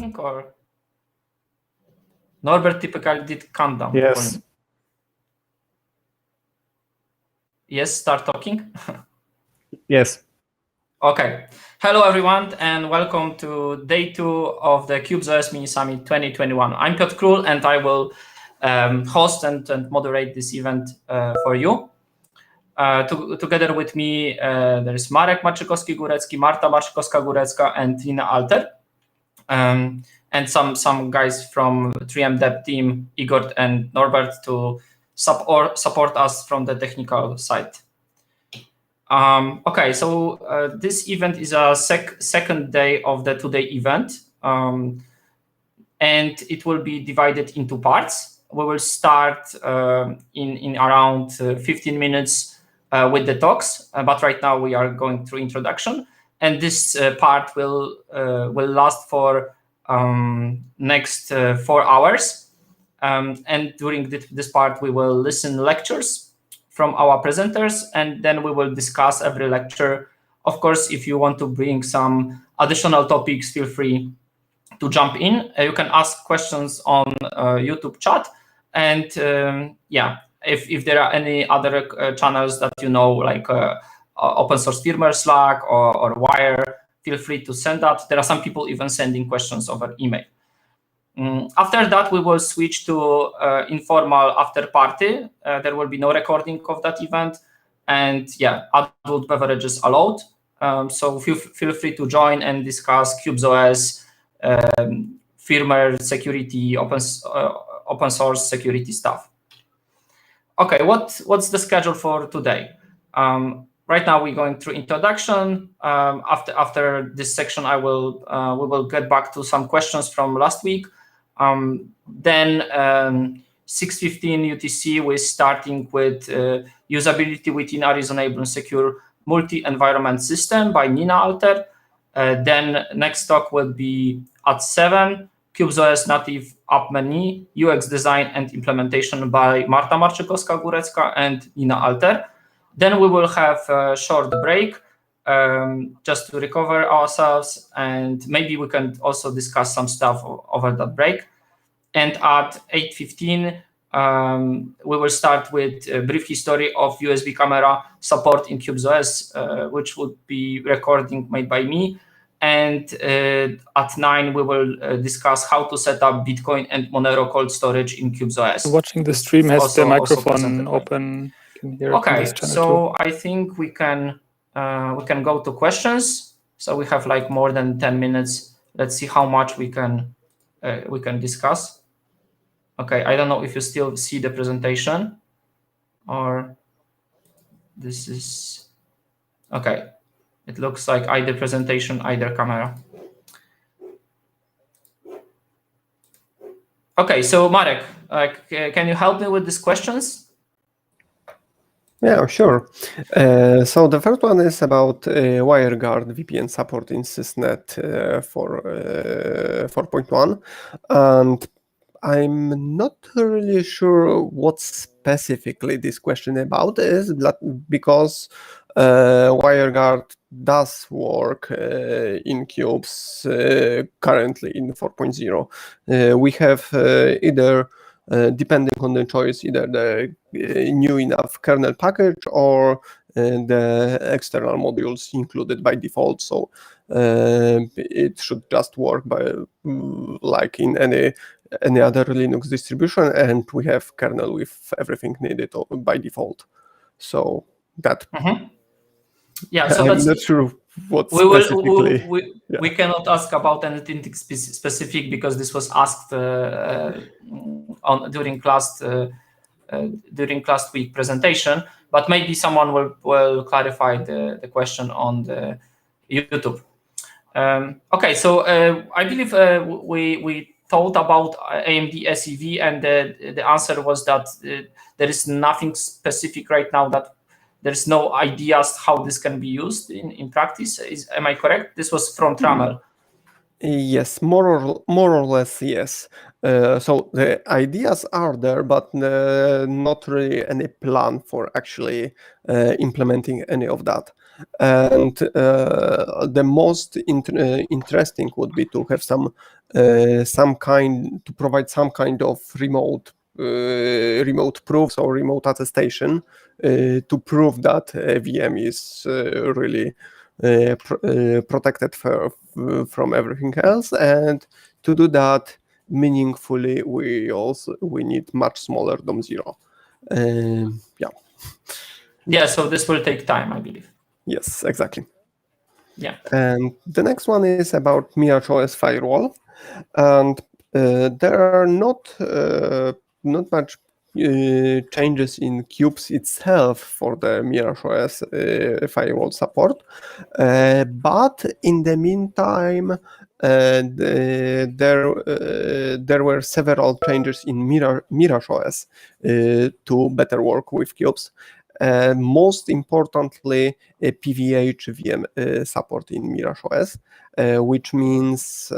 talking or? Norbert typically did countdown. Yes. Yes, start talking. Yes. Okay. Hello, everyone, and welcome to day 2 of the Qubes OS Mini Summit 2021. I'm Piotr Król, and I will host and moderate this event for you. Together with me, there is Marek Marczykowski-Górecki, Marta Marczykowska-Górecka, and Nina Alter. And some guys from 3mdeb team, Igor and Norbert, to support us from the technical side. Okay, so this event is a second day of the two-day event, and it will be divided into parts. We will start in around 15 minutes with the talks, but right now we are going through introduction, and this part will last for next 4 hours. And during this part, we will listen lectures from our presenters, and then we will discuss every lecture. Of course, if you want to bring some additional topics, feel free to jump in. You can ask questions on YouTube chat, and yeah, if there are any other channels that you know, like open source firmware Slack or Wire, feel free to send that. There are some people even sending questions over email. After that, we will switch to informal after party. There will be no recording of that event, and yeah, adult beverages allowed. So feel free to join and discuss Qubes OS, firmware security, open source security stuff. Okay, what's the schedule for today? Right now we're going through introduction. After this section, we will get back to some questions from last week. Then 6:15 UTC, we're starting with usability within Arizona and Secure multi-environment system by Nina Alter. Then next talk will be at 7, Qubes OS native app menu, UX design and implementation by Marta Marczykowska-Górecka and Nina Alter. Then we will have a short break just to recover ourselves, and maybe we can also discuss some stuff over that break. And at 8:15, we will start with a brief history of USB camera support in Qubes OS, which would be recording made by me. And at 9, we will discuss how to set up Bitcoin and Monero cold storage in Qubes OS. Watching the stream has the microphone open. Okay, so I think we can go to questions. So we have like more than 10 minutes. Let's see how much we can discuss. Okay, I don't know if you still see the presentation, or this is okay. It looks like either presentation, either camera. Okay, so Marek, can you help me with these questions? Yeah, sure. So the first one is about WireGuard VPN support in SysNet for 4.1, and I'm not really sure what specifically this question about is, because WireGuard does work in Qubes currently in 4.0. We have either depending on the choice, either the new enough kernel package or the external modules included by default. So it should just work by like in any other Linux distribution, and we have kernel with everything needed by default. So that. Yeah, so I'm not sure what specifically. We cannot ask about anything specific because this was asked during last week presentation. But maybe someone will clarify the question on the YouTube. Okay, so I believe we thought about AMD SEV, and the answer was that there is nothing specific right now, that there's no ideas how this can be used in practice. Am I correct? This was from Trammell. Yes, more or less, yes. So the ideas are there, but not really any plan for actually implementing any of that. And the most interesting would be to have to provide some kind of remote proofs or remote attestation to prove that VM is really protected from everything else. And to do that meaningfully, we need much smaller DOM0. Yeah, so this will take time, I believe. Yes, exactly. Yeah. And the next one is about Mirage OS firewall, and there are not much changes in Qubes itself for the Mirage OS firewall support, but in the meantime, there were several changes in Mirage OS to better work with Qubes. Most importantly, PVH VM support in Mirage OS, which means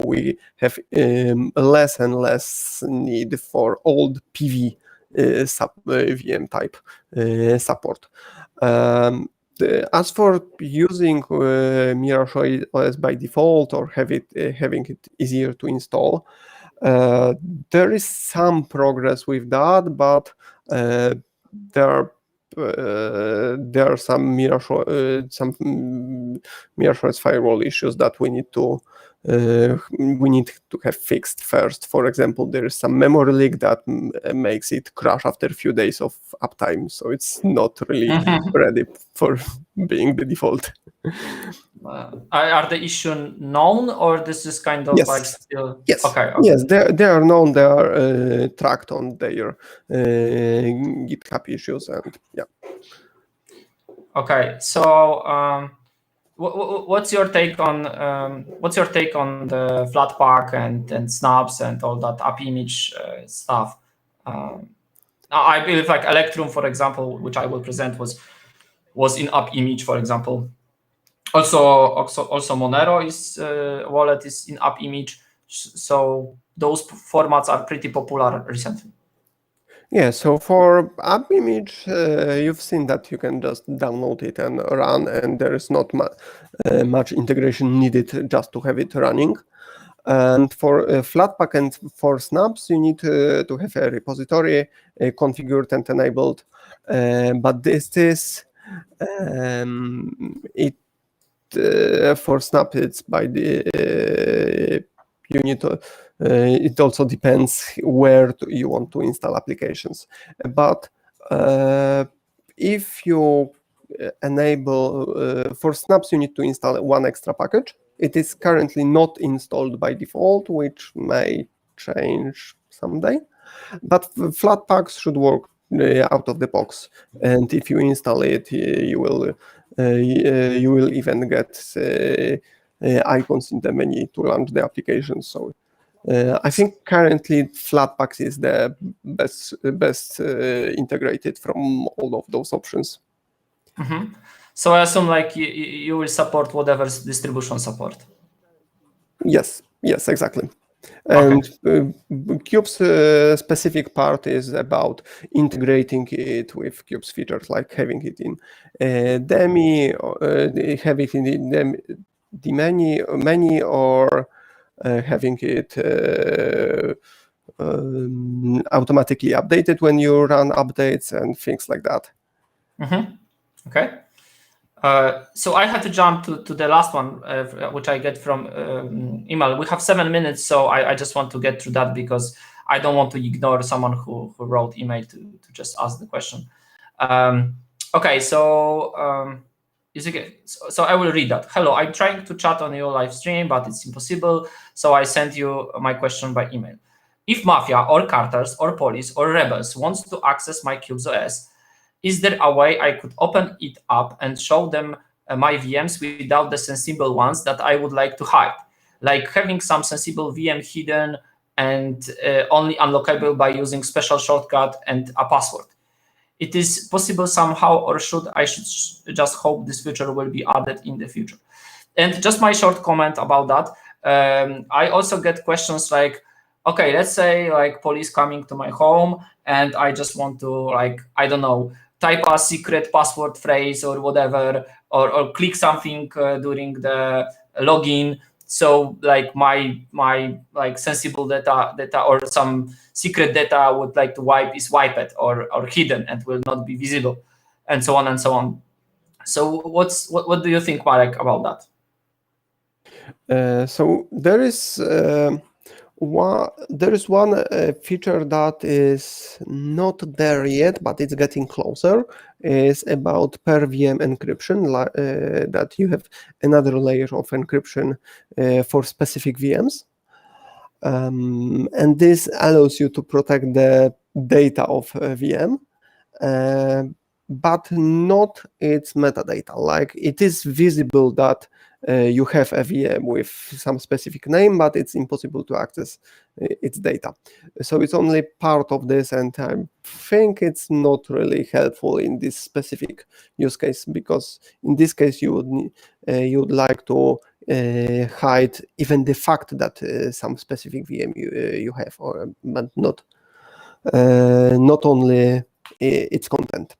we have less and less need for old PV VM type support. As for using Mirage OS by default or having it easier to install, there is some progress with that, but there are some Mirage OS firewall issues that we need to have fixed first. For example, there is some memory leak that makes it crash after a few days of uptime, so it's not really ready for being the default. Are the issue known, or this is kind of like still? Yes. Okay. Yes, they are known. They are tracked on their GitHub issues, and yeah. Okay, so what's your take on the Flatpak and snaps and all that app image stuff? I believe like Electrum, for example, which I will present, was in app image, for example. Also Monero wallet is in app image, so those formats are pretty popular recently. Yeah, so for app image, you've seen that you can just download it and run, and there is not much integration needed just to have it running. And for Flatpak and for snaps, you need to have a repository configured and enabled. But this is for snap, it's by the you need to. It also depends where you want to install applications. But if you enable for snaps, you need to install one extra package. It is currently not installed by default, which may change someday. But Flatpaks should work out of the box, and if you install it, you will even get icons in the menu to launch the application. So I think currently Flatpaks is the best integrated from all of those options. Mm-hmm. So I assume like you will support whatever distribution support. Yes, exactly. And Qubes' specific part is about integrating it with Qubes features, like having it in DEMI, have it in the menu, or having it automatically updated when you run updates and things like that. Mm-hmm. Okay. So I had to jump to the last one, which I get from email. We have 7 minutes, so I just want to get through that because I don't want to ignore someone who wrote email to just ask the question. Okay, so is it, so I will read that. Hello, I'm trying to chat on your live stream, but it's impossible. So I sent you my question by email. If mafia or cartels or police or rebels wants to access my Qubes OS, is there a way I could open it up and show them my VMs without the sensible ones that I would like to hide? Like having some sensible VM hidden and only unlockable by using special shortcut and a password. It is possible somehow, or should I just hope this feature will be added in the future? And just my short comment about that. I also get questions like, okay, let's say like police coming to my home and I just want to, like, I don't know, type a secret password phrase or whatever, or click something during the login. So like my like sensible data or some secret data I would like to wipe is wiped or hidden and will not be visible, and so on and so on. So what do you think, Marek, about that? So there is one feature that is not there yet, but it's getting closer. Is about per VM encryption, that you have another layer of encryption for specific VMs. And this allows you to protect the data of a VM, but not its metadata. Like it is visible that you have a VM with some specific name, but it's impossible to access its data. So it's only part of this, and I think it's not really helpful in this specific use case, because in this case you would like to hide even the fact that some specific VM you have, but not only its content.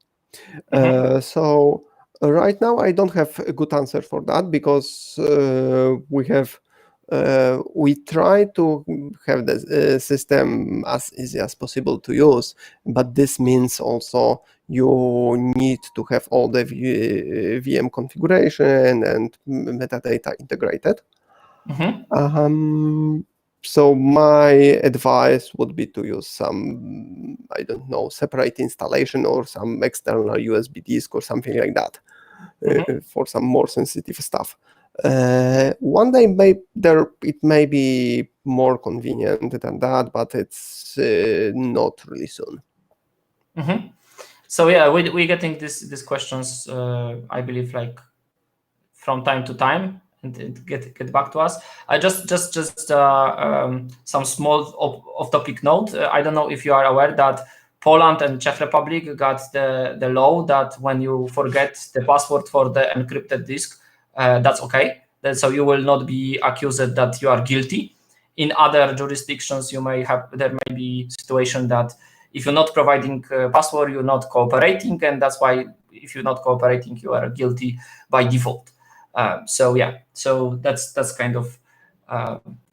So right now I don't have a good answer for that, because we try to have the system as easy as possible to use, but this means also you need to have all the VM configuration and metadata integrated. So my advice would be to use some, I don't know, separate installation or some external USB disk or something like that for some more sensitive stuff. One day it may be more convenient than that, but it's not really soon. So yeah, we're getting these questions, I believe, like from time to time, and get back to us. I just some small off-topic note. I don't know if you are aware that Poland and Czech Republic got the law that when you forget the password for the encrypted disk, that's okay. So you will not be accused that you are guilty. In other jurisdictions, there may be situation that if you're not providing password, you're not cooperating, and that's why if you're not cooperating, you are guilty by default. So yeah, so that's kind of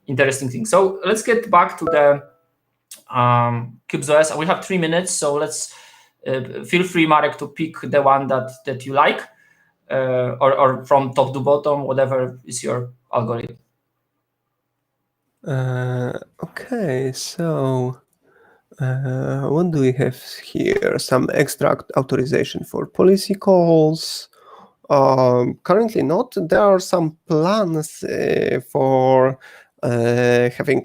interesting thing. So let's get back to the Qubes OS. We have 3 minutes, so let's feel free, Marek, to pick the one that you like, or from top to bottom, whatever is your algorithm. Okay, so what do we have here? Some extra authorization for policy calls. Currently not. There are some plans for having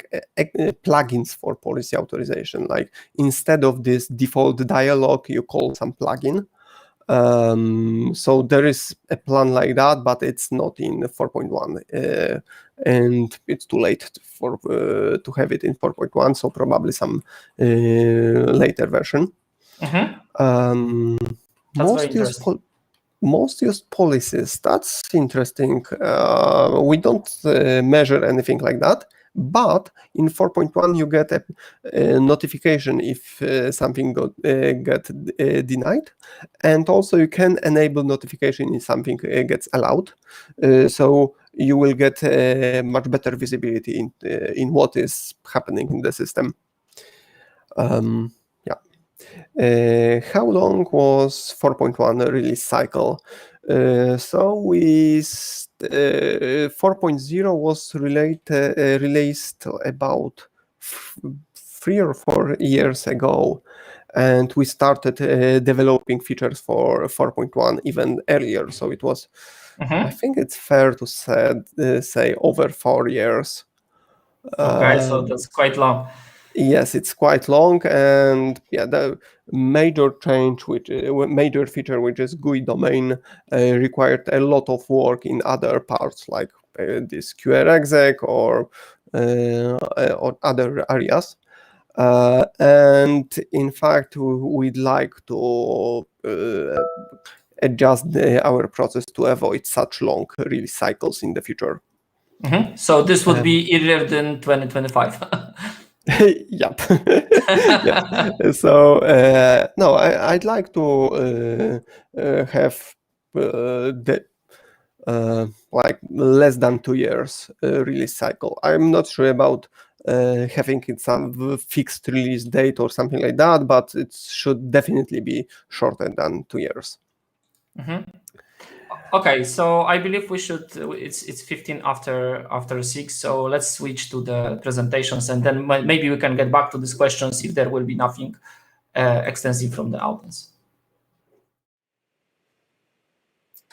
plugins for policy authorization. Like instead of this default dialog, you call some plugin. So there is a plan like that, but it's not in 4.1, and it's too late to have it in 4.1. So probably some later version. Most used policies. That's interesting. We don't measure anything like that, but in 4.1 you get a notification if something get denied, and also you can enable notification if something gets allowed. So you will get much better visibility in what is happening in the system. How long was 4.1 release cycle? So 4.0 was released about 3 or 4 years ago, and we started developing features for 4.1 even earlier. So it was, I think it's fair to say over 4 years. Okay, so that's quite long. Yes, it's quite long, and yeah, the major feature, which is GUI domain, required a lot of work in other parts, like this QRexec or other areas. And in fact, we'd like to adjust our process to avoid such long release cycles in the future. So this would be earlier than 2025. Yep. Yep. So no, I'd like to have the like less than 2 years release cycle. I'm not sure about having it some fixed release date or something like that, but it should definitely be shorter than 2 years. Okay, so I believe we should. It's 15 after 6. So let's switch to the presentations, and then maybe we can get back to these questions if there will be nothing extensive from the audience.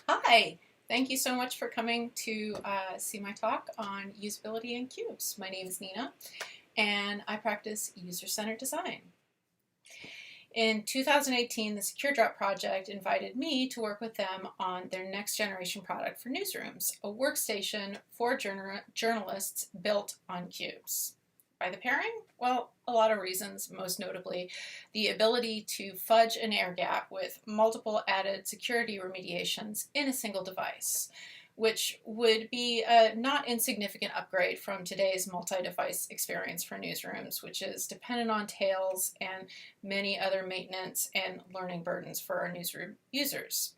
Hi, thank you so much for coming to see my talk on usability in Qubes. My name is Nina, and I practice user-centered design. In 2018, the Secure Drop project invited me to work with them on their next generation product for newsrooms, a workstation for journalists built on Qubes. By the pairing? Well, a lot of reasons, most notably the ability to fudge an air gap with multiple added security remediations in a single device, which would be a not insignificant upgrade from today's multi-device experience for newsrooms, which is dependent on tails and many other maintenance and learning burdens for our newsroom users.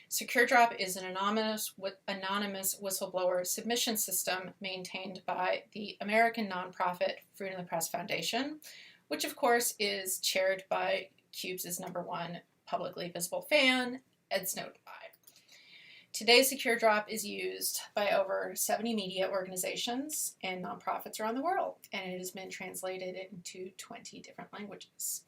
Secure Drop is an anonymous whistleblower submission system maintained by the American nonprofit Freedom of the Press Foundation, which of course is chaired by Qubes' #1 publicly visible fan, Ed Snowden. Today's Secure Drop is used by over 70 media organizations and nonprofits around the world, and it has been translated into 20 different languages.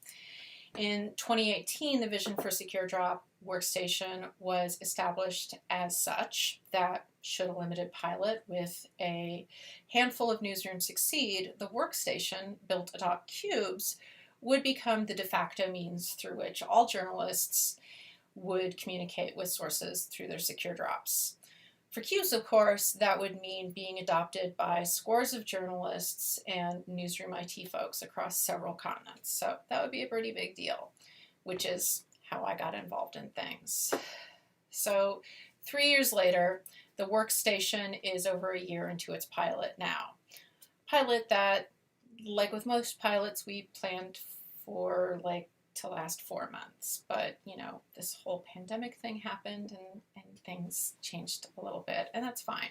In 2018, the vision for Secure Drop Workstation was established as such that should a limited pilot with a handful of newsrooms succeed, the workstation built atop Qubes would become the de facto means through which all journalists would communicate with sources through their secure drops. For Qubes, of course, that would mean being adopted by scores of journalists and newsroom IT folks across several continents. So that would be a pretty big deal, which is how I got involved in things. So 3 years later, the workstation is over a year into its pilot now. Pilot that, like with most pilots, we planned for to last 4 months, but you know, this whole pandemic thing happened and things changed a little bit, and that's fine.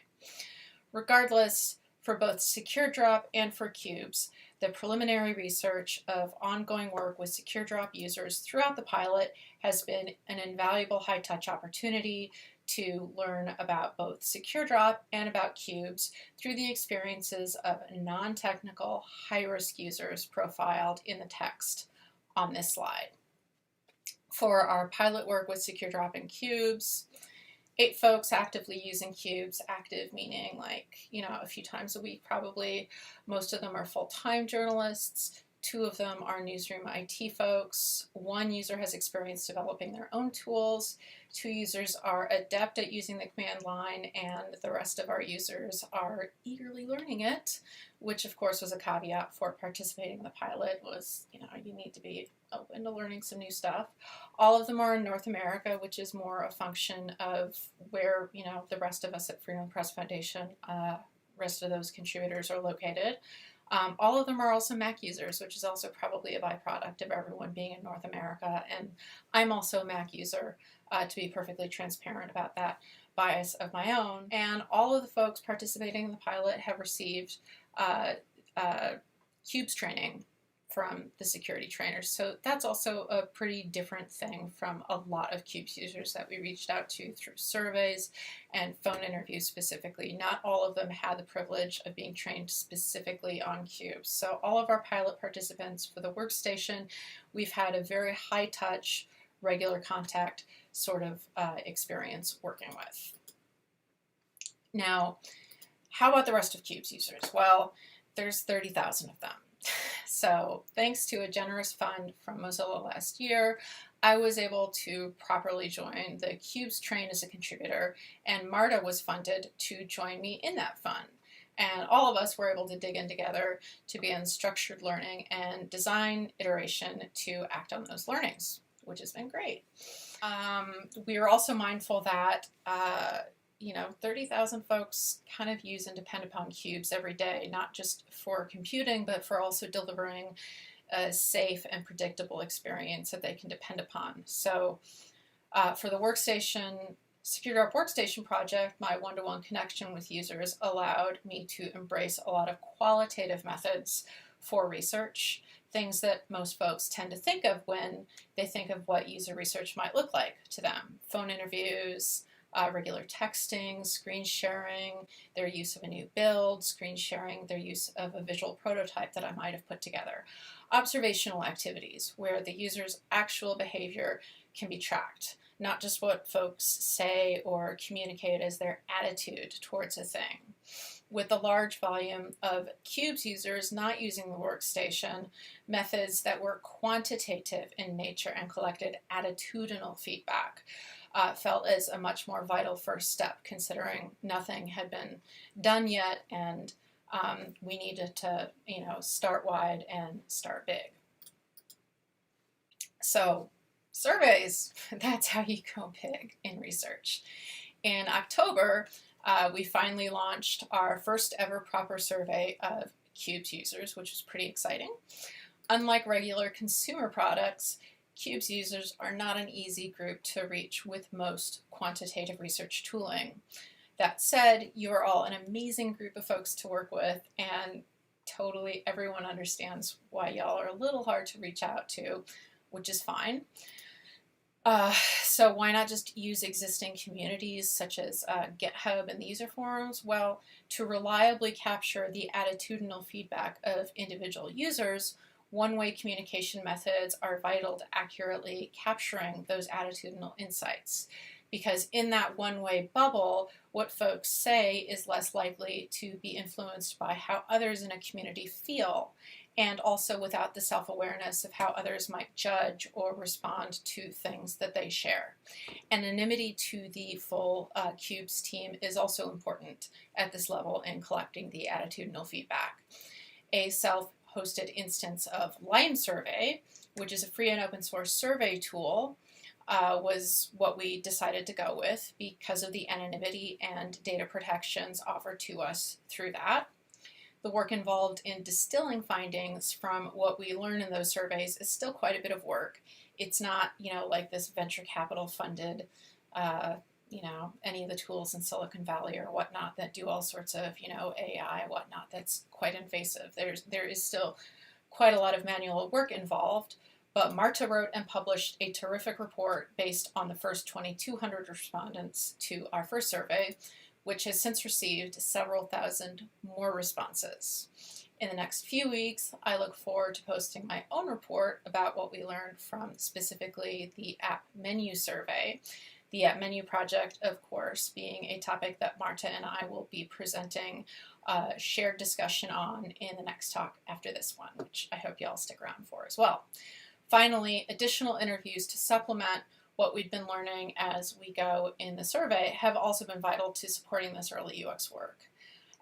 Regardless, for both Secure Drop and for Qubes, the preliminary research of ongoing work with Secure Drop users throughout the pilot has been an invaluable high-touch opportunity to learn about both Secure Drop and about Qubes through the experiences of non-technical, high-risk users profiled in the text on this slide. For our pilot work with Secure Drop and Qubes, 8 folks actively using Qubes, active meaning a few times a week probably. Most of them are full-time journalists. 2 of them are newsroom IT folks. 1 user has experience developing their own tools. 2 users are adept at using the command line, and the rest of our users are eagerly learning it, which of course was a caveat for participating in the pilot. Was, you need to be open to learning some new stuff. All of them are in North America, which is more a function of where, the rest of us at Freedom Press Foundation, rest of those contributors are located. All of them are also Mac users, which is also probably a byproduct of everyone being in North America. And I'm also a Mac user, to be perfectly transparent about that bias of my own. And all of the folks participating in the pilot have received Qubes training from the security trainers. So that's also a pretty different thing from a lot of Qubes users that we reached out to through surveys and phone interviews specifically. Not all of them had the privilege of being trained specifically on Qubes. So all of our pilot participants for the workstation, we've had a very high touch, regular contact sort of experience working with. Now, how about the rest of Qubes users? Well, there's 30,000 of them. So thanks to a generous fund from Mozilla last year, I was able to properly join the Qubes train as a contributor, and Marta was funded to join me in that fund. And all of us were able to dig in together to be in structured learning and design iteration to act on those learnings, which has been great. We are also mindful that 30,000 folks kind of use and depend upon Qubes every day, not just for computing, but for also delivering a safe and predictable experience that they can depend upon. So for the workstation, Secure Drop Workstation project, my one-to-one connection with users allowed me to embrace a lot of qualitative methods for research, things that most folks tend to think of when they think of what user research might look like to them. Phone interviews, regular texting, screen sharing, their use of a new build, screen sharing, their use of a visual prototype that I might have put together. Observational activities where the user's actual behavior can be tracked, not just what folks say or communicate as their attitude towards a thing. With the large volume of Qubes users not using the workstation, methods that were quantitative in nature and collected attitudinal feedback felt as a much more vital first step, considering nothing had been done yet and we needed to, start wide and start big. So surveys, that's how you go big in research. In October, we finally launched our first ever proper survey of Qubes users, which was pretty exciting. Unlike regular consumer products, Qubes users are not an easy group to reach with most quantitative research tooling. That said, you are all an amazing group of folks to work with, and totally everyone understands why y'all are a little hard to reach out to, which is fine. So why not just use existing communities such as GitHub and the user forums? Well, to reliably capture the attitudinal feedback of individual users, one-way communication methods are vital to accurately capturing those attitudinal insights. Because in that one-way bubble, what folks say is less likely to be influenced by how others in a community feel, and also without the self-awareness of how others might judge or respond to things that they share. Anonymity to the full Qubes team is also important at this level in collecting the attitudinal feedback. A self-hosted instance of Lime Survey, which is a free and open source survey tool, was what we decided to go with because of the anonymity and data protections offered to us through that. The work involved in distilling findings from what we learn in those surveys is still quite a bit of work. It's not, like this venture capital funded, any of the tools in Silicon Valley or whatnot that do all sorts of, AI, whatnot, that's quite invasive. There is still quite a lot of manual work involved, but Marta wrote and published a terrific report based on the first 2,200 respondents to our first survey, which has since received several thousand more responses. In the next few weeks, I look forward to posting my own report about what we learned from specifically the app menu survey. The app menu project, of course, being a topic that Marta and I will be presenting a shared discussion on in the next talk after this one, which I hope y'all stick around for as well. Finally, additional interviews to supplement what we've been learning as we go in the survey have also been vital to supporting this early UX work,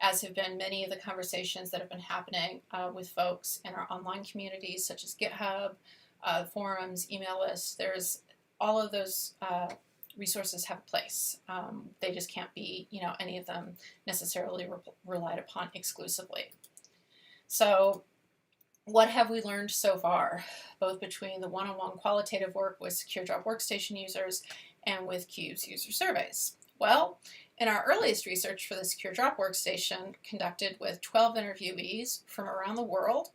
as have been many of the conversations that have been happening with folks in our online communities such as GitHub, forums, email lists. There's all of those resources have a place. They just can't be, any of them necessarily relied upon exclusively. So what have we learned so far, both between the one-on-one qualitative work with Secure Drop Workstation users and with Qubes user surveys? Well, in our earliest research for the Secure Drop Workstation, conducted with 12 interviewees from around the world,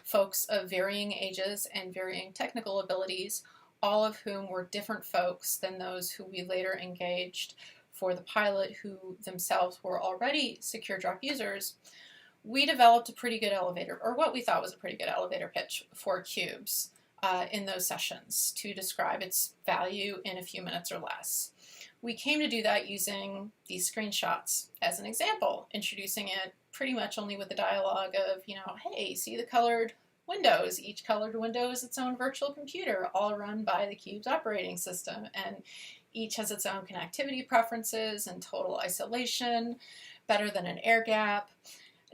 folks of varying ages and varying technical abilities, all of whom were different folks than those who we later engaged for the pilot who themselves were already Secure Drop users, we developed a pretty good elevator, or what we thought was a pretty good elevator pitch for Qubes in those sessions to describe its value in a few minutes or less. We came to do that using these screenshots as an example, introducing it pretty much only with the dialogue of, hey, see the colored windows. Each colored window is its own virtual computer, all run by the Qubes operating system, and each has its own connectivity preferences and total isolation, better than an air gap.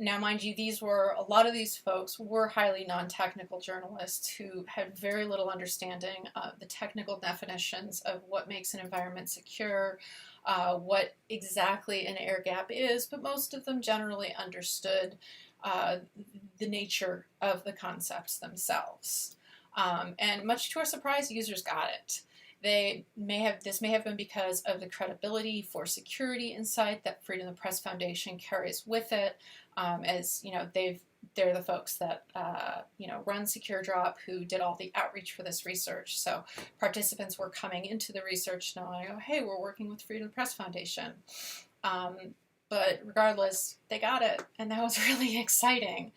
Now, mind you, a lot of these folks were highly non-technical journalists who had very little understanding of the technical definitions of what makes an environment secure, what exactly an air gap is, but most of them generally understood the nature of the concepts themselves. And much to our surprise, users got it. This may have been because of the credibility for security insight that Freedom of the Press Foundation carries with it, as you know, they're the folks that run Secure Drop, who did all the outreach for this research. So participants were coming into the research knowing, oh, hey, we're working with Freedom of the Press Foundation. But regardless, they got it, and that was really exciting.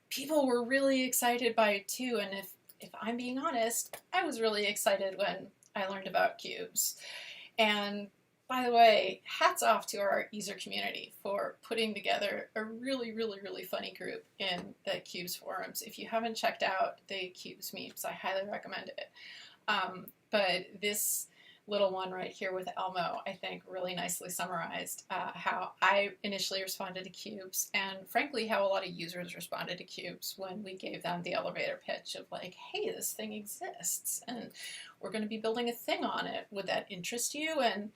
People were really excited by it too, and if I'm being honest, I was really excited when I learned about Qubes. And by the way, hats off to our user community for putting together a really, really, really funny group in the Qubes forums. If you haven't checked out the Qubes memes, I highly recommend it. But this little one right here with Elmo, I think really nicely summarized how I initially responded to Qubes, and frankly how a lot of users responded to Qubes when we gave them the elevator pitch of like, hey, this thing exists and we're going to be building a thing on it. Would that interest you? And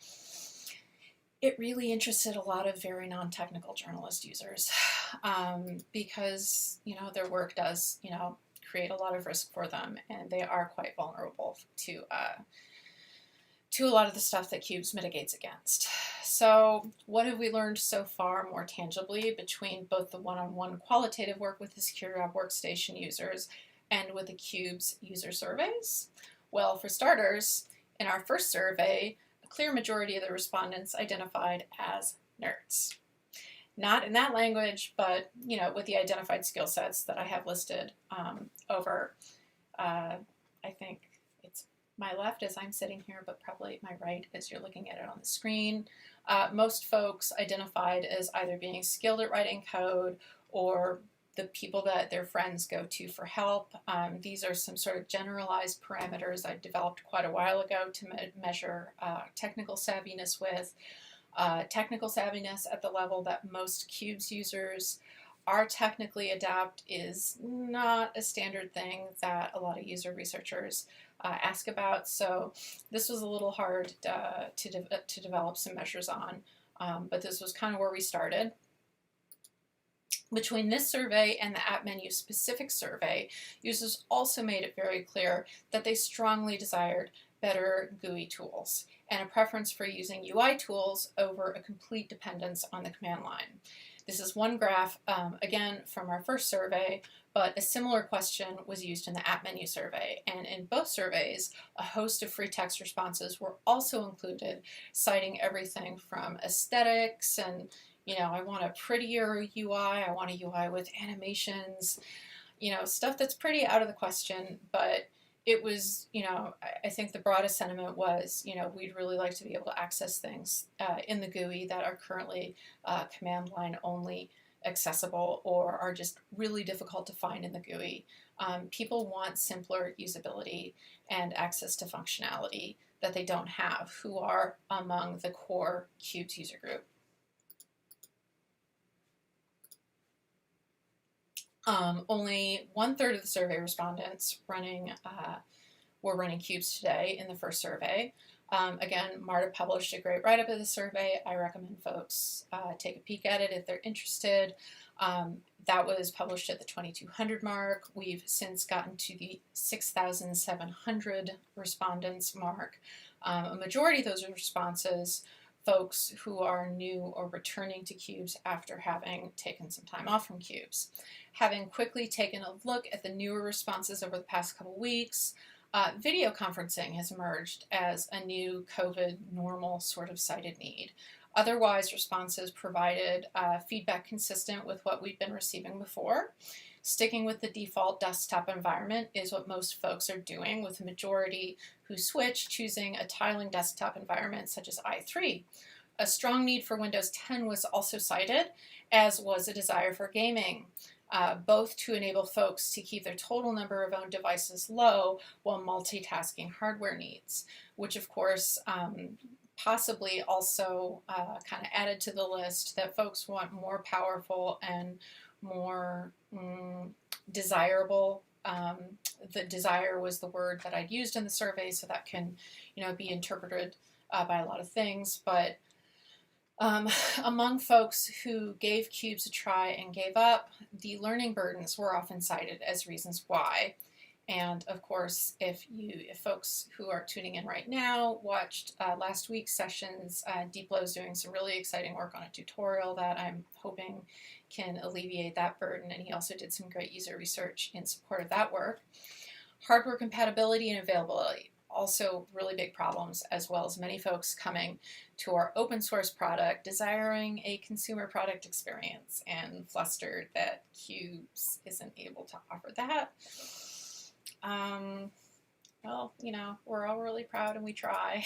it really interested a lot of very non-technical journalist users because, you know, their work does, you know, create a lot of risk for them, and they are quite vulnerable to a lot of the stuff that Qubes mitigates against. So what have we learned so far more tangibly between both the one-on-one qualitative work with the Secure Drop workstation users and with the Qubes user surveys? Well, for starters, in our first survey, a clear majority of the respondents identified as nerds. Not in that language, but you know, with the identified skill sets that I have listed over, I think it's my left as I'm sitting here, but probably my right as you're looking at it on the screen. Most folks identified as either being skilled at writing code or the people that their friends go to for help. These are some sort of generalized parameters I developed quite a while ago to measure technical savviness with. Technical savviness at the level that most Qubes users are technically adept is not a standard thing that a lot of user researchers ask about. So this was a little hard to develop some measures on, but this was kind of where we started. Between this survey and the app menu specific survey, users also made it very clear that they strongly desired better GUI tools and a preference for using UI tools over a complete dependence on the command line. This is one graph, again, from our first survey, but a similar question was used in the app menu survey. And in both surveys, a host of free text responses were also included, citing everything from aesthetics and, you know, I want a prettier UI, I want a UI with animations, you know, stuff that's pretty out of the question, but it was, you know, I think the broadest sentiment was, you know, we'd really like to be able to access things in the GUI that are currently command line only accessible or are just really difficult to find in the GUI. People want simpler usability and access to functionality that they don't have, who are among the core Qubes user group. Only 1/3 of the survey respondents were running Qubes today in the first survey. Again, Marta published a great write-up of the survey. I recommend folks take a peek at it if they're interested. That was published at the 2,200 mark. We've since gotten to the 6,700 respondents mark. A majority of those responses, folks who are new or returning to Qubes after having taken some time off from Qubes. Having quickly taken a look at the newer responses over the past couple weeks, video conferencing has emerged as a new COVID normal sort of cited need. Otherwise, responses provided feedback consistent with what we've been receiving before. Sticking with the default desktop environment is what most folks are doing, with a majority who switch choosing a tiling desktop environment such as i3. A strong need for Windows 10 was also cited, as was a desire for gaming, both to enable folks to keep their total number of owned devices low while multitasking hardware needs, which of course possibly also kind of added to the list that folks want more powerful and more desirable. The desire was the word that I'd used in the survey, so that can, you know, be interpreted by a lot of things, but among folks who gave Qubes a try and gave up, the learning burdens were often cited as reasons why. And of course, if folks who are tuning in right now watched last week's sessions, Deeplo is doing some really exciting work on a tutorial that I'm hoping can alleviate that burden, and he also did some great user research in support of that work. Hardware compatibility and availability, also really big problems, as well as many folks coming to our open source product desiring a consumer product experience and flustered that Qubes isn't able to offer that. Well, you know, we're all really proud and we try.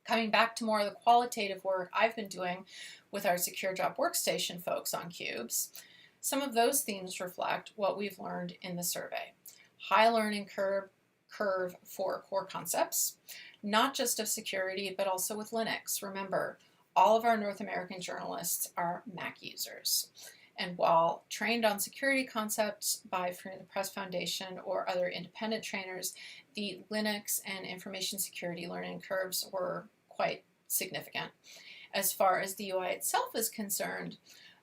Coming back to more of the qualitative work I've been doing with our Secure Drop Workstation folks on Qubes, some of those themes reflect what we've learned in the survey. High learning curve for core concepts, not just of security, but also with Linux. Remember, all of our North American journalists are Mac users. And while trained on security concepts by the Press Foundation or other independent trainers, the Linux and information security learning curves were quite significant. As far as the UI itself is concerned,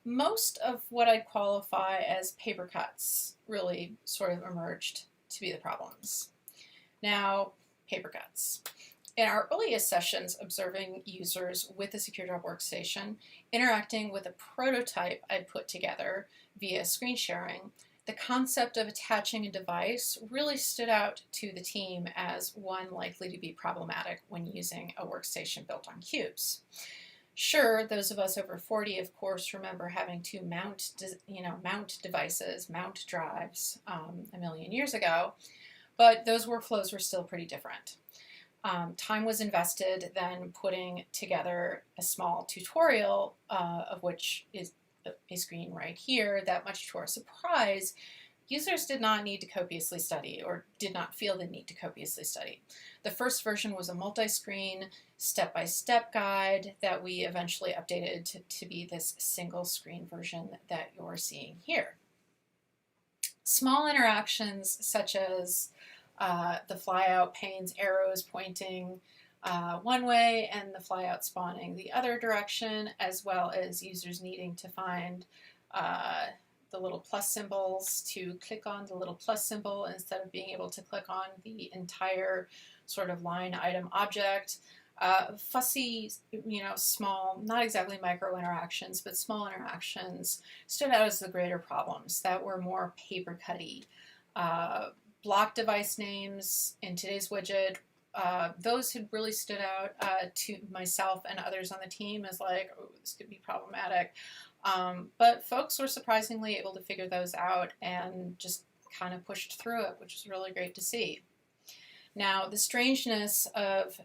most of what I'd qualify as paper cuts really sort of emerged to be the problems. Now, paper cuts. In our earliest sessions observing users with the Secure Drop Workstation, interacting with a prototype I'd put together via screen sharing, the concept of attaching a device really stood out to the team as one likely to be problematic when using a workstation built on Qubes. Sure, those of us over 40, of course, remember having to mount devices, mount drives a million years ago, but those workflows were still pretty different. Time was invested then putting together a small tutorial, of which is a screen right here, that much to our surprise, users did not need to copiously study or did not feel the need to copiously study. The first version was a multi-screen, step-by-step guide that we eventually updated to be this single screen version that you're seeing here. Small interactions such as the flyout panes arrows pointing one way and the flyout spawning the other direction, as well as users needing to find the little plus symbols to click on the little plus symbol instead of being able to click on the entire sort of line item object. Fussy, small, not exactly micro interactions, but small interactions stood out as the greater problems that were more paper cutty. Block device names in today's widget, those had really stood out to myself and others on the team as like, oh, this could be problematic. But folks were surprisingly able to figure those out and just kind of pushed through it, which was really great to see. Now, the strangeness of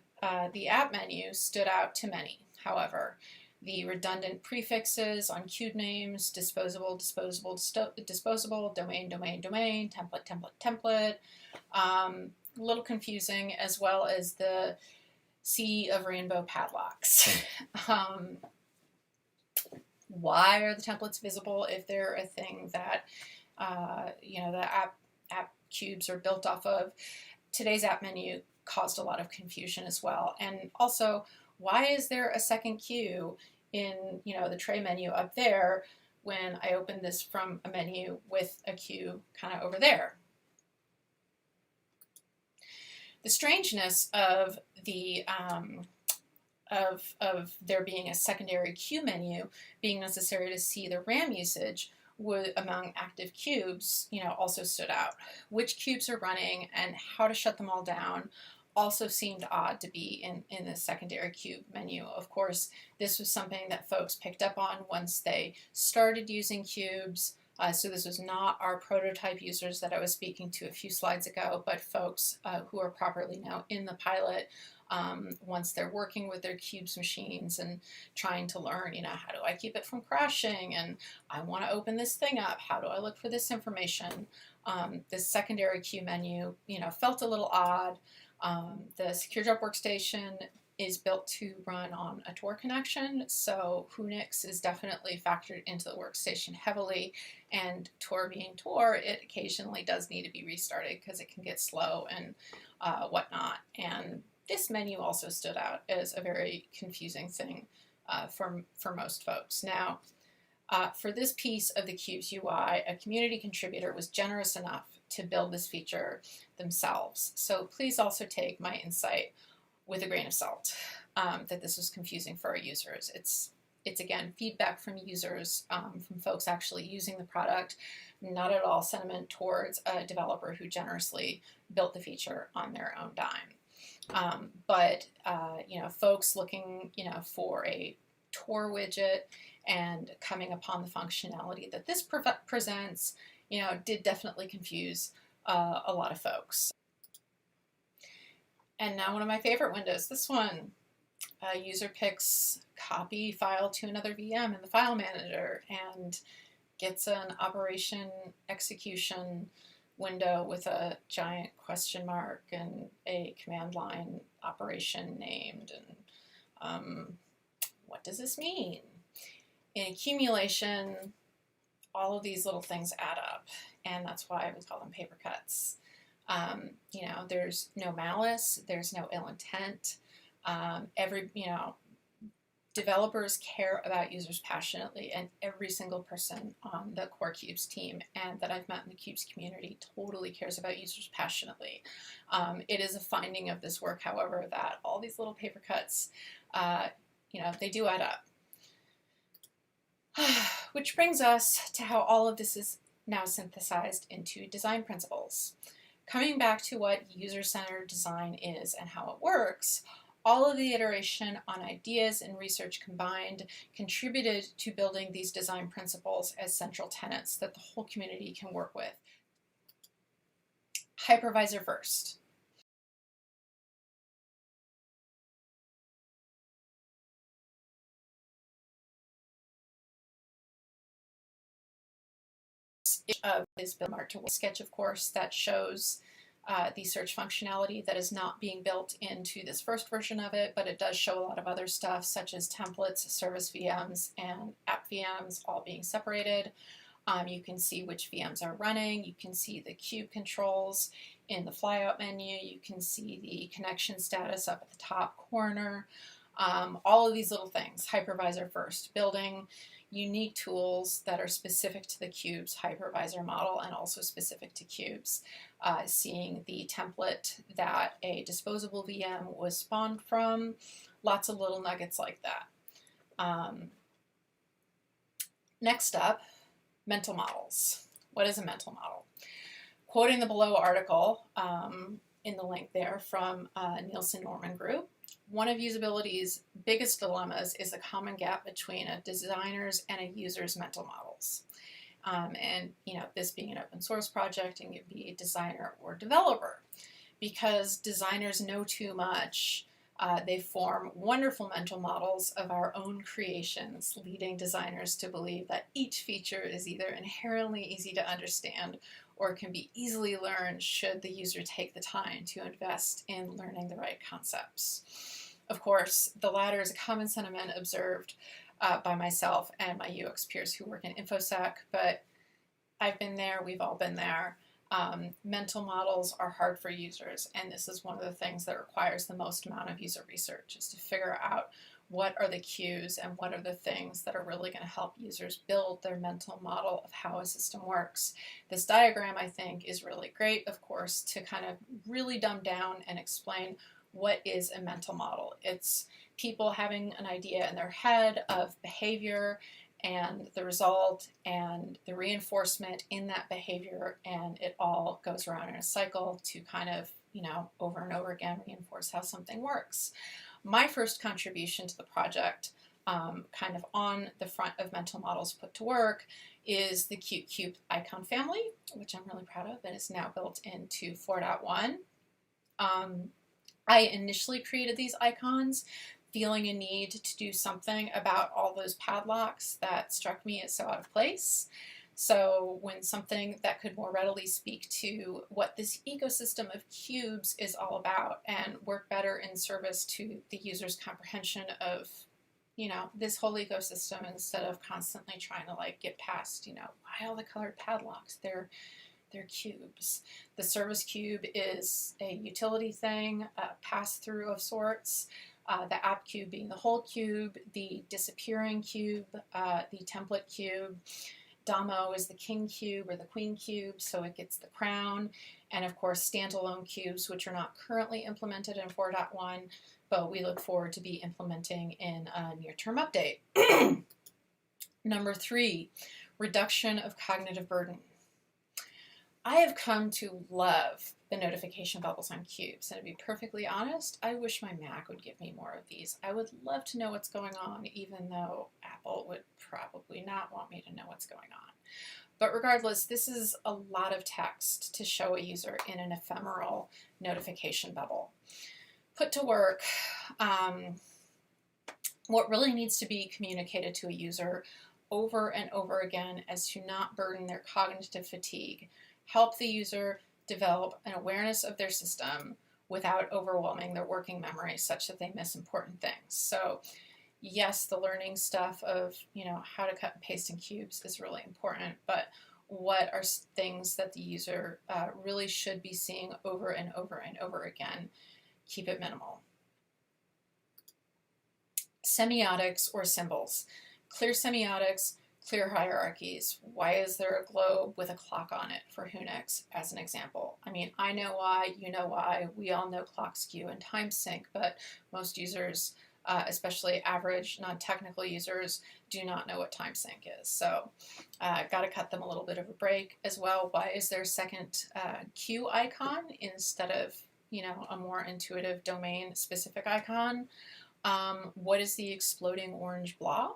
the app menu stood out to many, however. The redundant prefixes on cube names, disposable, domain, template, a little confusing, as well as the sea of rainbow padlocks. Why are the templates visible if they're a thing that, the app cubes are built off of? Today's app menu caused a lot of confusion as well. And also, why is there a second queue in the tray menu up there when I open this from a menu with a queue kind of over there? The strangeness of the of there being a secondary queue menu being necessary to see the RAM usage among active cubes, also stood out. Which cubes are running and how to shut them all down also seemed odd to be in the secondary cube menu. Of course, this was something that folks picked up on once they started using cubes. So this was not our prototype users that I was speaking to a few slides ago, but folks who are properly now in the pilot once they're working with their cubes machines and trying to learn, how do I keep it from crashing? And I want to open this thing up. How do I look for this information? This secondary queue menu, felt a little odd. The Secure Drop Workstation is built to run on a Tor connection, so Whonix is definitely factored into the workstation heavily, and Tor being Tor, it occasionally does need to be restarted because it can get slow and whatnot. And this menu also stood out as a very confusing thing for most folks. Now, for this piece of the Qubes UI, a community contributor was generous enough to build this feature themselves. So please also take my insight with a grain of salt that this was confusing for our users. It's again, feedback from users, from folks actually using the product, not at all sentiment towards a developer who generously built the feature on their own dime. But folks looking, for a Tor widget and coming upon the functionality that this presents, did definitely confuse a lot of folks. And now one of my favorite windows, this one. A user picks copy file to another VM in the file manager and gets an operation execution window with a giant question mark and a command line operation named. And what does this mean? In accumulation, all of these little things add up, and that's why we call them paper cuts. There's no malice, there's no ill intent. Developers care about users passionately, and every single person on the core Qubes team and that I've met in the Qubes community totally cares about users passionately. It is a finding of this work, however, that all these little paper cuts, they do add up. Which brings us to how all of this is now synthesized into design principles. Coming back to what user-centered design is and how it works, all of the iteration on ideas and research combined contributed to building these design principles as central tenets that the whole community can work with. Hypervisor first. Of is Bill Martin sketch, of course, that shows the search functionality that is not being built into this first version of it, but it does show a lot of other stuff such as templates, service VMs, and app VMs all being separated. You can see which VMs are running. You can see the Qube controls in the flyout menu. You can see the connection status up at the top corner. All of these little things, hypervisor first, building unique tools that are specific to the Qubes hypervisor model and also specific to Qubes. Seeing the template that a disposable VM was spawned from, lots of little nuggets like that. Next up, mental models. What is a mental model? Quoting the below article in the link there from Nielsen Norman Group, one of usability's biggest dilemmas is the common gap between a designer's and a user's mental models. This being an open source project, and it could be a designer or developer. Because designers know too much, they form wonderful mental models of our own creations, leading designers to believe that each feature is either inherently easy to understand or can be easily learned should the user take the time to invest in learning the right concepts. Of course, the latter is a common sentiment observed by myself and my UX peers who work in InfoSec, but I've been there, we've all been there. Mental models are hard for users, and this is one of the things that requires the most amount of user research, is to figure out what are the cues and what are the things that are really going to help users build their mental model of how a system works. This diagram, I think, is really great, of course, to kind of really dumb down and explain what is a mental model. It's people having an idea in their head of behavior and the result and the reinforcement in that behavior, and it all goes around in a cycle to kind of, over and over again reinforce how something works. My first contribution to the project, kind of on the front of mental models put to work, is the Qube icon family, which I'm really proud of, and is now built into 4.1. I initially created these icons feeling a need to do something about all those padlocks that struck me as so out of place. So when something that could more readily speak to what this ecosystem of cubes is all about and work better in service to the user's comprehension of, this whole ecosystem, instead of constantly trying to like get past, why all the colored padlocks? They're cubes. The service cube is a utility thing, a pass-through of sorts. The app cube being the whole cube, the disappearing cube, the template cube. Damo is the king cube or the queen cube, so it gets the crown. And of course, standalone cubes, which are not currently implemented in 4.1, but we look forward to be implementing in a near-term update. Number 3, reduction of cognitive burden. I have come to love the notification bubbles on cubes, and to be perfectly honest, I wish my Mac would give me more of these. I would love to know what's going on, even though Apple would probably not want me to know what's going on. But regardless, this is a lot of text to show a user in an ephemeral notification bubble. Put to work, what really needs to be communicated to a user over and over again as to not burden their cognitive fatigue, help the user develop an awareness of their system without overwhelming their working memory such that they miss important things. So yes, the learning stuff of, how to cut and paste in cubes is really important, but what are things that the user really should be seeing over and over and over again? Keep it minimal. Semiotics or symbols. Clear semiotics, clear hierarchies. Why is there a globe with a clock on it for Unix, as an example? I mean, I know why, you know why, we all know clock skew and time sync, but most users, especially average non-technical users, do not know what time sync is. So got to cut them a little bit of a break as well. Why is there a second Q icon instead of, a more intuitive domain-specific icon? What is the exploding orange blob?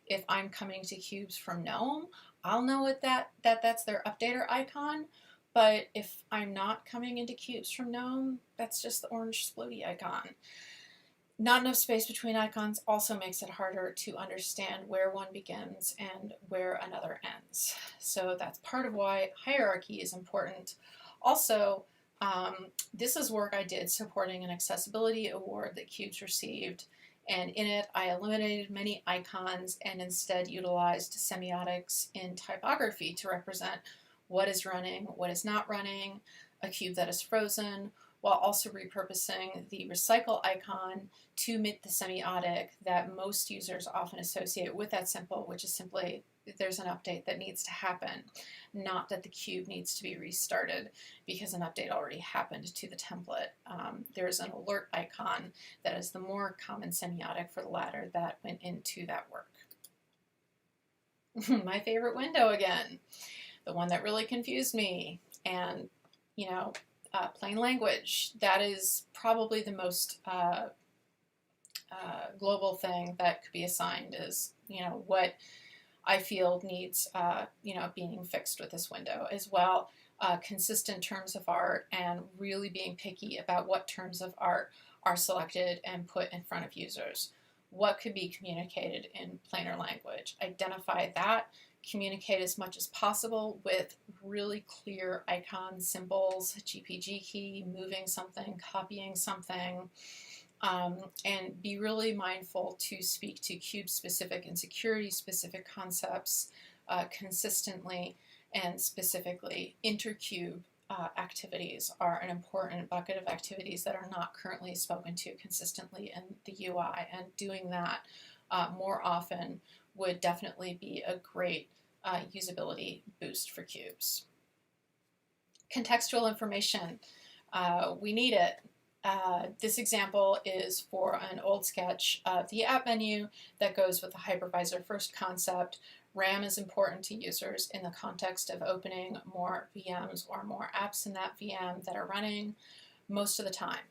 If I'm coming to cubes from GNOME, I'll know that's their updater icon. But if I'm not coming into cubes from GNOME, that's just the orange splody icon. Not enough space between icons also makes it harder to understand where one begins and where another ends. So that's part of why hierarchy is important. Also, this is work I did supporting an accessibility award that Qubes received, and in it I eliminated many icons and instead utilized semiotics in typography to represent what is running, what is not running, a cube that is frozen, while also repurposing the recycle icon to emit the semiotic that most users often associate with that symbol, which is simply there's an update that needs to happen, not that the cube needs to be restarted because an update already happened to the template. There's an alert icon that is the more common semiotic for the latter that went into that work. My favorite window again, the one that really confused me, and plain language. That is probably the most global thing that could be assigned is, what I feel needs, being fixed with this window as well. Consistent terms of art and really being picky about what terms of art are selected and put in front of users. What could be communicated in plainer language? Identify that, communicate as much as possible with really clear icons, symbols, GPG key, moving something, copying something, and be really mindful to speak to cube-specific and security-specific concepts consistently and specifically. Intercube activities are an important bucket of activities that are not currently spoken to consistently in the UI, and doing that more often would definitely be a great usability boost for cubes. Contextual information, we need it. This example is for an old sketch of the app menu that goes with the hypervisor first concept. RAM is important to users in the context of opening more VMs or more apps in that VM that are running most of the time.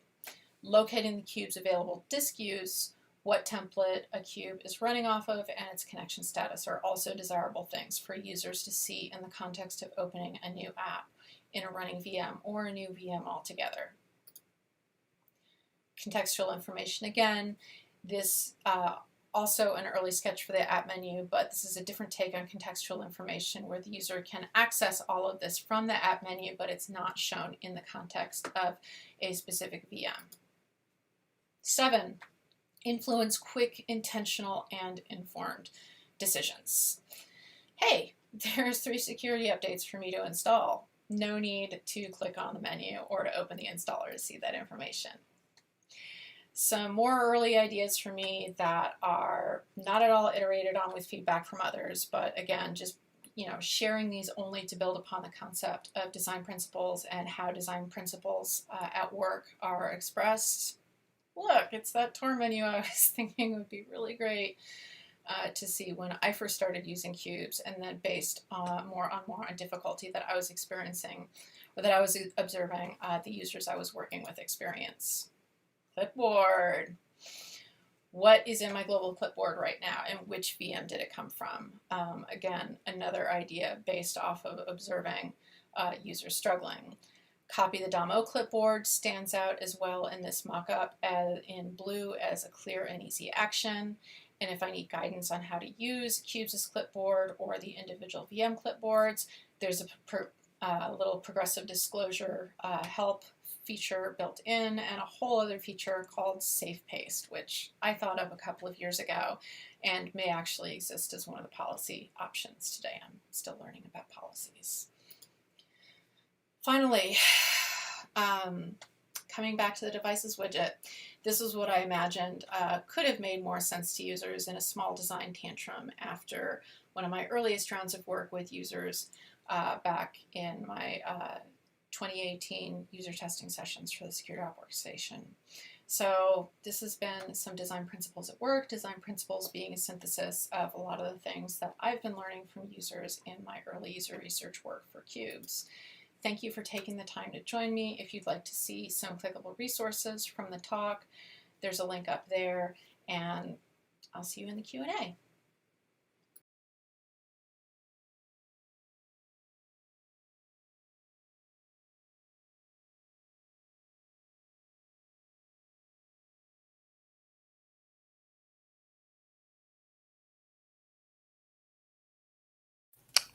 Locating the cube's available disk use, what template a cube is running off of, and its connection status are also desirable things for users to see in the context of opening a new app in a running VM or a new VM altogether. Contextual information again, this also an early sketch for the app menu, but this is a different take on contextual information where the user can access all of this from the app menu, but it's not shown in the context of a specific VM. 7, influence quick, intentional, and informed decisions. Hey, there's 3 security updates for me to install. No need to click on the menu or to open the installer to see that information. Some more early ideas for me that are not at all iterated on with feedback from others, but again, just sharing these only to build upon the concept of design principles and how design principles at work are expressed. Look, it's that tour menu I was thinking would be really great to see when I first started using Qubes, and then based more on difficulty that I was experiencing or that I was observing the users I was working with experience. Clipboard. What is in my global clipboard right now, and which VM did it come from? Again, another idea based off of observing users struggling. Copy the DOM-O clipboard stands out as well in this mock-up in blue as a clear and easy action. And if I need guidance on how to use Qubes' clipboard or the individual VM clipboards, there's a little progressive disclosure help feature built in, and a whole other feature called Safe Paste, which I thought of a couple of years ago and may actually exist as one of the policy options today. I'm still learning about policies. Finally, coming back to the devices widget, this is what I imagined could have made more sense to users in a small design tantrum after one of my earliest rounds of work with users back in my 2018 user testing sessions for the Secure App Workstation. So this has been some design principles at work, design principles being a synthesis of a lot of the things that I've been learning from users in my early user research work for Qubes. Thank you for taking the time to join me. If you'd like to see some clickable resources from the talk, there's a link up there, and I'll see you in the Q&A.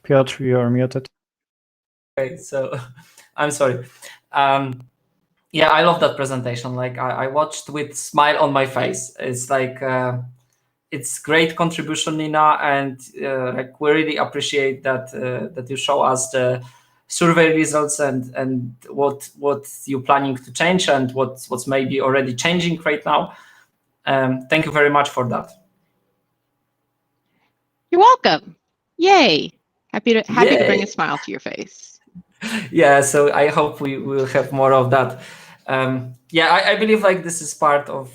Piotr, you are muted. Okay, so I'm sorry. Yeah, I love that presentation. Like I watched with smile on my face. It's like it's great contribution, Nina, and like we really appreciate that that you show us the survey results and what you're planning to change and what's maybe already changing right now. Thank you very much for that. You're welcome. Yay! Happy to bring a smile to your face. Yeah, so I hope we will have more of that. Yeah, I believe like this is part of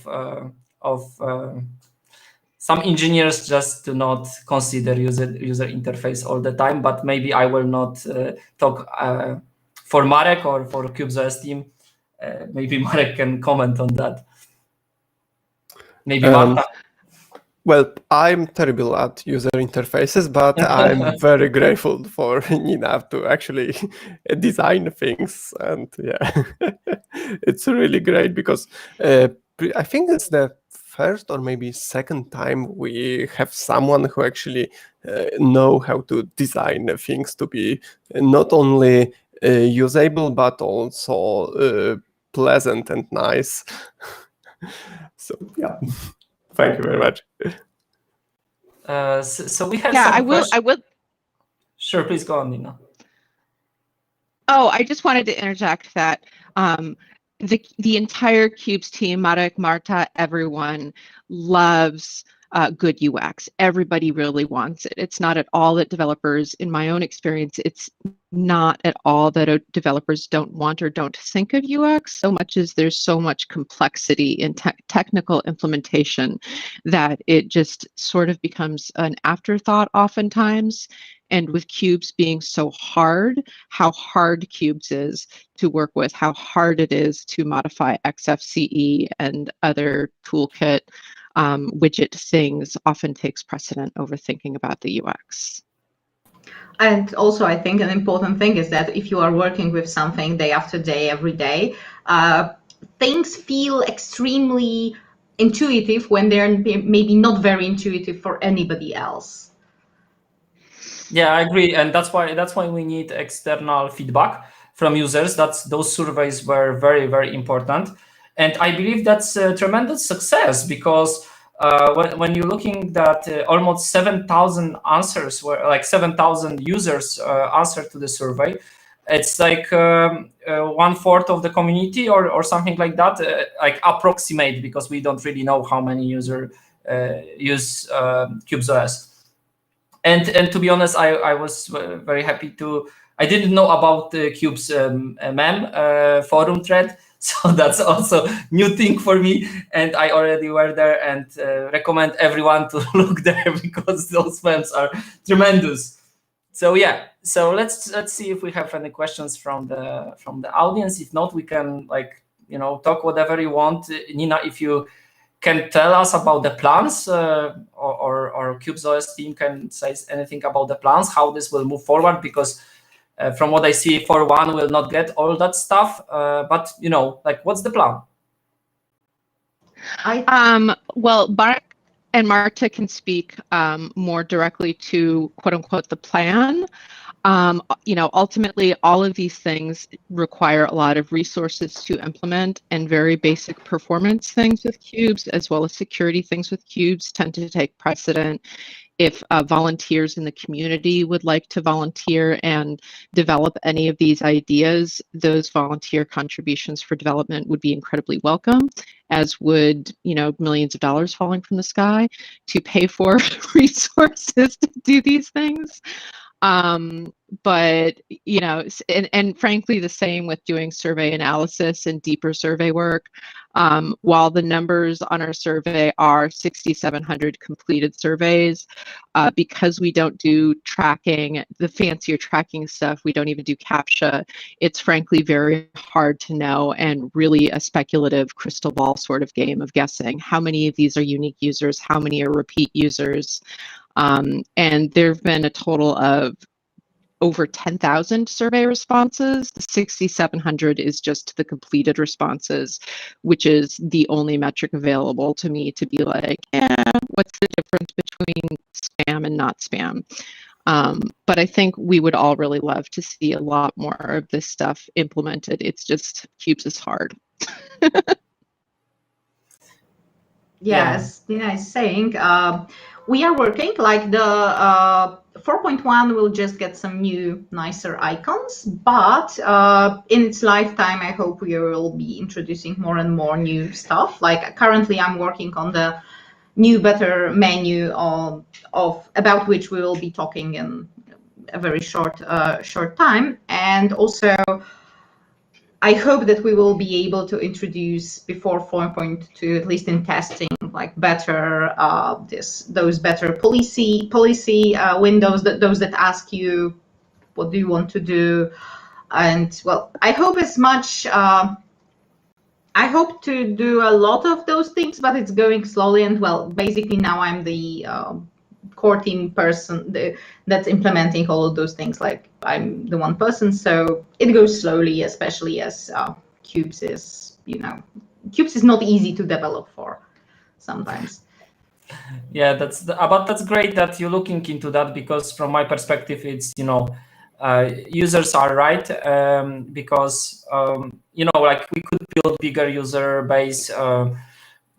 some engineers just do not consider user interface all the time, but maybe I will not talk for Marek or for Qubes OS team. Maybe Marek can comment on that. Maybe Marta. Well, I'm terrible at user interfaces, but I'm very grateful for Nina to actually design things. And yeah, it's really great because I think it's the first or maybe second time we have someone who actually know how to design things to be not only usable, but also pleasant and nice. So yeah. Thank you very much. So we have Yeah, some I will. Sure, please go on, Nina. Oh, I just wanted to interject that the entire Qubes team, Marek, Marta, everyone loves good UX. Everybody really wants it. It's not at all that developers, in my own experience, it's not at all that developers don't want or don't think of UX so much as there's so much complexity in technical implementation that it just sort of becomes an afterthought oftentimes. And with Qubes being so hard, how hard Qubes is to work with, how hard it is to modify XFCE and other toolkit widget things often takes precedent over thinking about the UX. And also, I think an important thing is that if you are working with something day after day, every day, things feel extremely intuitive when they're maybe not very intuitive for anybody else. Yeah, I agree, and that's why we need external feedback from users. Those surveys were very, very important, and I believe that's a tremendous success because when you're looking at almost 7,000 answers, were like 7,000 users answered to the survey. It's like 1/4 of the community or something like that, like approximate, because we don't really know how many users use Qubes OS. And to be honest, I was very happy to. I didn't know about the Qubes mem forum thread, so that's also new thing for me. And I already were there and recommend everyone to look there because those memes are tremendous. So yeah, so let's see if we have any questions from the audience. If not, we can talk whatever you want. Nina, if you can tell us about the plans, or Qubes OS team can say anything about the plans, how this will move forward, because from what I see, 4.1 will not get all that stuff, but what's the plan? Well, Mark and Marta can speak more directly to quote unquote the plan. Ultimately, all of these things require a lot of resources to implement, and very basic performance things with Qubes, as well as security things with Qubes, tend to take precedent. If volunteers in the community would like to volunteer and develop any of these ideas, those volunteer contributions for development would be incredibly welcome, as would, millions of dollars falling from the sky to pay for resources to do these things. But and frankly, the same with doing survey analysis and deeper survey work. While the numbers on our survey are 6,700 completed surveys, because we don't do tracking, the fancier tracking stuff, we don't even do CAPTCHA, it's frankly very hard to know, and really a speculative crystal ball sort of game of guessing how many of these are unique users, how many are repeat users. And there have been a total of over 10,000 survey responses. The 6,700 is just the completed responses, which is the only metric available to me to be like, what's the difference between spam and not spam? But I think we would all really love to see a lot more of this stuff implemented. It's just, Qubes is hard. Yes, Dina is saying, we are working, like the 4.1 will just get some new, nicer icons, but in its lifetime, I hope we will be introducing more and more new stuff. Like currently, I'm working on the new, better menu about which we will be talking in a very short time, and also I hope that we will be able to introduce before 4.2, at least in testing, like better those better policy windows, those that ask you what do you want to do, and well, I hope as much. I hope to do a lot of those things, but it's going slowly. And well, basically now I'm the core team person that's implementing all of those things. Like I'm the one person, so it goes slowly, especially as Qubes is, Qubes is not easy to develop for sometimes. Yeah, that's great that you're looking into that, because from my perspective, it's users are right, because like we could build bigger user base.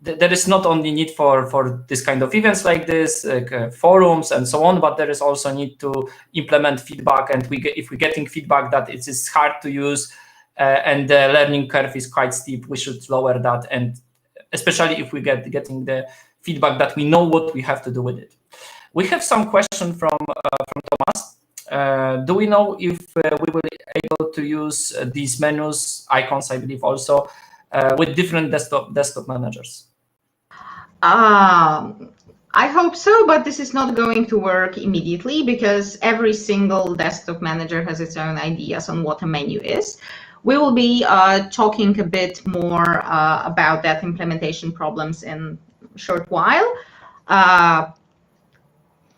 There is not only need for this kind of events like this, like forums and so on, but there is also need to implement feedback. And if we're getting feedback that it is hard to use and the learning curve is quite steep, we should lower that. And especially if we getting the feedback that we know what we have to do with it. We have some question from Thomas. Do we know if we will be able to use these menus, icons, I believe also, with different desktop managers? I hope so, but this is not going to work immediately because every single desktop manager has its own ideas on what a menu is. We will be talking a bit more about that implementation problems in a short while.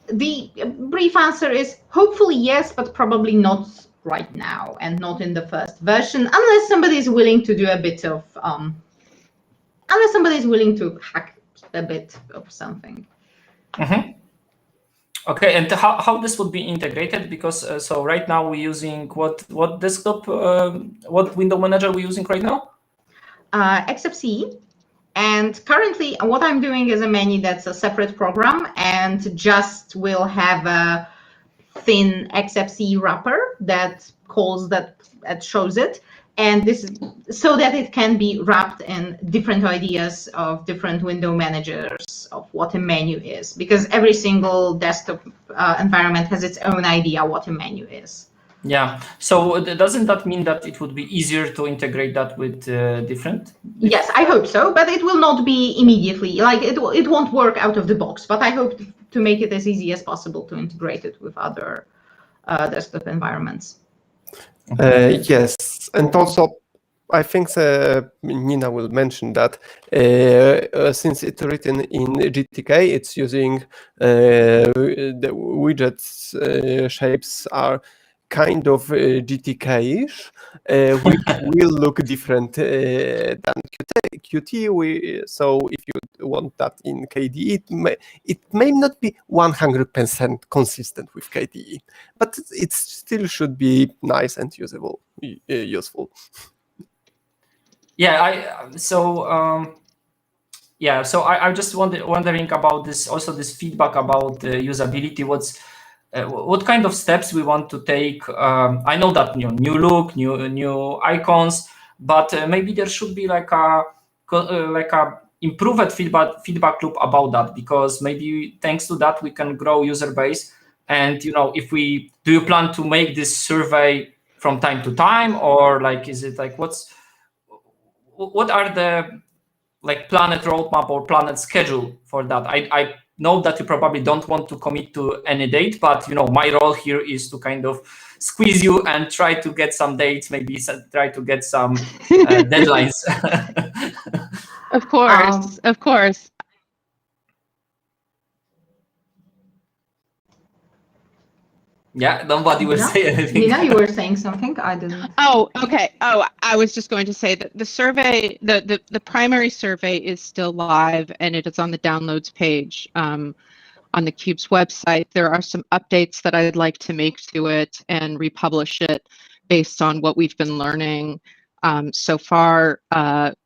The brief answer is hopefully yes, but probably not right now and not in the first version, unless somebody is willing to do a bit of unless somebody is willing to hack a bit of something. Mm-hmm. Okay, and how this would be integrated? Because so right now we're using what desktop, what window manager we're using right now? XFCE. And currently, what I'm doing is a menu that's a separate program and just will have a thin XFCE wrapper that shows it. And this is so that it can be wrapped in different ideas of different window managers of what a menu is, because every single desktop environment has its own idea what a menu is. Yeah. So doesn't that mean that it would be easier to integrate that with different? Yes, I hope so, but it will not be immediately. Like it won't work out of the box. But I hope to make it as easy as possible to integrate it with other desktop environments. Yes, and also I think Nina will mention that since it's written in GTK, it's using the widgets shapes are kind of GTK-ish, which will look different than Qt. So if you want that in KDE, it may not be 100% consistent with KDE, but it still should be nice and usable, useful. Yeah, so I'm just wondering about this, also this feedback about usability. What kind of steps we want to take? I know that new look, new icons, but maybe there should be like a improved feedback loop about that, because maybe thanks to that we can grow user base. And if do you plan to make this survey from time to time, or like is it like what are the planet roadmap or planet schedule for that? I know that you probably don't want to commit to any date, but my role here is to kind of squeeze you and try to get some dates, maybe try to get some deadlines. Of course, of course. Yeah, nobody will say anything. Nina, you were saying something? I didn't. Oh, okay. Oh, I was just going to say that the survey, the primary survey is still live, and it is on the downloads page on the Qubes website. There are some updates that I'd like to make to it and republish it based on what we've been learning so far.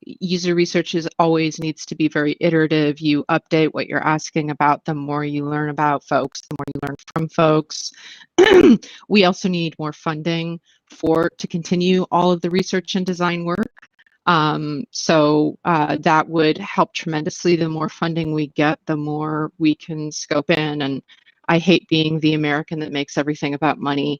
User research always needs to be to iterative. You update what you're asking about. The more you learn about folks, the more you learn from folks. We also need more funding to continue all of the research and design work. So that would help tremendously. The more funding we get, the more we can scope in. And I hate being the American that makes everything about money,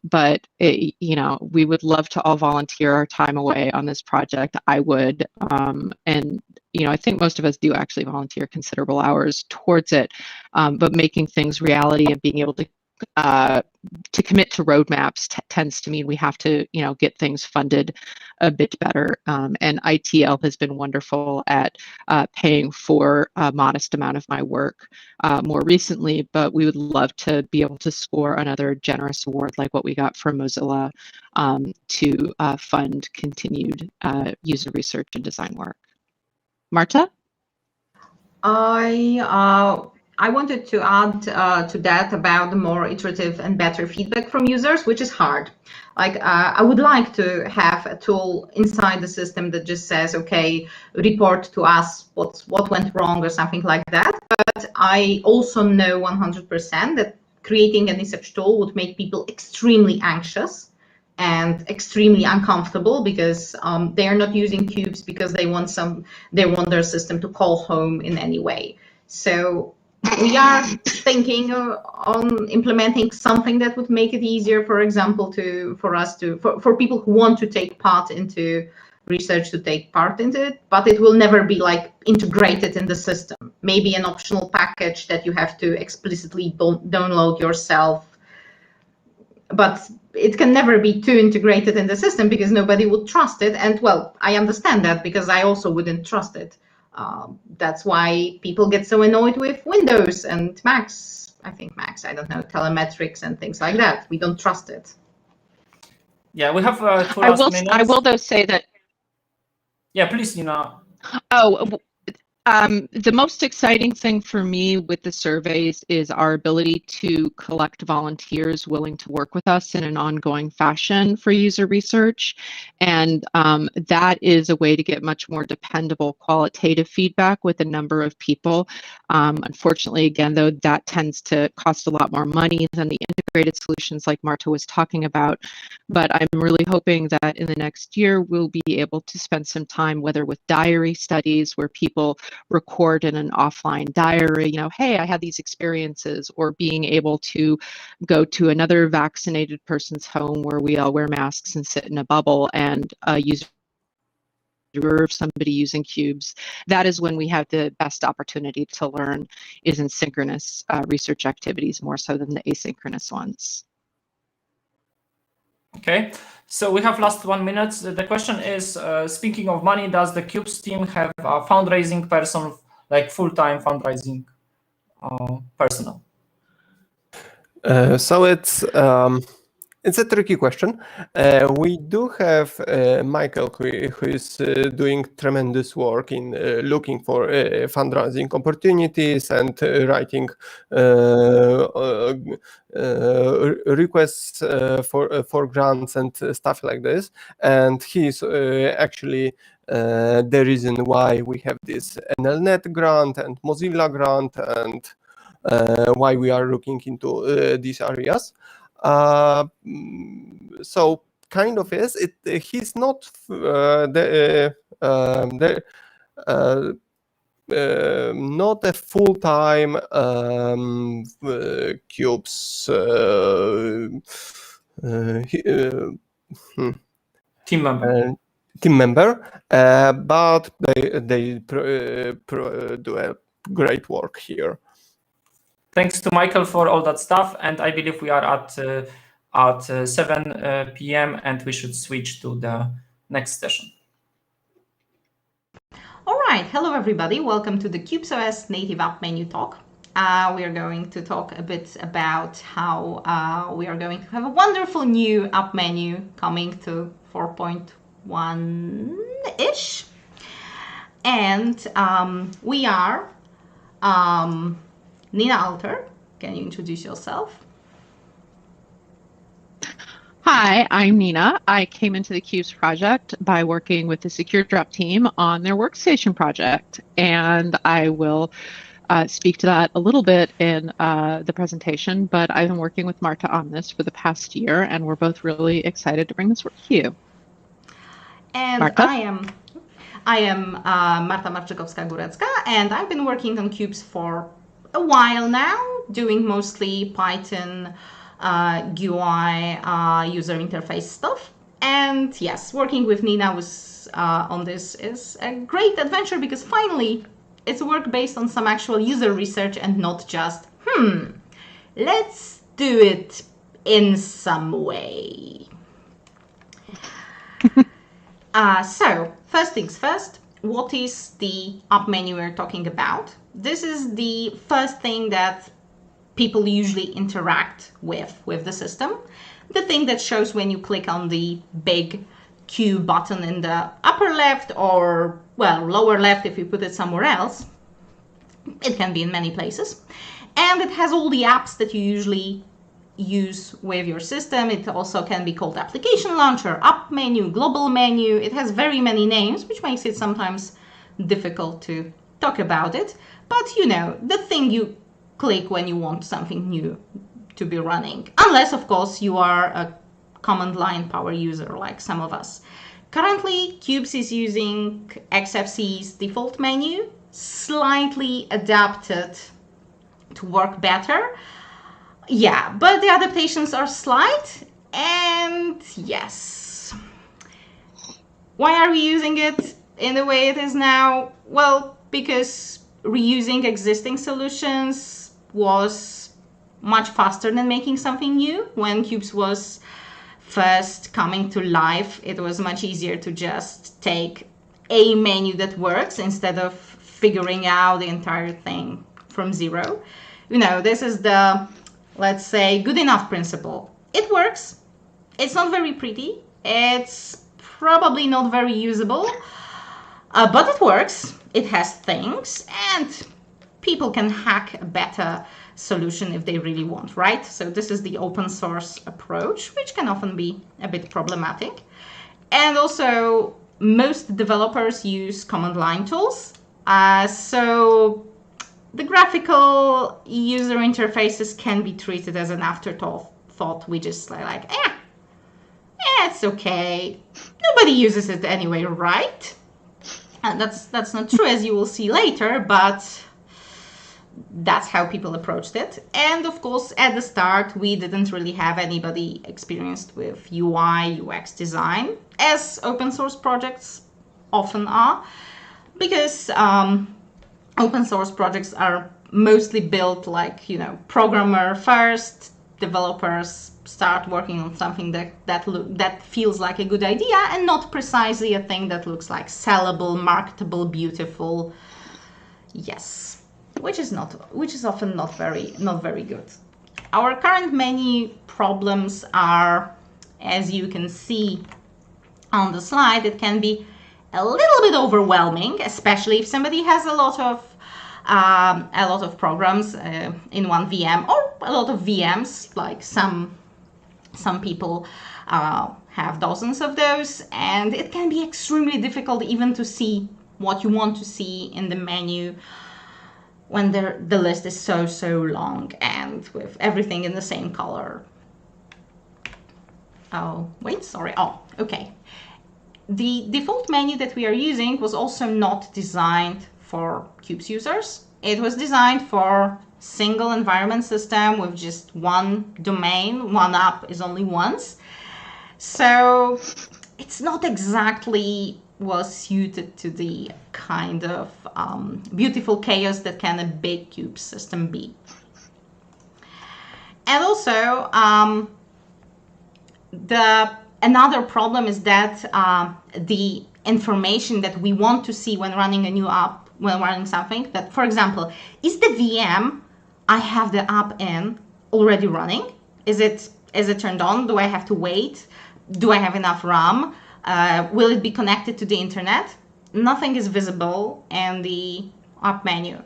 but we would love to all volunteer our time away on this project. I would, and I think most of us do actually volunteer considerable hours towards it, but making things reality and being able to commit to roadmaps tends to mean we have to, get things funded a bit better. And ITL has been wonderful at paying for a modest amount of my work more recently, but we would love to be able to score another generous award like what we got from Mozilla to fund continued user research and design work. Marta? I wanted to add to that about the more iterative and better feedback from users, which is hard. I would like to have a tool inside the system that just says, okay, report to us what went wrong or something like that. But I also know 100% that creating any such tool would make people extremely anxious and extremely uncomfortable, because they are not using Qubes because they want their system to call home in any way. So we are thinking on implementing something that would make it easier, for example, for people who want to take part into research to take part into it, but it will never be integrated in the system. Maybe an optional package that you have to explicitly download yourself, but it can never be too integrated in the system because nobody would trust it. And well, I understand that because I also wouldn't trust it. That's why people get so annoyed with Windows and Macs. I think Macs, I don't know, telemetrics and things like that. We don't trust it. Yeah, we have 2 I will though say that. Yeah, please, Nina. The most exciting thing for me with the surveys is our ability to collect volunteers willing to work with us in an ongoing fashion for user research. And that is a way to get much more dependable qualitative feedback with a number of people. Unfortunately, again, though, that tends to cost a lot more money than the integrated solutions like Marta was talking about. But I'm really hoping that in the next year, we'll be able to spend some time, whether with diary studies where people record in an offline diary, hey, I had these experiences, or being able to go to another vaccinated person's home where we all wear masks and sit in a bubble and use somebody using Qubes. That is when we have the best opportunity to learn, is in synchronous research activities more so than the asynchronous ones. Okay, so we have last 1 minute. The question is, speaking of money, does the Qubes team have a fundraising person, like full-time fundraising personnel? So it's a tricky question. We do have Michael, who is doing tremendous work in looking for fundraising opportunities and writing requests for grants and stuff like this. And he's actually the reason why we have this NLNet grant and Mozilla grant, and why we are looking into these areas. So kind of is it. He's not not a full-time Qubes team member, but they do a great work here. Thanks to Michael for all that stuff, and I believe we are at 7 p.m. and we should switch to the next session. All right, hello everybody. Welcome to the Qubes OS native app menu talk. We are going to talk a bit about how we are going to have a wonderful new app menu coming to 4.1-ish. And we are Nina Alter, can you introduce yourself? Hi, I'm Nina. I came into the Qubes project by working with the Secure Drop team on their workstation project, and I will speak to that a little bit in the presentation, but I've been working with Marta on this for the past year, and we're both really excited to bring this work to you. And Marta? I am Marta Marczykowska-Górecka, and I've been working on Qubes for a while now, doing mostly Python, GUI, user interface stuff. And yes, working with Nina on this is a great adventure, because finally it's work based on some actual user research and not just, let's do it in some way. So first things first, what is the app menu we're talking about? This is the first thing that people usually interact with the system. The thing that shows when you click on the big Q button in the upper left, or, well, lower left if you put it somewhere else. It can be in many places. And it has all the apps that you usually use with your system. It also can be called application launcher, app menu, global menu. It has very many names, which makes it sometimes difficult to talk about it. But you know, the thing you click when you want something new to be running. Unless, of course, you are a command line power user like some of us. Currently, Qubes is using XFCE's default menu, slightly adapted to work better. Yeah, but the adaptations are slight, and yes. Why are we using it in the way it is now? Well, because reusing existing solutions was much faster than making something new. When Qubes was first coming to life, it was much easier to just take a menu that works instead of figuring out the entire thing from zero. You know, this is the, let's say, good enough principle. It works. It's not very pretty. It's probably not very usable. But it works. It has things, and people can hack a better solution if they really want, right? So this is the open source approach, which can often be a bit problematic. And also, most developers use command line tools. So the graphical user interfaces can be treated as an afterthought. We just like, it's okay. Nobody uses it anyway, right? And that's not true, as you will see later, but that's how people approached it. And of course, at the start, we didn't really have anybody experienced with UI, UX design, as open source projects often are, because open source projects are mostly built like, programmer first, developers start working on something that feels like a good idea, and not precisely a thing that looks like sellable, marketable, beautiful. Yes, which is often not very good. Our current menu problems are, as you can see on the slide, it can be a little bit overwhelming, especially if somebody has a lot of programs in one VM, or a lot of VMs, like some people have dozens of those, and it can be extremely difficult even to see what you want to see in the menu when the list is so long and with everything in the same color. Oh, wait, sorry. Oh, okay. The default menu that we are using was also not designed for Qubes users. It was designed for single environment system with just one domain. One app is only once. So it's not exactly well suited to the kind of beautiful chaos that can a big Qubes system be. And also, another problem is that the information that we want to see when running a new app, when running something, that, for example, is the VM I have the app in already running? Is it turned on? Do I have to wait? Do I have enough RAM? Will it be connected to the internet? Nothing is visible in the app menu.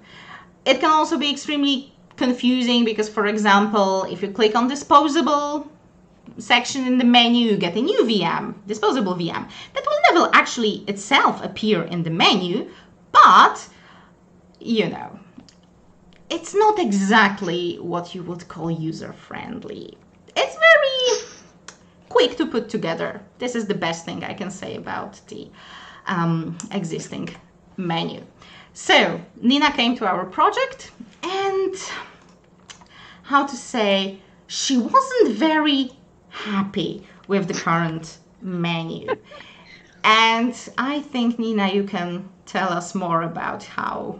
It can also be extremely confusing because, for example, if you click on disposable section in the menu, you get a new VM, disposable VM, that will never actually itself appear in the menu, but, it's not exactly what you would call user-friendly. It's very quick to put together. This is the best thing I can say about the existing menu. So Nina came to our project, and how to say, she wasn't very happy with the current menu. And I think, Nina, you can tell us more about how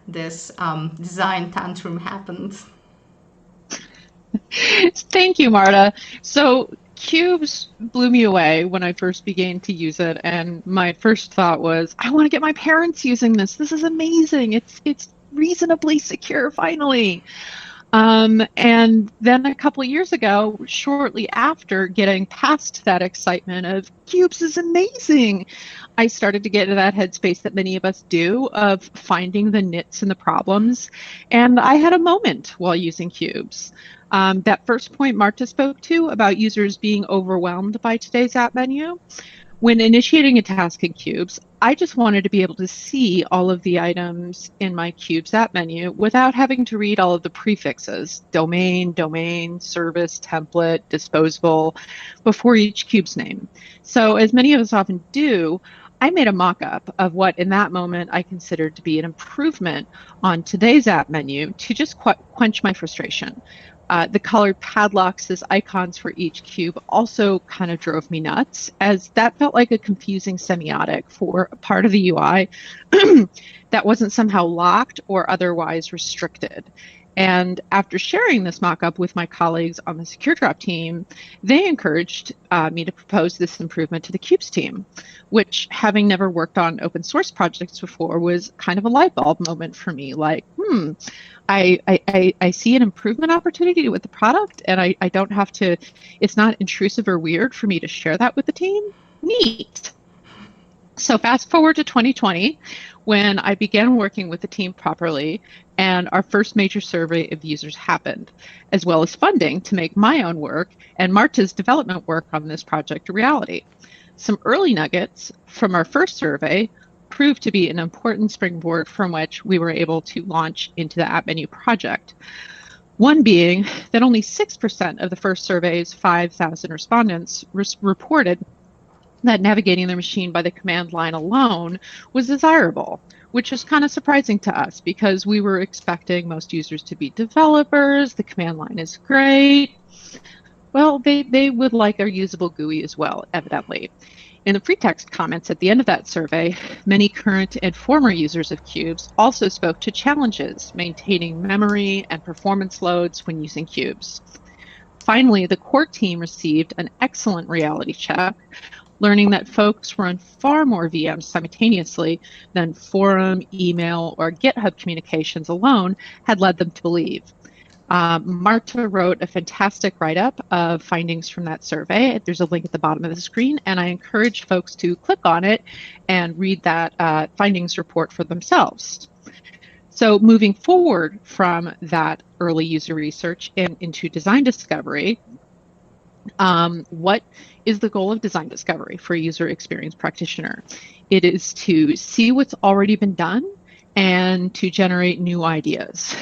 this design tantrum happened. Thank you, Marta. So Qubes blew me away when I first began to use it, and my first thought was, I want to get my parents using this. This is amazing. It's reasonably secure, finally. And then a couple of years ago, shortly after getting past that excitement of Qubes is amazing, I started to get into that headspace that many of us do of finding the nits and the problems. And I had a moment while using Qubes. That first point Marta spoke to about users being overwhelmed by today's app menu. When initiating a task in Qubes, I just wanted to be able to see all of the items in my Qubes app menu without having to read all of the prefixes, domain, service, template, disposable, before each Qubes name. So as many of us often do, I made a mock-up of what in that moment I considered to be an improvement on today's app menu to just quench my frustration. The colored padlocks as icons for each cube also kind of drove me nuts, as that felt like a confusing semiotic for a part of the UI that wasn't somehow locked or otherwise restricted. And after sharing this mock-up with my colleagues on the Secure Drop team, they encouraged me to propose this improvement to the Qubes team, which, having never worked on open source projects before, was kind of a light bulb moment for me. Like, I see an improvement opportunity with the product, and I don't have to, it's not intrusive or weird for me to share that with the team. Neat. So fast forward to 2020, when I began working with the team properly and our first major survey of users happened, as well as funding to make my own work and Marta's development work on this project a reality. Some early nuggets from our first survey proved to be an important springboard from which we were able to launch into the App Menu project. One being that only 6% of the first survey's 5,000 respondents reported that navigating their machine by the command line alone was desirable, which is kind of surprising to us because we were expecting most users to be developers. The command line is great. Well, they would like our usable GUI as well, evidently. In the free text comments at the end of that survey, many current and former users of Qubes also spoke to challenges maintaining memory and performance loads when using Qubes. Finally, the core team received an excellent reality check, learning that folks run far more VMs simultaneously than forum, email, or GitHub communications alone had led them to believe. Marta wrote a fantastic write-up of findings from that survey. There's a link at the bottom of the screen, and I encourage folks to click on it and read that findings report for themselves. So moving forward from that early user research and into design discovery, what is the goal of design discovery for a user experience practitioner? It is to see what's already been done and to generate new ideas.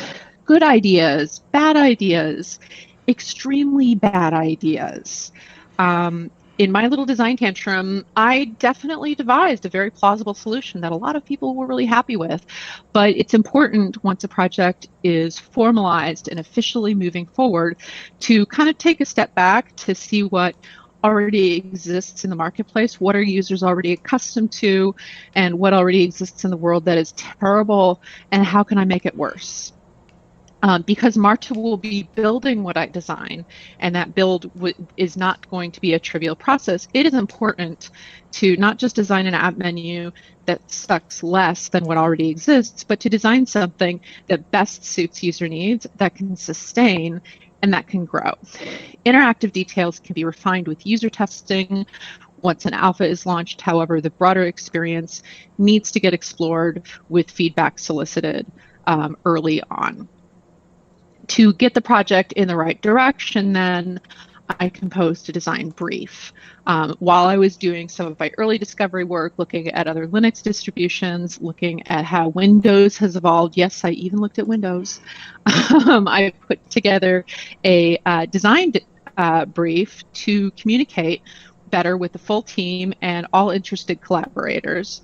Good ideas, bad ideas, extremely bad ideas. In my little design tantrum, I definitely devised a very plausible solution that a lot of people were really happy with. But it's important once a project is formalized and officially moving forward to kind of take a step back to see what already exists in the marketplace, what are users already accustomed to, and what already exists in the world that is terrible, and how can I make it worse? Because Marta will be building what I design, and that build is not going to be a trivial process. It is important to not just design an app menu that sucks less than what already exists, but to design something that best suits user needs, that can sustain, and that can grow. Interactive details can be refined with user testing once an alpha is launched. However, the broader experience needs to get explored with feedback solicited early on. To get the project in the right direction, then I composed a design brief. While I was doing some of my early discovery work, looking at other Linux distributions, looking at how Windows has evolved, yes, I even looked at Windows, I put together a design brief to communicate better with the full team and all interested collaborators.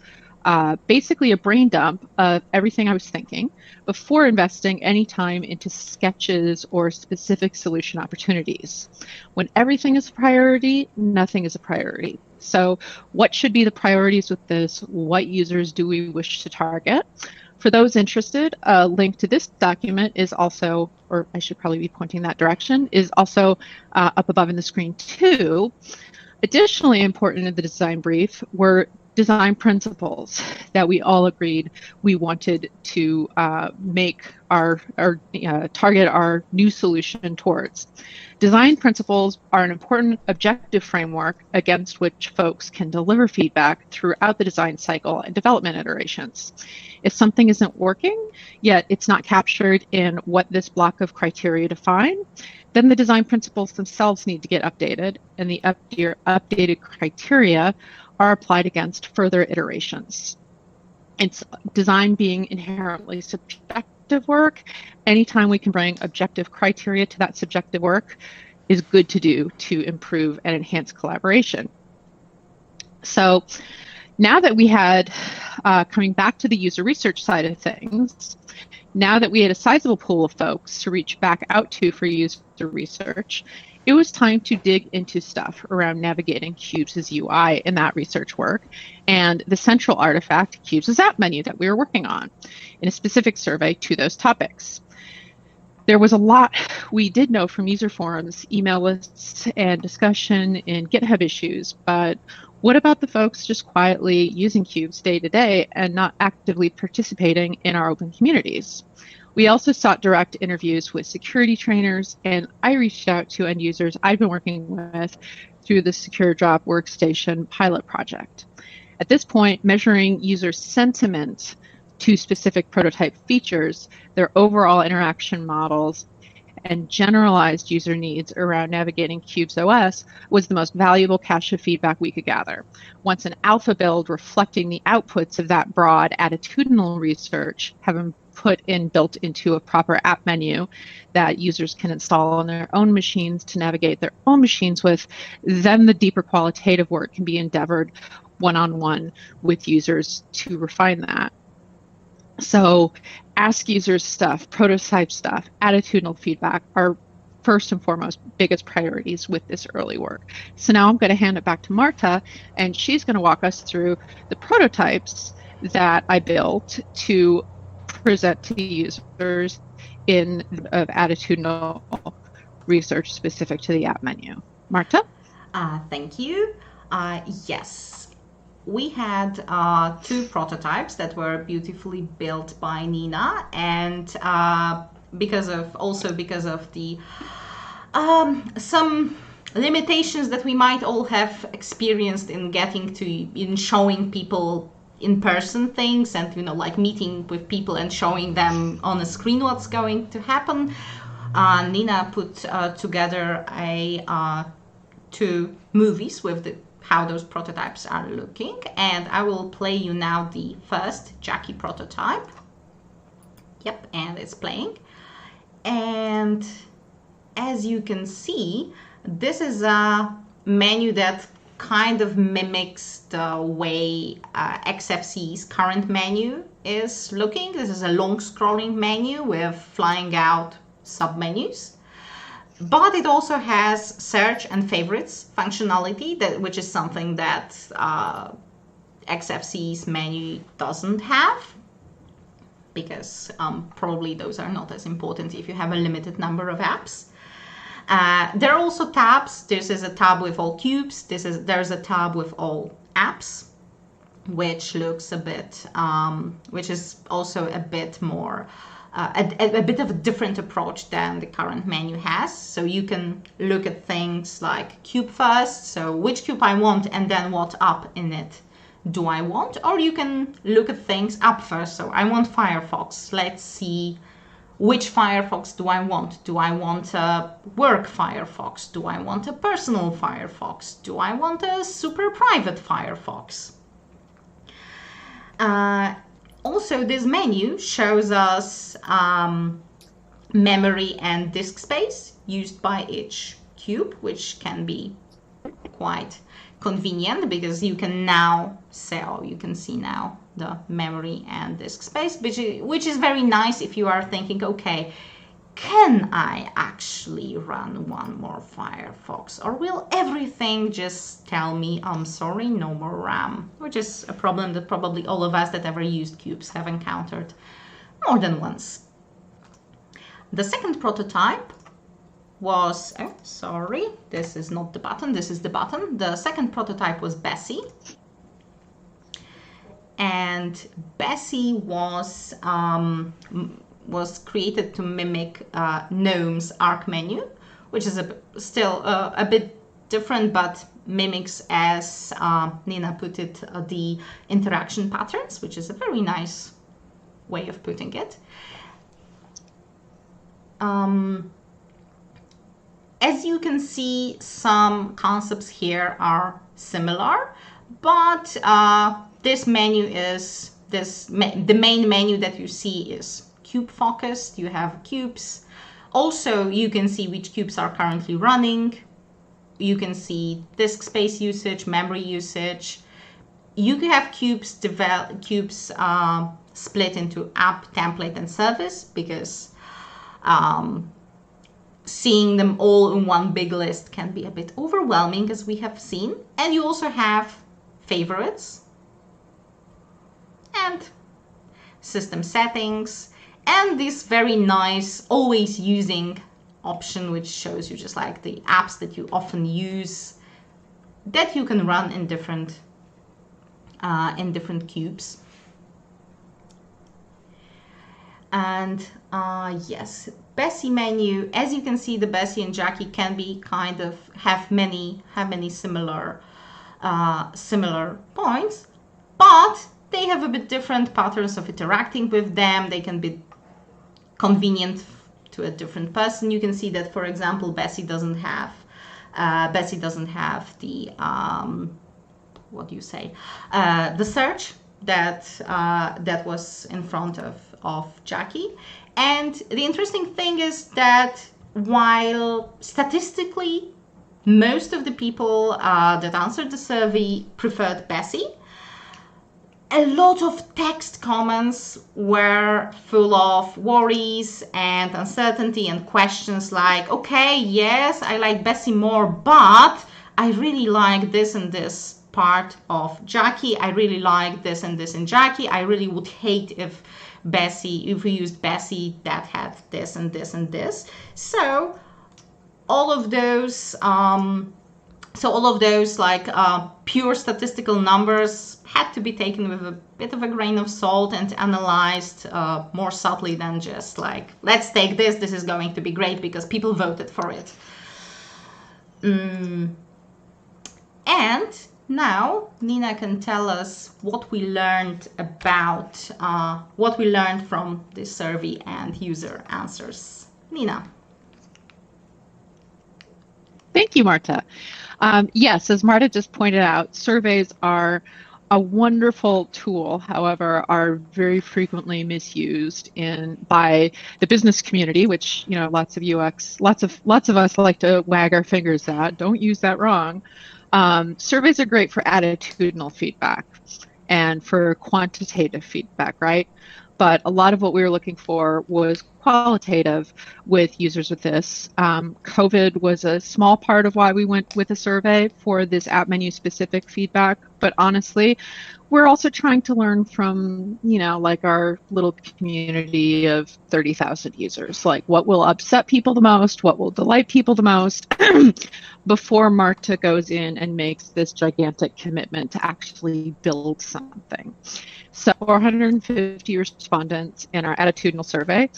Basically a brain dump of everything I was thinking before investing any time into sketches or specific solution opportunities. When everything is a priority, nothing is a priority. So what should be the priorities with this? What users do we wish to target? For those interested, a link to this document is also, or I should probably be pointing that direction, is also up above in the screen too. Additionally important in the design brief were design principles that we all agreed we wanted to make our target our new solution towards. Design principles are an important objective framework against which folks can deliver feedback throughout the design cycle and development iterations. If something isn't working, yet it's not captured in what this block of criteria define, then the design principles themselves need to get updated, and the updated criteria are applied against further iterations. It's design being inherently subjective work. Anytime we can bring objective criteria to that subjective work is good to do to improve and enhance collaboration. So now that we had, coming back to the user research side of things, now that we had a sizable pool of folks to reach back out to for user research, it was time to dig into stuff around navigating Qubes' UI in that research work and the central artifact, Qubes' app menu, that we were working on in a specific survey to those topics. There was a lot we did know from user forums, email lists, and discussion in GitHub issues, but what about the folks just quietly using Qubes day to day and not actively participating in our open communities? We also sought direct interviews with security trainers, and I reached out to end users I've been working with through the Secure Drop Workstation pilot project. At this point, measuring user sentiment to specific prototype features, their overall interaction models, and generalized user needs around navigating Qubes OS was the most valuable cache of feedback we could gather. Once an alpha build reflecting the outputs of that broad attitudinal research have been built into a proper app menu that users can install on their own machines to navigate their own machines with, then the deeper qualitative work can be endeavored one-on-one with users to refine that. So ask users stuff, prototype stuff, attitudinal feedback are first and foremost biggest priorities with this early work. So now I'm going to hand it back to Marta, and she's going to walk us through the prototypes that I built to present to users of attitudinal research specific to the app menu. Marta? Thank you. Yes. We had 2 prototypes that were beautifully built by Nina, and because of the some limitations that we might all have experienced in showing people in person things, and like meeting with people and showing them on a screen what's going to happen. Nina put together 2 movies with how those prototypes are looking, and I will play you now the first Jackie prototype. Yep, and it's playing. And as you can see, this is a menu that kind of mimics the way XFCE's current menu is looking. This is a long scrolling menu with flying out submenus. But it also has search and favorites functionality, which is something that XFCE's menu doesn't have, because probably those are not as important if you have a limited number of apps. There are also tabs. This is a tab with all cubes. There's a tab with all apps, which looks a bit, which is also a bit more. A bit of a different approach than the current menu has. So you can look at things like cube first, so which cube I want, and then what app in it do I want. Or you can look at things app first, so I want Firefox. Let's see which Firefox do I want. Do I want a work Firefox? Do I want a personal Firefox? Do I want a super private Firefox? Also, this menu shows us memory and disk space used by each cube, which can be quite convenient because you can now you can see now the memory and disk space, which is very nice if you are thinking, okay, can I actually run one more Firefox, or will everything just tell me, I'm sorry, no more RAM? Which is a problem that probably all of us that ever used cubes have encountered more than once. The second prototype was, oh, sorry, this is not the button, this is the button. The second prototype was Bessie. And Bessie was created to mimic GNOME's Arc menu, which is still a bit different, but mimics, as Nina put it, the interaction patterns, which is a very nice way of putting it. As you can see, some concepts here are similar, but this menu is the main menu that you see is cube focused. You have cubes. Also, you can see which cubes are currently running. You can see disk space usage, memory usage. You can have cubes split into app, template, and service, because seeing them all in one big list can be a bit overwhelming, as we have seen. And you also have favorites and system settings, and this very nice always using option, which shows you just like the apps that you often use that you can run in different cubes. And yes, Bessie menu, as you can see, the Bessie and Jackie can be kind of have many similar points. but they have a bit different patterns of interacting with them. They can be convenient to a different person. You can see that, for example, Bessie doesn't have the what do you say, the search that was in front of Jackie. And the interesting thing is that while statistically most of the people that answered the survey preferred Bessie, a lot of text comments were full of worries and uncertainty and questions like, okay, yes, I like Bessie more, but I really like this and this part of Jackie. I really like this and this in Jackie. I really would hate if we used Bessie that had this and this and this. So all of those like pure statistical numbers had to be taken with a bit of a grain of salt and analyzed more subtly than just like, let's take this, this is going to be great because people voted for it. And now Nina can tell us what we learned from this survey and user answers. Nina. Thank you, Marta. Yes, as Marta just pointed out, surveys are a wonderful tool, however, are very frequently misused by the business community, which, you know, lots of us like to wag our fingers at. Don't use that wrong. Surveys are great for attitudinal feedback and for quantitative feedback, right? But a lot of what we were looking for was qualitative with users with this. COVID was a small part of why we went with a survey for this app menu specific feedback. But honestly, we're also trying to learn from, you know, like our little community of 30,000 users, like what will upset people the most, what will delight people the most, before Marta goes in and makes this gigantic commitment to actually build something. So 450 respondents in our attitudinal survey.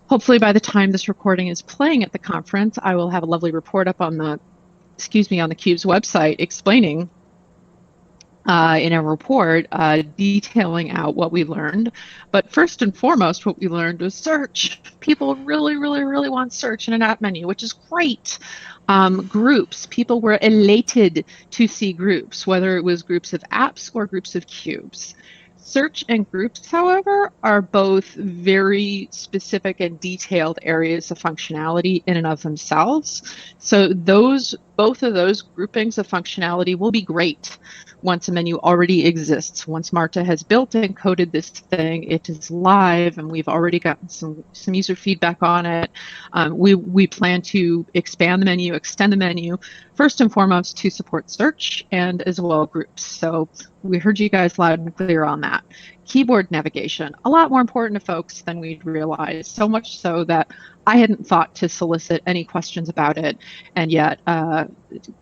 Hopefully by the time this recording is playing at the conference, I will have a lovely report up on the Qubes website explaining in a report detailing out what we learned. But first and foremost, what we learned was search. People really, really, really want search in an app menu, which is great. Groups, people were elated to see groups, whether it was groups of apps or groups of cubes. Search and groups, however, are both very specific and detailed areas of functionality in and of themselves. So both of those groupings of functionality will be great once a menu already exists. Once Marta has built and coded this thing, it is live and we've already gotten some user feedback on it. We plan to expand the menu, extend the menu, first and foremost to support search and as well groups. So we heard you guys loud and clear on that. Keyboard navigation, a lot more important to folks than we'd realized, so much so that I hadn't thought to solicit any questions about it. And yet,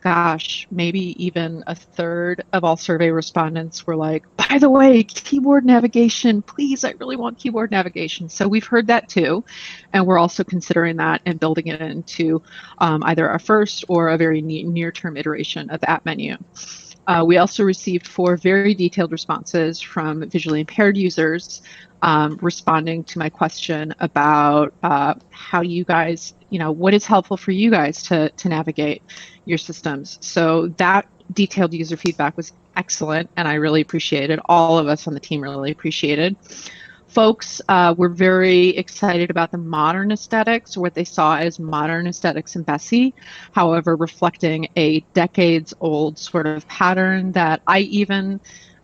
gosh, maybe even a third of all survey respondents were like, by the way, keyboard navigation, please, I really want keyboard navigation. So we've heard that too. And we're also considering that and building it into either a first or a very near-term iteration of the app menu. We also received 4 very detailed responses from visually impaired users responding to my question about how you guys, you know, what is helpful for you guys to navigate your systems. So that detailed user feedback was excellent, and I really appreciated. All of us on the team really appreciated. Folks were very excited about the modern aesthetics, or what they saw as modern aesthetics in Bessie, however, reflecting a decades-old sort of pattern that I even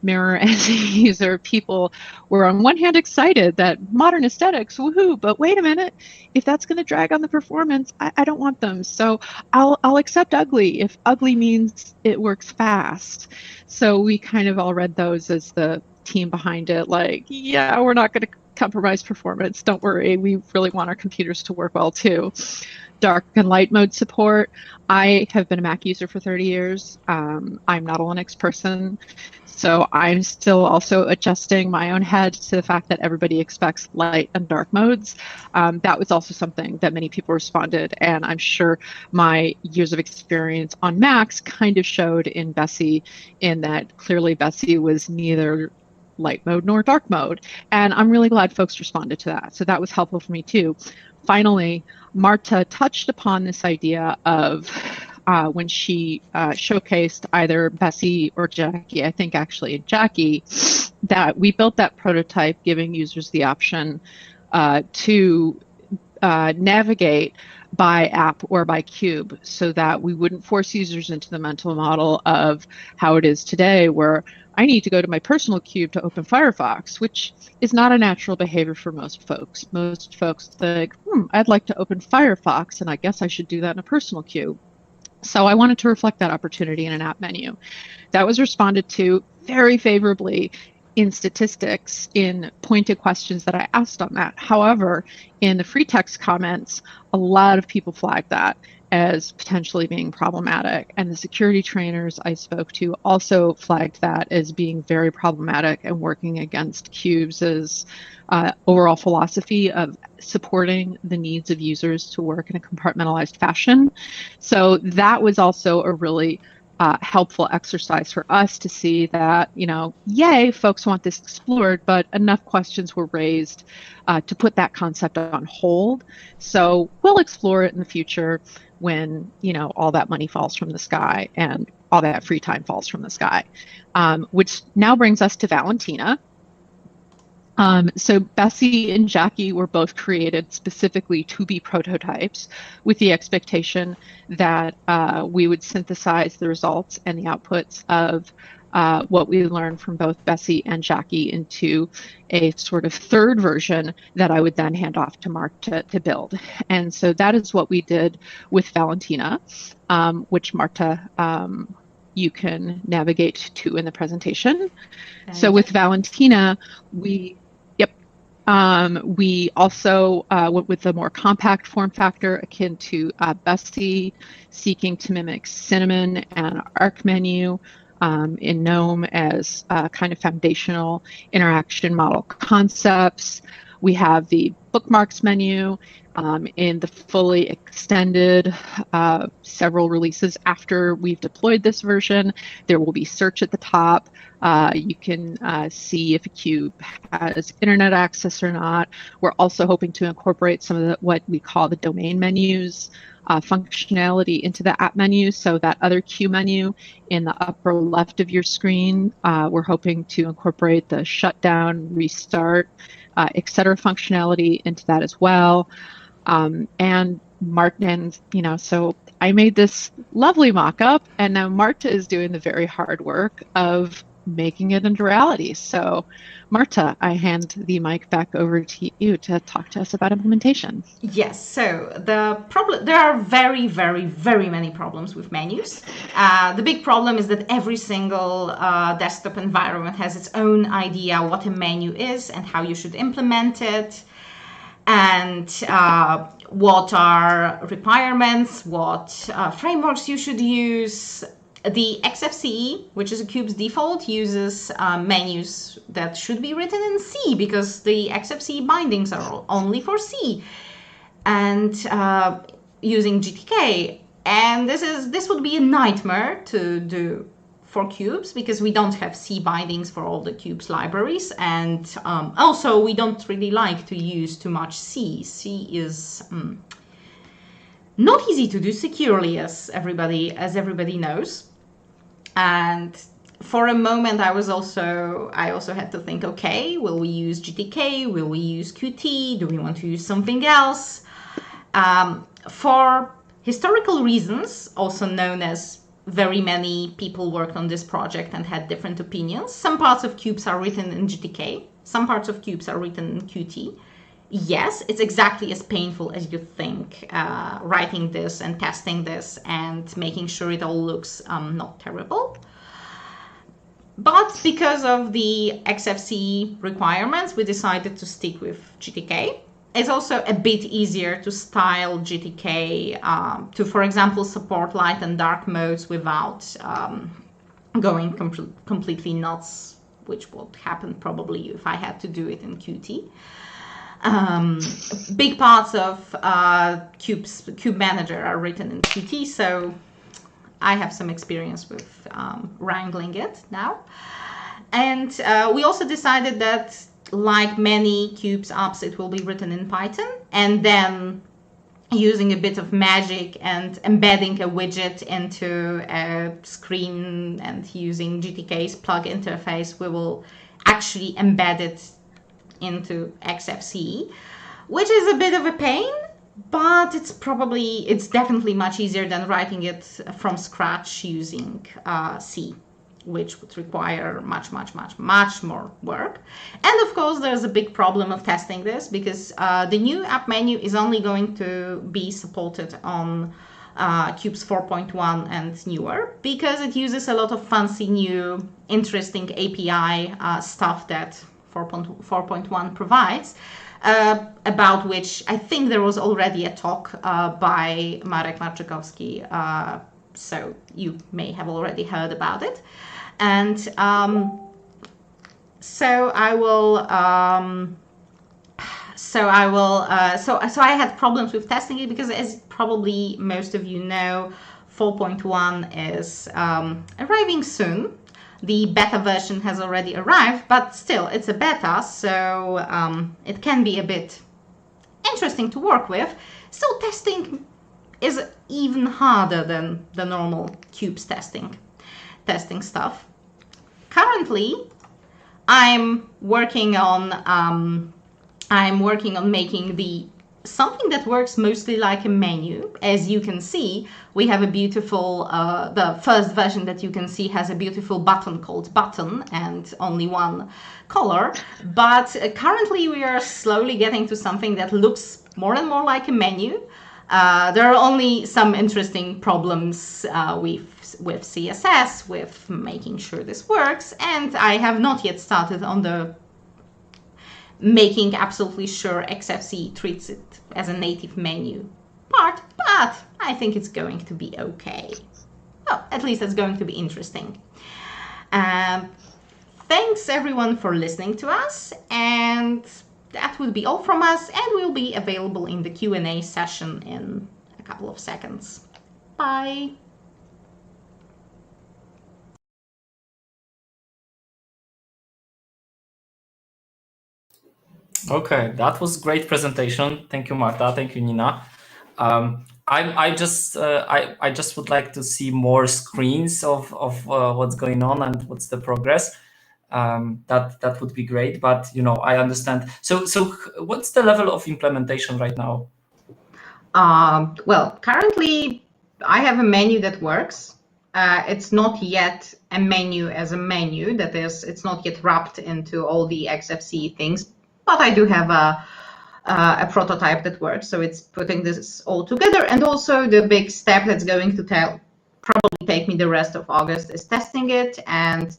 mirror as a user. People were on one hand excited that modern aesthetics, woohoo, but wait a minute, if that's going to drag on the performance, I don't want them. So I'll accept ugly if ugly means it works fast. So we kind of all read those as the team behind it, like, yeah, we're not going to compromise performance, don't worry, we really want our computers to work well too. Dark and light mode support. I have been a Mac user for 30 years. I'm not a Linux person, So I'm still also adjusting my own head to the fact that everybody expects light and dark modes. That was also something that many people responded, and I'm sure my years of experience on Macs kind of showed in Bessie, in that clearly Bessie was neither light mode nor dark mode. And I'm really glad folks responded to that. So that was helpful for me too. Finally, Marta touched upon this idea of when she showcased either Bessie or Jackie, I think actually Jackie, that we built that prototype giving users the option to navigate by app or by cube, so that we wouldn't force users into the mental model of how it is today, where I need to go to my personal cube to open Firefox, which is not a natural behavior for most folks. Most folks think, I'd like to open Firefox, and I guess I should do that in a personal cube. So I wanted to reflect that opportunity in an app menu. That was responded to very favorably in statistics in pointed questions that I asked on that. However, in the free text comments, a lot of people flagged that as potentially being problematic. And the security trainers I spoke to also flagged that as being very problematic and working against Qubes' overall philosophy of supporting the needs of users to work in a compartmentalized fashion. So that was also a really helpful exercise for us to see that, yay, folks want this explored, but enough questions were raised to put that concept on hold. So we'll explore it in the future when, all that money falls from the sky and all that free time falls from the sky, which now brings us to Valentina. So Bessie and Jackie were both created specifically to be prototypes, with the expectation that we would synthesize the results and the outputs of what we learned from both Bessie and Jackie into a sort of third version that I would then hand off to Mark to build. And so that is what we did with Valentina, which Marta, you can navigate to in the presentation. So with Valentina, we also went with a more compact form factor akin to Bessie, seeking to mimic Cinnamon and Arc menu in GNOME as kind of foundational interaction model concepts. We have the bookmarks menu in the fully extended several releases after we've deployed this version. There will be search at the top. You can see if a cube has internet access or not. We're also hoping to incorporate some of what we call the domain menus functionality into the app menu. So that other Q menu in the upper left of your screen, we're hoping to incorporate the shutdown, restart, etc. functionality into that as well. And Martin, so I made this lovely mock-up, and now Marta is doing the very hard work of making it into reality. So Marta, I hand the mic back over to you to talk to us about implementation. Yes, so there are very, very, very many problems with menus. The big problem is that every single desktop environment has its own idea what a menu is and how you should implement it, and what are requirements, what frameworks you should use. The XFCE, which is a Qubes default, uses menus that should be written in C because the XFCE bindings are only for C, and using GTK. And this would be a nightmare to do for Qubes because we don't have C bindings for all the Qubes libraries, and also we don't really like to use too much C. C is not easy to do securely, as everybody knows. And for a moment, I also had to think, okay, will we use GTK? Will we use Qt? Do we want to use something else? For historical reasons, also known as very many people worked on this project and had different opinions. Some parts of Qubes are written in GTK. Some parts of Qubes are written in Qt. Yes, it's exactly as painful as you think, writing this and testing this and making sure it all looks not terrible. But because of the XFCE requirements, we decided to stick with GTK. It's also a bit easier to style GTK to, for example, support light and dark modes without going completely nuts, which would happen probably if I had to do it in Qt. Big parts of Cube Manager are written in Qt, so I have some experience with wrangling it now. And we also decided that, like many Qubes apps, it will be written in Python, and then using a bit of magic and embedding a widget into a screen and using GTK's plug interface, we will actually embed it into XFCE, which is a bit of a pain, but it's definitely much easier than writing it from scratch using C, which would require much more work. And of course, there's a big problem of testing this, because the new app menu is only going to be supported on Qubes 4.1 and newer, because it uses a lot of fancy new interesting API stuff that 4.1 provides, about which I think there was already a talk by Marek Marczykowski, so you may have already heard about it. And so I had problems with testing it, because, as probably most of you know, 4.1 is arriving soon. The beta version has already arrived, but still it's a beta, so it can be a bit interesting to work with. Still, testing is even harder than the normal Qubes testing stuff. Currently, I'm working on making something that works mostly like a menu. As you can see, we have a beautiful, the first version that you can see has a beautiful button called button and only one color. But currently we are slowly getting to something that looks more and more like a menu. There are only some interesting problems with CSS, with making sure this works, and I have not yet started on the making absolutely sure XFCE treats it as a native menu part, but I think it's going to be okay. Well, at least it's going to be interesting. Thanks everyone for listening to us, and that would be all from us, and we'll be available in the Q&A session in a couple of seconds. Bye. Okay, that was great presentation. Thank you, Marta. Thank you, Nina. I just would like to see more screens of what's going on and what's the progress. That would be great. But I understand. So what's the level of implementation right now? Well, currently I have a menu that works. It's not yet a menu as a menu. That is, it's not yet wrapped into all the XFCE things. But I do have a prototype that works, so it's putting this all together. And also the big step that's going to probably take me the rest of August is testing it, and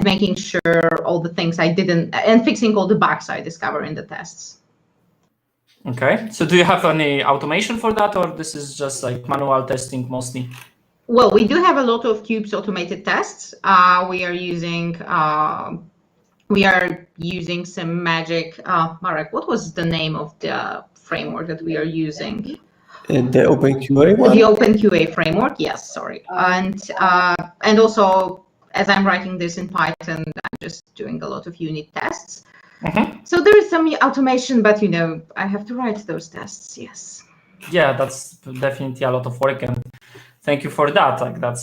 making sure all the things I didn't, and fixing all the bugs I discover in the tests. Okay, so do you have any automation for that, or this is just like manual testing mostly? Well, we do have a lot of Qubes automated tests. We are using some magic. Marek, what was the name of the framework that we are using? The OpenQA one? The OpenQA framework, yes, sorry. And also, as I'm writing this in Python, I'm just doing a lot of unit tests. So there is some automation, but I have to write those tests, yes. Yeah, that's definitely a lot of work, and thank you for that. Like that.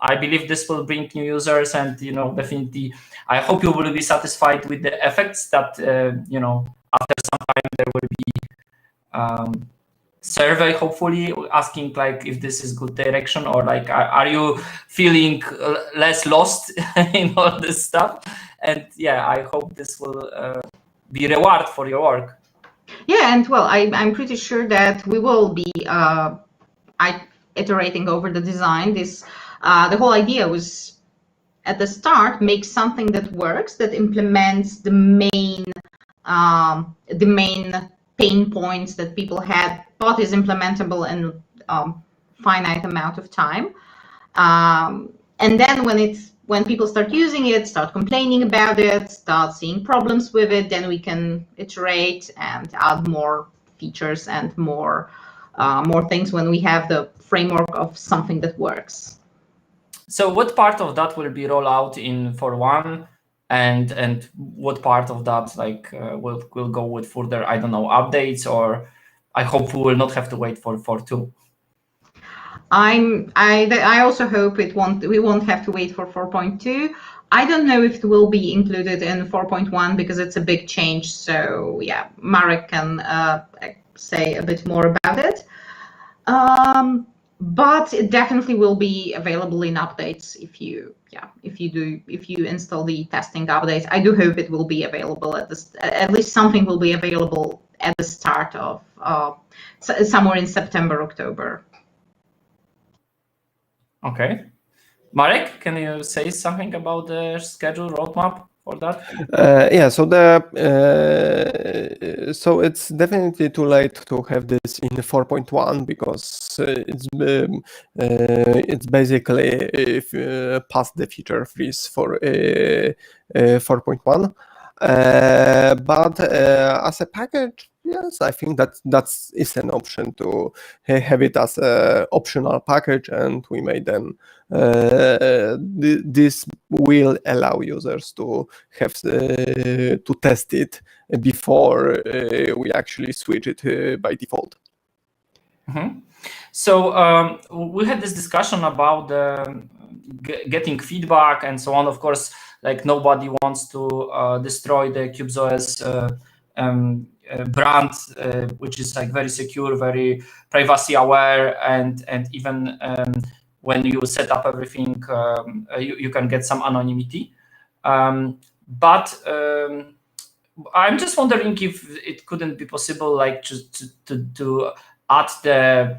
I believe this will bring new users, and definitely, I hope you will be satisfied with the effects that after some time there will be survey, hopefully asking like if this is good direction, or like are you feeling less lost in all this stuff? And yeah, I hope this will be reward for your work. Yeah, and well, I'm pretty sure that we will be iterating over the design. The whole idea was at the start make something that works, that implements the main pain points that people had, but is implementable and finite amount of time. And then when people start using it, start complaining about it, start seeing problems with it, then we can iterate and add more features and more things when we have the framework of something that works. So what part of that will be rolled out in 4.1, and what part of that will go with further, I don't know, updates, or I hope we will not have to wait for 4.2. I also hope we won't have to wait for 4.2. I don't know if it will be included in 4.1 because it's a big change. So yeah, Marek can say a bit more about it. But it definitely will be available in updates if you install the testing updates. I do hope it will be available at least something will be available at the start of somewhere in September, October. Okay. Marek, can you say something about the schedule roadmap for that? Yeah, so it's definitely too late to have this in 4.1 because it's basically past the feature freeze for 4.1. But as a package, yes, I think that is an option to have it as an optional package, and we may then this will allow users to have to test it before we actually switch it by default. Mm-hmm. So we had this discussion about getting feedback and so on. Of course, like nobody wants to destroy the Qubes OS brand, which is like very secure, very privacy aware, and even when you set up everything, you can get some anonymity. But I'm just wondering if it couldn't be possible, like to add the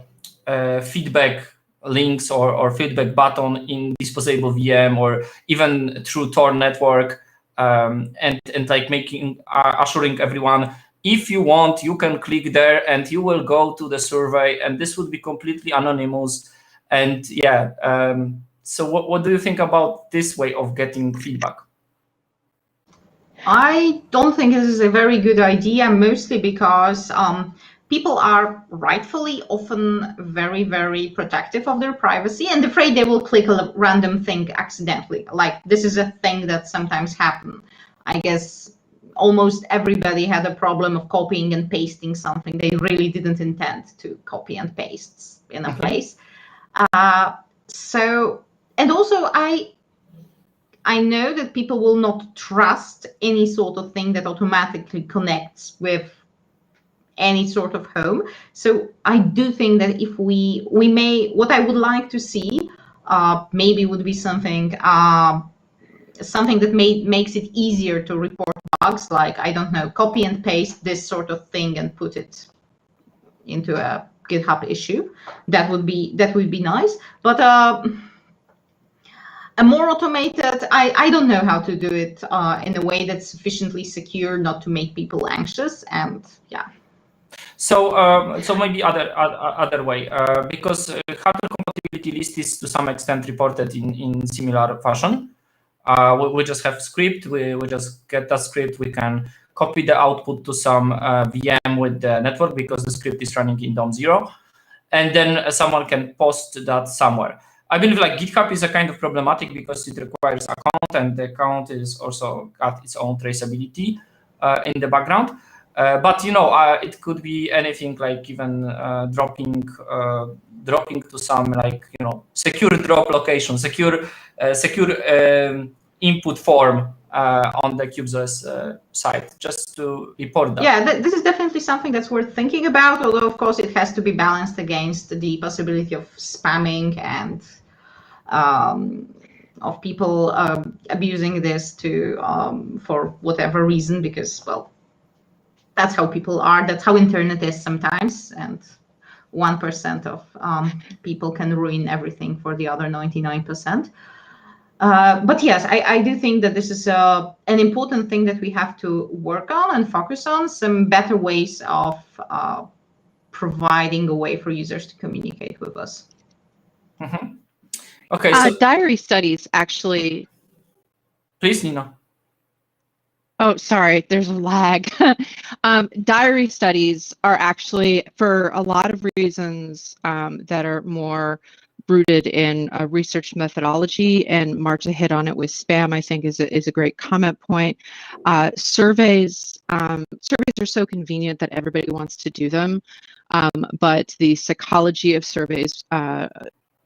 feedback links or feedback button in disposable VM or even through Tor network, and like assuring everyone, if you want, you can click there and you will go to the survey, and this would be completely anonymous. And yeah, so what do you think about this way of getting feedback? I don't think this is a very good idea, mostly because people are rightfully often very, very protective of their privacy and afraid they will click a random thing accidentally. Like, this is a thing that sometimes happens. I guess almost everybody had a problem of copying and pasting something they really didn't intend to copy and paste in a place. And also I know that people will not trust any sort of thing that automatically connects with any sort of home. So I do think that if we may, what I would like to see maybe would be something that makes it easier to report bugs, like, I don't know, copy and paste this sort of thing and put it into a GitHub issue. That would be nice. But a more automated, I don't know how to do it in a way that's sufficiently secure not to make people anxious, and yeah. So so maybe other way, because hardware compatibility list is to some extent reported in similar fashion. We just have script, we just get that script, we can copy the output to some VM with the network because the script is running in DOM0, and then someone can post that somewhere. I believe like GitHub is a kind of problematic because it requires account, and the account is also got its own traceability in the background. But it could be anything, like even dropping to some, like, secure drop location, secure input form on the Qubes OS site, just to report that. Yeah, this is definitely something that's worth thinking about, although of course it has to be balanced against the possibility of spamming and of people abusing this for whatever reason, because, well, that's how people are, that's how internet is sometimes, and 1% of people can ruin everything for the other 99%. But yes, I do think that this is an important thing that we have to work on and focus on, some better ways of providing a way for users to communicate with us. Mm-hmm. Okay, so diary studies actually. Please, Nina. Oh, sorry, there's a lag. Diary studies are actually, for a lot of reasons that are more rooted in research methodology, and Marta hit on it with spam, I think is a great comment point. Surveys are so convenient that everybody wants to do them, but the psychology of surveys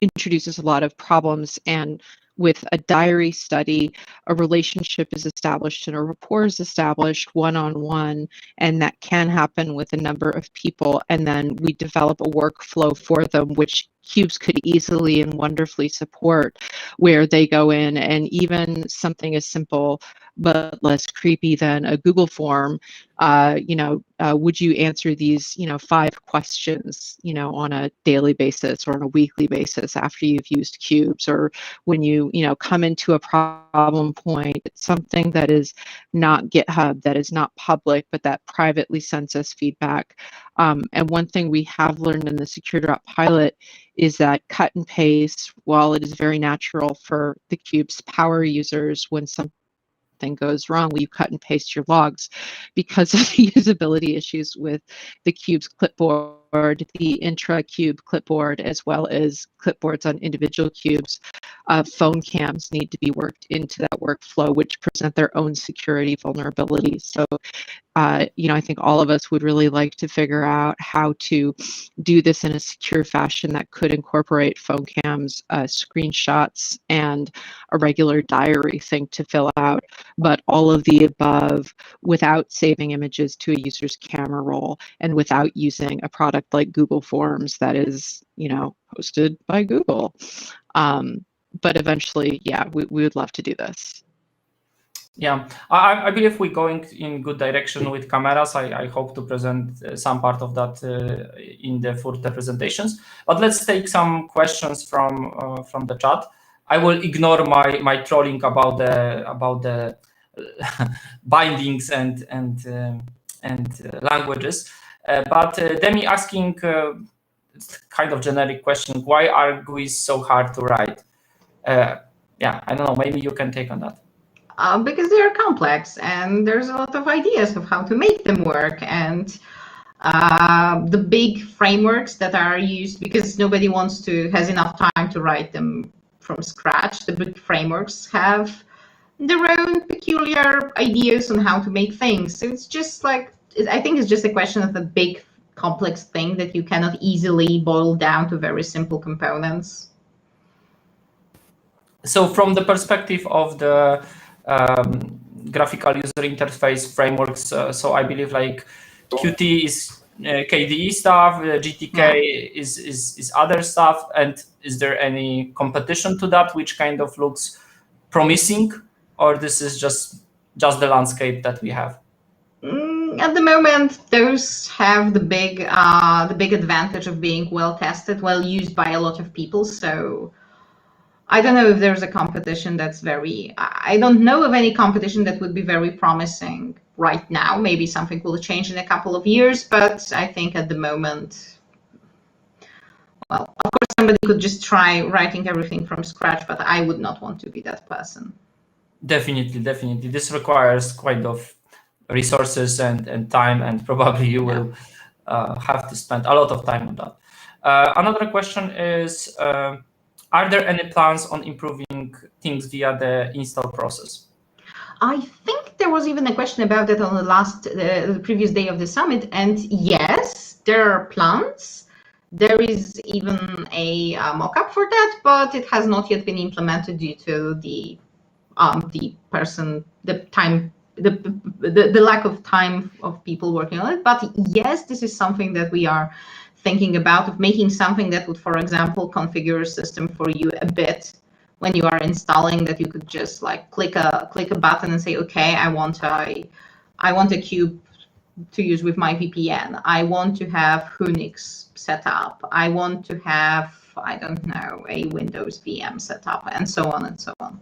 introduces a lot of problems, and with a diary study, a relationship is established and a rapport is established one-on-one, and that can happen with a number of people, and then we develop a workflow for them, which Qubes could easily and wonderfully support, where they go in and even something as simple but less creepy than a Google form, would you answer these, 5 questions, on a daily basis or on a weekly basis after you've used Qubes, or when you, come into a problem point, it's something that is not GitHub, that is not public, but that privately sends us feedback. And one thing we have learned in the Secure Drop pilot is that cut and paste, while it is very natural for the Qubes power users, when something goes wrong, will you cut and paste your logs, because of the usability issues with the Qubes clipboard, the intra-Qube clipboard, as well as clipboards on individual Qubes. Phone cams need to be worked into that workflow, which present their own security vulnerabilities. So I think all of us would really like to figure out how to do this in a secure fashion that could incorporate phone cams, screenshots, and a regular diary thing to fill out, but all of the above without saving images to a user's camera roll and without using a product like Google Forms that is, hosted by Google. But eventually, yeah, we would love to do this. Yeah, I believe we're going in good direction with cameras. I hope to present some part of that in the further presentations. But let's take some questions from the chat. I will ignore my trolling about the bindings and languages. But Demi asking kind of generic question: why are GUIs so hard to write? Yeah, I don't know. Maybe you can take on that. Because they are complex and there's a lot of ideas of how to make them work, and the big frameworks that are used, because nobody has enough time to write them from scratch. The big frameworks have their own peculiar ideas on how to make things. So it's just like, I think it's just a question of a big complex thing that you cannot easily boil down to very simple components. So from the perspective of the graphical user interface frameworks, so I believe like Qt is KDE stuff, GTK is other stuff, and is there any competition to that which kind of looks promising, or this is just the landscape that we have? At the moment, those have the big advantage of being well tested, well used by a lot of people. So I don't know if there's a competition that's I don't know of any competition that would be very promising right now. Maybe something will change in a couple of years, but I think at the moment, well, of course, somebody could just try writing everything from scratch, but I would not want to be that person. Definitely. This requires quite of resources and time, and probably you will have to spend a lot of time on that. Another question is, are there any plans on improving things via the install process? I think there was even a question about that on the previous day of the summit, and yes, there are plans. There is even a mock-up for that, but it has not yet been implemented due to the lack of time of people working on it. But yes, this is something that we are thinking about, of making something that would, for example, configure a system for you a bit when you are installing, that you could just like click a button and say, okay, I want a cube to use with my VPN. I want to have Unix set up. I want to have, I don't know, a Windows VM set up, and so on and so on.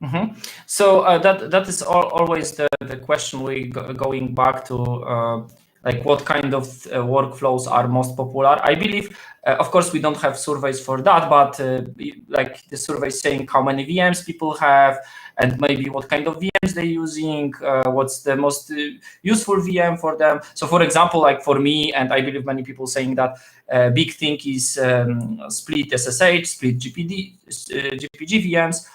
Mm-hmm. So that is always the question we going back to like what kind of workflows are most popular. I believe, of course, we don't have surveys for that, but like the survey saying how many VMs people have, and maybe what kind of VMs they're using, what's the most useful VM for them. So for example, like for me, and I believe many people saying that big thing is split SSH, split GPG VMs.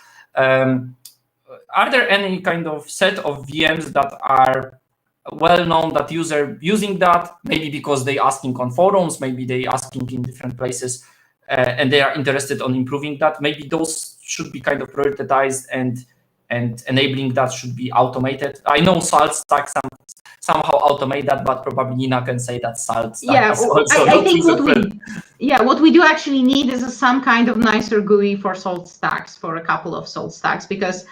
Are there any kind of set of VMs that are well known that user using that, maybe because they asking on forums, maybe they asking in different places, and they are interested on improving that? Maybe those should be kind of prioritized, and enabling that should be automated. I know Salt Stack somehow automate that, but probably Nina can say that Salt Stack is also I think what we do actually need is some kind of nicer GUI for Salt Stacks, for a couple of Salt Stacks, because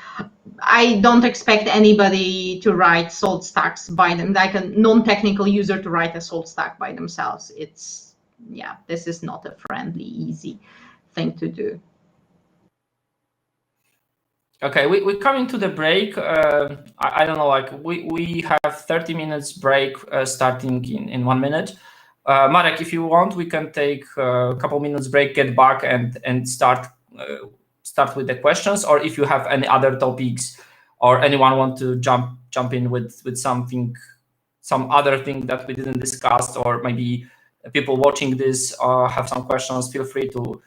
I don't expect anybody to write Salt Stacks by them, like a non-technical user to write a Salt Stack by themselves. It's, yeah, this is not a friendly, easy thing to do. Okay, we're coming to the break. I don't know, like we have 30 minutes break starting in 1 minute. Marek, if you want, we can take a couple minutes break, get back, and start with the questions. Or if you have any other topics, or anyone want to jump in with something, some other thing that we didn't discuss, or maybe people watching this have some questions, feel free to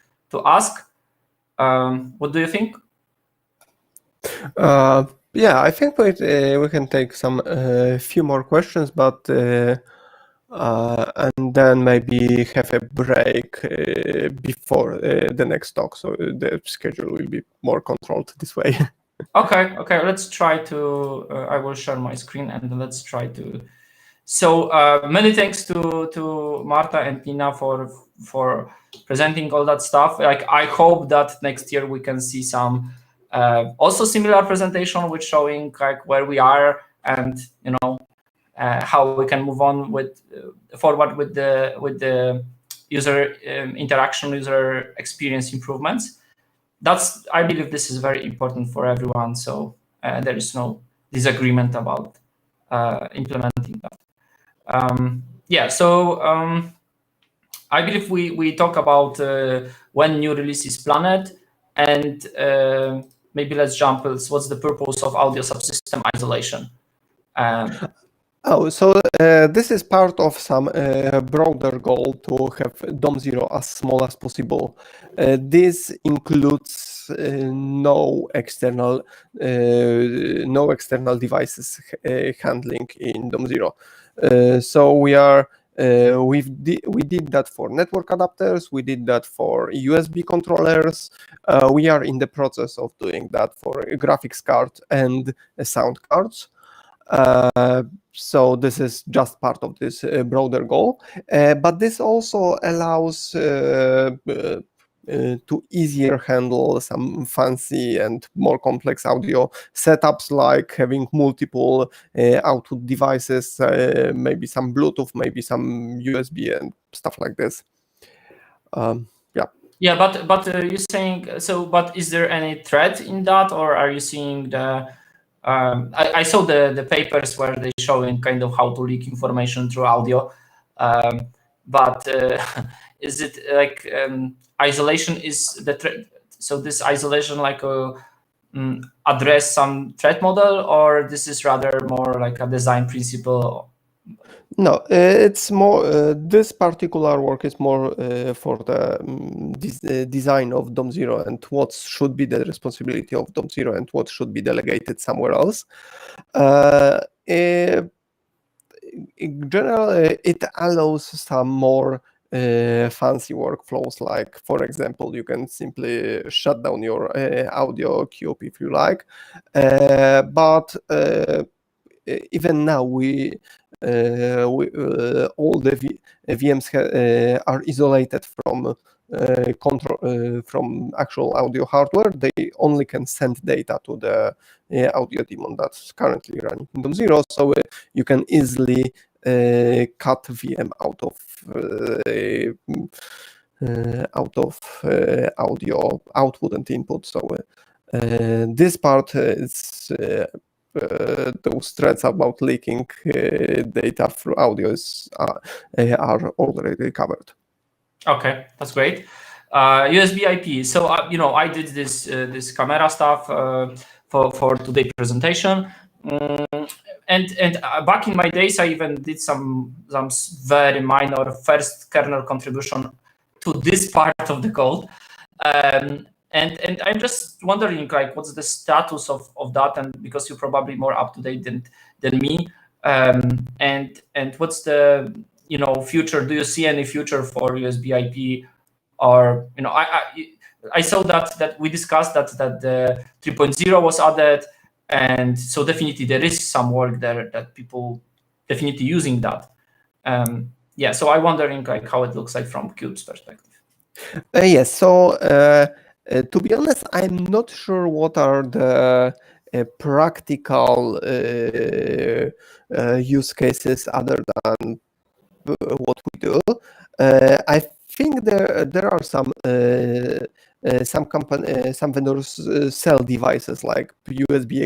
ask. What do you think? Yeah, I think we can take some few more questions, but and then maybe have a break before the next talk, so the schedule will be more controlled this way. Okay, let's try to, I will share my screen and let's try to. So many thanks to Marta and Nina for presenting all that stuff. Like, I hope that next year we can see some also similar presentation with showing like where we are, and how we can move on forward with the user interaction, user experience improvements. I believe this is very important for everyone. So there is no disagreement about implementing that. Yeah, so I believe we talk about when new release is planned, and maybe let's jump. What's the purpose of audio subsystem isolation? So this is part of some broader goal to have DOM0 as small as possible. This includes no external devices handling in DOM0. So we did that for network adapters. We did that for USB controllers. We are in the process of doing that for graphics card and sound cards. So this is just part of this broader goal, but this also allows to easier handle some fancy and more complex audio setups, like having multiple output devices, maybe some Bluetooth, maybe some USB and stuff like this. Yeah, but you're saying so. But is there any threat in that, or are you seeing the? I saw the papers where they showing kind of how to leak information through audio, but is it like isolation is the threat? So this isolation like address some threat model, or this is rather more like a design principle? No, it's more. This particular work is more for the design of DOM0 and what should be the responsibility of DOM0 and what should be delegated somewhere else. In general, it allows some more fancy workflows. Like, for example, you can simply shut down your audio cube if you like. But even now, all the VMs are isolated from from actual audio hardware. They only can send data to the audio daemon that's currently running in DOM0. So you can easily cut VM out of audio output and input. So this part is those threats about leaking data through audio are already covered. Okay, that's great. USB IP. So I did this camera stuff for today's presentation, and back in my days, I even did some very minor first kernel contribution to this part of the code. And I'm just wondering, like, what's the status of that? And because you're probably more up to date than me, and what's the future? Do you see any future for USB IP? Or I saw that we discussed that the 3.0 was added, and so definitely there is some work there that people definitely using that. Yeah, so I'm wondering like how it looks like from Qubes perspective. Yes, so to be honest, I'm not sure what are the practical use cases other than what we do. I think there are some vendors sell devices like USB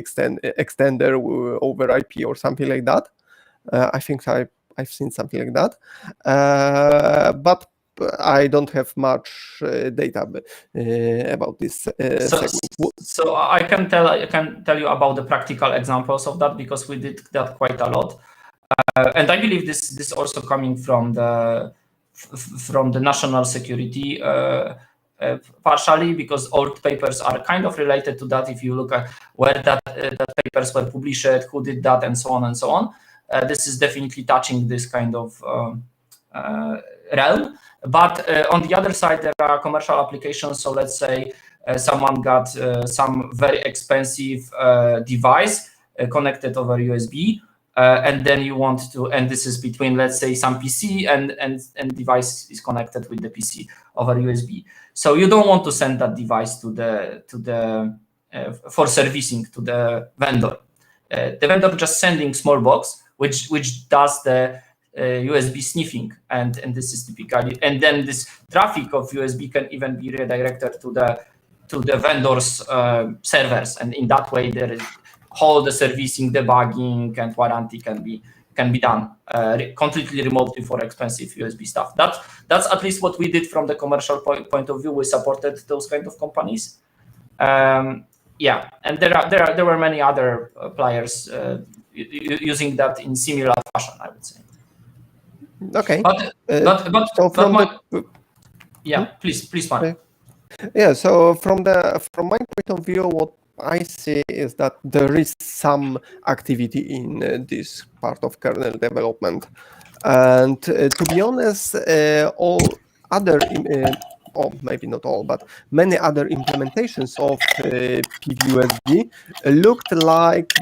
extender over IP or something like that. I think I've seen something like that, but I don't have much data about this segment. So I can tell you about the practical examples of that because we did that quite a lot, and I believe this also coming from the national security partially, because old papers are kind of related to that. If you look at where that papers were published, who did that, and so on and so on. This is definitely touching this kind of realm. But on the other side, there are commercial applications. So let's say someone got some very expensive device connected over USB, and then you want to, and this is between, let's say, some PC and device is connected with the PC over USB. So you don't want to send that device to the for servicing to the vendor. The vendor just sending small box, which does the USB sniffing, and this is typically, and then this traffic of USB can even be redirected to the vendor's servers, and in that way there is all the servicing, debugging, and warranty can be done completely remotely for expensive USB stuff. That's at least what we did from the commercial point of view. We supported those kind of companies. Yeah, and there were many other players using that in similar fashion, I would say. Okay. Please, Mark. Okay. Yeah. So from my point of view, what I see is that there is some activity in this part of kernel development, and to be honest, all other, or maybe not all, but many other implementations of PVUSB looked like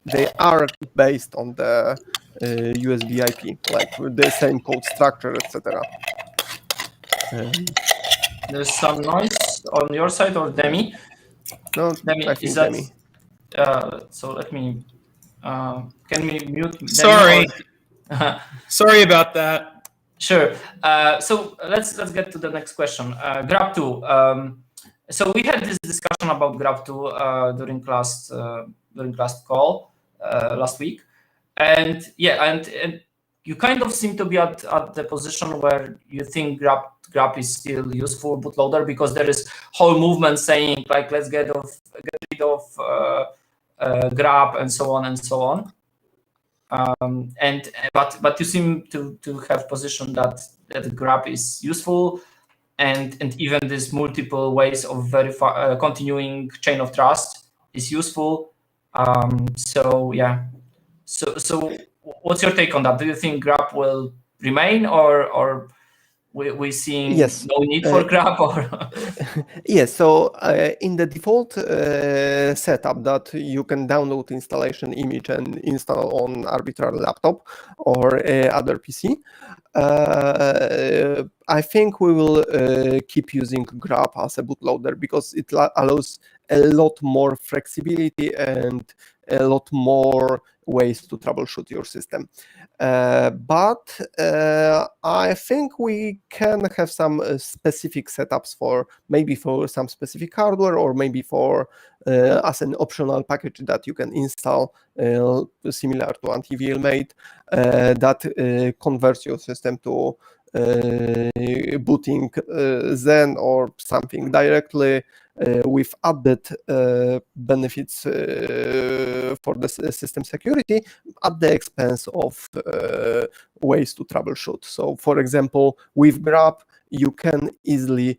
they are based on the USB IP, like the same code structure, etc. There's some noise on your side, or Demi? No, Demi, I think is that, Demi. So let me. Can we mute? Demi, sorry. Sorry about that. Sure. So let's get to the next question. Grab2. So we had this discussion about Grab2 during last call last week, and yeah, and you kind of seem to be at the position where you think Grab is still useful bootloader, because there is whole movement saying like let's get rid of Grab and so on and so on. But you seem to have position that Grab is useful, and even this multiple ways of continuing chain of trust is useful. So yeah. So what's your take on that? Do you think Grab will remain, or we seeing Yes. no need for Grab? Or yes. So in the default setup that you can download installation image and install on arbitrary laptop or other PC, I think we will keep using Grab as a bootloader, because it allows a lot more flexibility and a lot more ways to troubleshoot your system. But I think we can have some specific setups for maybe for some specific hardware, or maybe for as an optional package that you can install, similar to anti-VLmate, that converts your system to booting Zen or something directly, with added benefits for the system security at the expense of ways to troubleshoot. So, for example, with grep, you can easily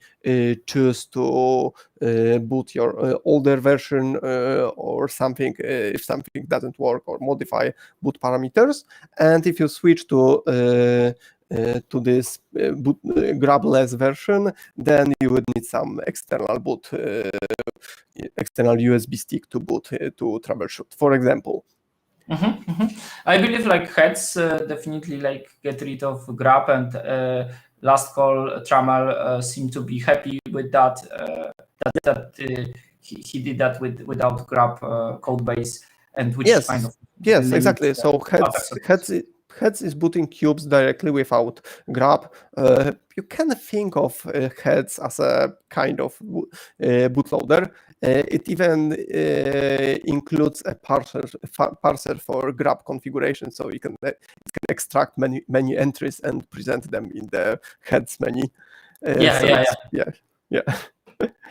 choose to boot your older version or something if something doesn't work, or modify boot parameters. And if you switch to this grep-less version, then you would need some external boot, external USB stick to boot to troubleshoot, for example. I believe like heads definitely like get rid of grep, and last call Trammell seemed to be happy with that. He did that without grep code base, and which yes, kind of exactly. So heads is booting Qubes directly without grep. You can think of heads as a kind of bootloader. It even includes a parser for grep configuration, so it can extract many entries and present them in the heads menu.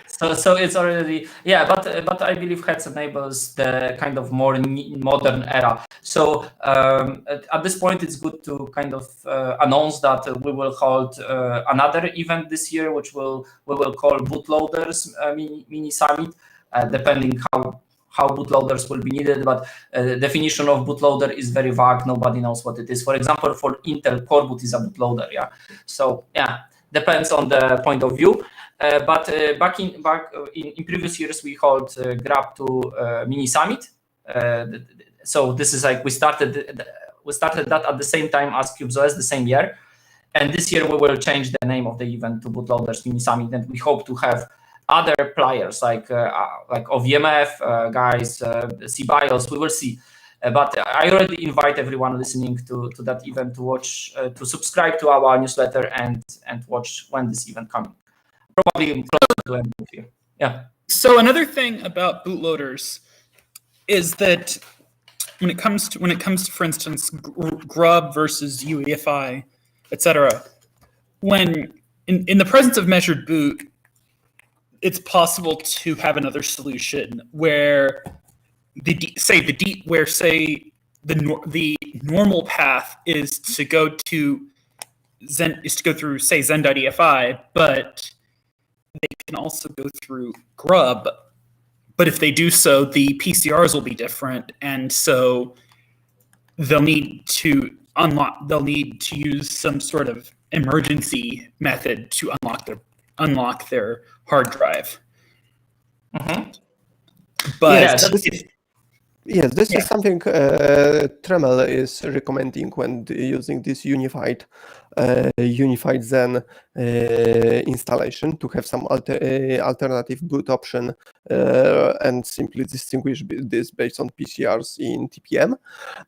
So it's already but I believe heads enables the kind of more modern era. So at this point, it's good to kind of announce that we will hold another event this year, which we will call Bootloaders mini summit, depending how bootloaders will be needed. But definition of bootloader is very vague. Nobody knows what it is. For example, for Intel, Core Boot is a bootloader. So depends on the point of view. But back in previous years, we held grep to mini summit. So this is like we started that at the same time as Qubes OS, the same year. And this year we will change the name of the event to Bootloaders Mini Summit, and we hope to have other players like OVMF guys, CBIOS. We will see. But I already invite everyone listening to that event to watch, to subscribe to our newsletter and watch when this event coming. Probably closer to end of year. Yeah. So another thing about bootloaders is that when it comes to, for instance, grub versus UEFI, etc., when in the presence of measured boot, it's possible to have another solution where the normal path is to go to through say Zen.EFI, but they can also go through grub. But if they do so, the PCRs will be different, and so they'll need to use some sort of emergency method to unlock their hard drive. But this is something Trammell is recommending when using this unified Zen installation, to have some alternative boot option and simply distinguish this based on PCRs in TPM.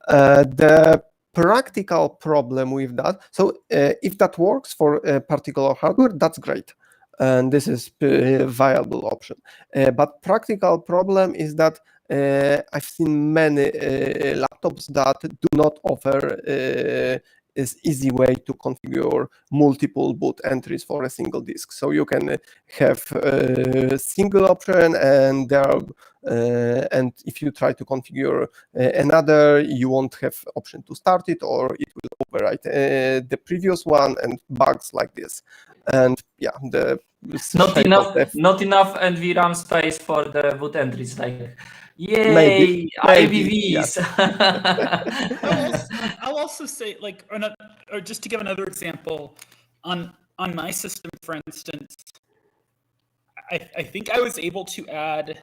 The practical problem with that, so if that works for a particular hardware, that's great. And this is a viable option. But practical problem is that I've seen many laptops that do not offer is easy way to configure multiple boot entries for a single disk. So you can have a single option, and and if you try to configure another, you won't have option to start it, or it will overwrite the previous one, and bugs like this. And not enough NVRAM space for the boot entries. Like, yay, maybe, IBVs. Yes. I'll also say, like, or just to give another example, on my system, for instance, I think I was able to add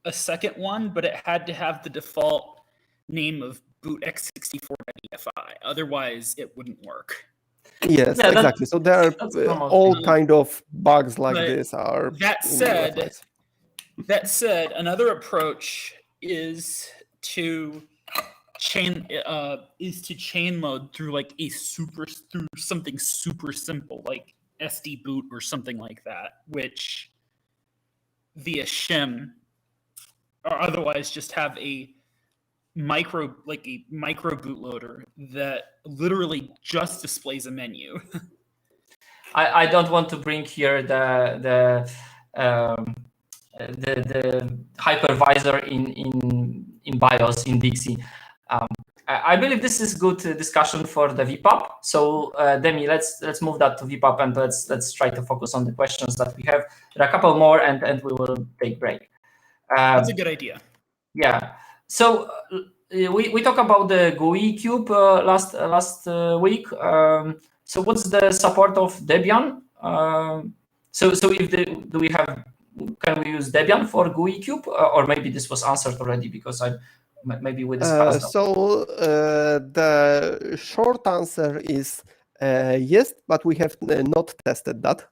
a second one, but it had to have the default name of boot x64.EFI. Otherwise, it wouldn't work. Yes, exactly. So there are all kind of bugs like but this. Are that said, That said, another approach is to chain load through like through something super simple like SD boot or something like that, which via shim or otherwise just have a micro bootloader that literally just displays a menu. I don't want to bring here the hypervisor in BIOS in Dixie. I believe this is good discussion for the vPub. So Demi, let's move that to vPub and let's try to focus on the questions that we have. There are a couple more and we will take break. That's a good idea. Yeah. So we talked about the GUI cube last week. So what's the support of Debian? So if can we use Debian for GUI cube, or maybe this was answered already because maybe we discussed. So the short answer is yes, but we have not tested that.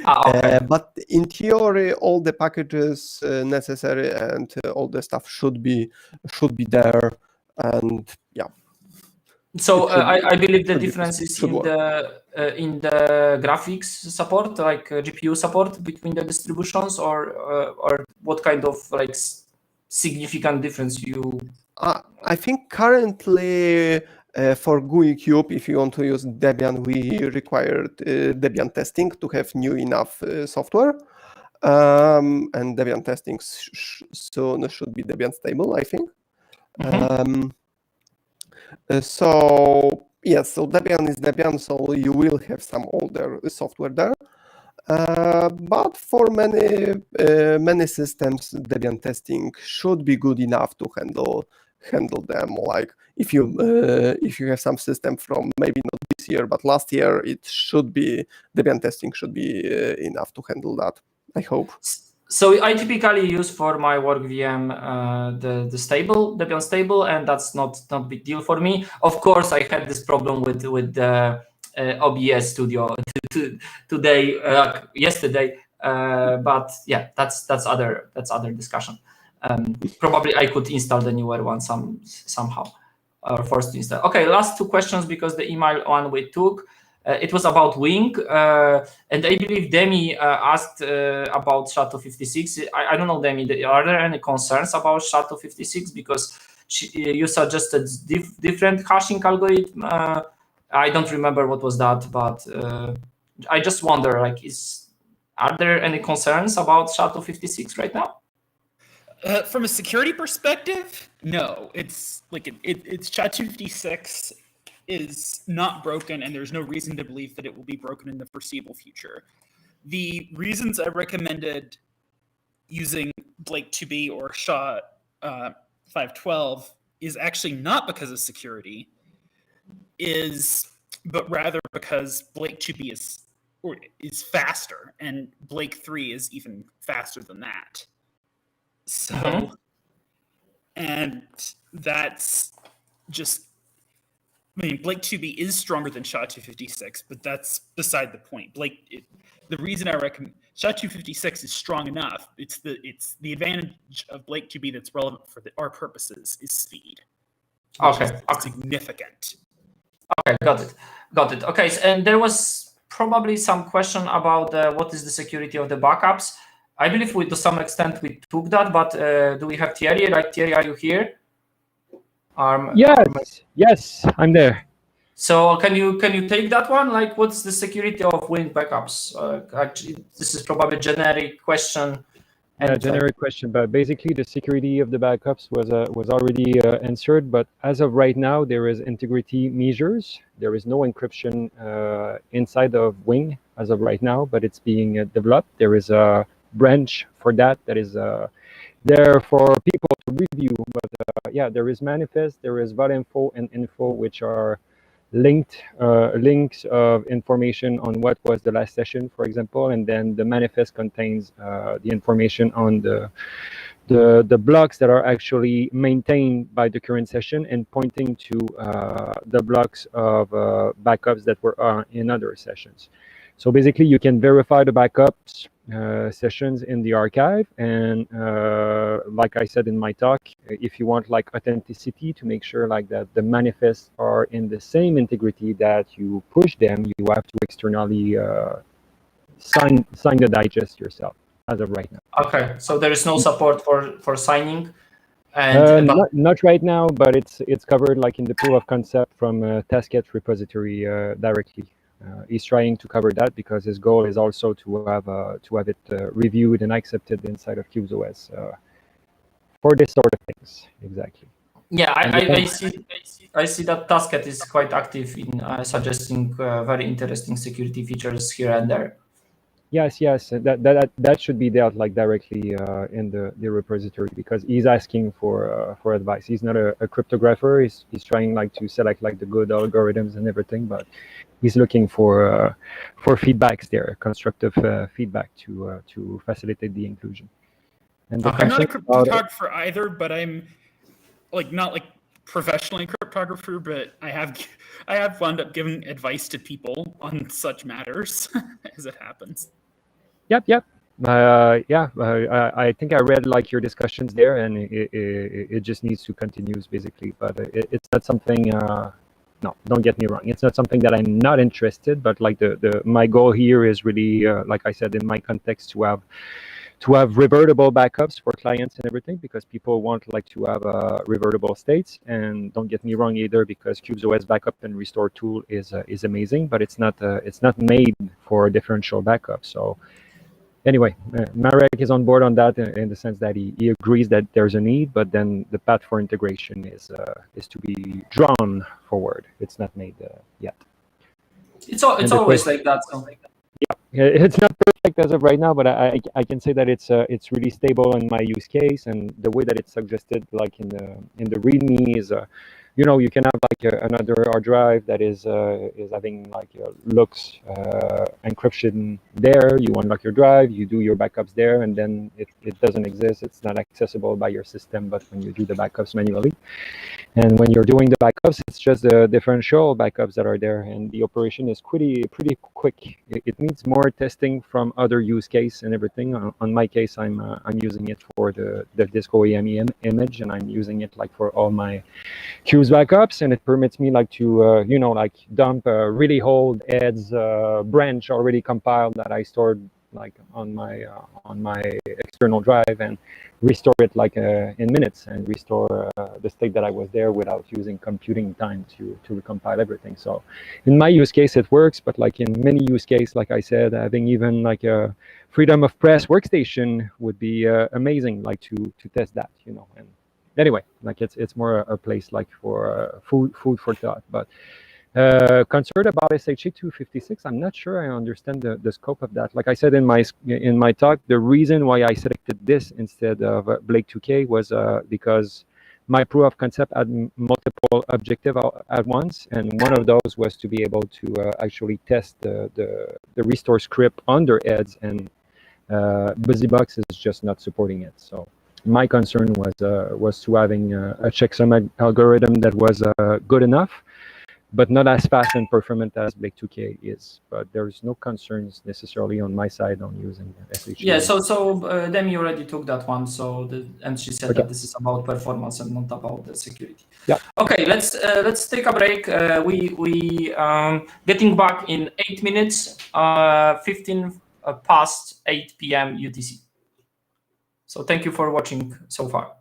Okay. But in theory, all the packages necessary and all the stuff should be there, and yeah. So I believe the difference is in the graphics support, like GPU support between the distributions, or what kind of like significant difference you? I think currently for GUI cube, if you want to use Debian, we required Debian testing to have new enough software, and Debian testing soon should be Debian stable, I think. So yes, so Debian is Debian, so you will have some older software there. But for many systems, Debian testing should be good enough to handle them. Like if you have some system from maybe not this year but last year, it should be Debian testing should be enough to handle that, I hope. So I typically use for my work VM the stable Debian stable, and that's not big deal for me. Of course, I had this problem with the OBS Studio yesterday, but yeah, that's other discussion. Probably I could install the newer one somehow, or forced to install. Okay, last two questions because the email one we took. It was about Wing, and I believe Demi asked about SHA-256. I don't know, Demi, are there any concerns about SHA-256? Because you suggested different hashing algorithm. I don't remember what was that, but I just wonder, like, are there any concerns about SHA-256 right now? From a security perspective, no. It's like it's SHA-256 is not broken, and there's no reason to believe that it will be broken in the foreseeable future. The reasons I recommended using Blake2B or SHA-512 is actually not because of security, but rather because Blake2B is faster, and Blake3 is even faster than that. So, and that's just. I mean, Blake2B is stronger than SHA-256, but that's beside the point. The reason I recommend SHA-256 is strong enough. It's the advantage of Blake2B that's relevant for our purposes is speed. Okay. Significant. Okay, got it. Okay, and there was probably some question about what is the security of the backups. I believe to some extent we took that, but do we have Thierry? Like, Thierry, are you here? Yes, I'm there. So can you take that one? Like, what's the security of Wing backups? Actually, this is probably a generic question. Generic question, but basically the security of the backups was already answered. But as of right now, there is integrity measures. There is no encryption inside of Wing as of right now, but it's being developed. There is a branch for that is there for people to review. But yeah, there is manifest, there is VOD-info and info, which are links of information on what was the last session, for example, and then the manifest contains the information on the blocks that are actually maintained by the current session and pointing to the blocks of backups that were in other sessions. So basically, you can verify the backups sessions in the archive, and like I said in my talk, if you want like authenticity to make sure like that the manifests are in the same integrity that you push them, you have to externally sign the digest yourself as of right now. Okay, so there is no support for signing, and not right now, but it's covered like in the proof of concept from Tasket repository directly. He's trying to cover that because his goal is also to have it reviewed and accepted inside of Qubes OS for this sort of things. Exactly. Yeah, I see that Tasket is quite active in suggesting very interesting security features here and there. Yes, that should be dealt like directly in the repository, because he's asking for advice. He's not a cryptographer. He's trying like to select like the good algorithms and everything, but he's looking for feedbacks there, constructive feedback to facilitate the inclusion. And I'm not a cryptographer either, but I'm like not like professionally a cryptographer, but I have wound up giving advice to people on such matters as it happens. Yep. I think I read like your discussions there, and it just needs to continue basically. But it's not something. No, don't get me wrong. It's not something that I'm not interested. But like my goal here is really, like I said, in my context, to have revertible backups for clients and everything, because people want like to have revertible states. And don't get me wrong either, because Qubes OS backup and restore tool is amazing, but it's not made for differential backup. So anyway, Marek is on board on that in the sense that he agrees that there's a need, but then the path for integration is to be drawn forward. It's not made yet. It's always like that. So. Yeah, it's not perfect as of right now, but I can say that it's really stable in my use case, and the way that it's suggested, like in the README, is you can have like another hard drive that is having like looks encryption there. You unlock your drive, you do your backups there, and then it doesn't exist. It's not accessible by your system, but when you do the backups manually, and when you're doing the backups, it's just the differential backups that are there, and the operation is pretty quick. It needs more testing from other use case and everything. On my case, I'm using it for the disk OEM image, and I'm using it like for all my Qubes backups, and it permits me like to like dump a really old eds branch already compiled that I stored like on my external drive, and restore it like in minutes, and restore the state that I was there without using computing time to recompile everything. So in my use case it works, but like in many use cases, like I said, having even like a freedom of press workstation would be amazing, like to test that, and anyway, like it's more a place like for food for thought. But concerned about SHA-256, I'm not sure I understand the scope of that. Like I said in my talk, the reason why I selected this instead of Blake 2K was because my proof of concept had multiple objectives at once, and one of those was to be able to actually test the restore script under eds, and BusyBox is just not supporting it. So my concern was to having a checksum algorithm that was good enough, but not as fast and performant as Blake 2K is. But there's no concerns necessarily on my side on using SHA. Yeah, so Demi already took that one. And she said that this is about performance and not about the security. Yeah. Okay, let's take a break. We getting back in 8 minutes, 15 past 8 p.m. UTC. So thank you for watching so far.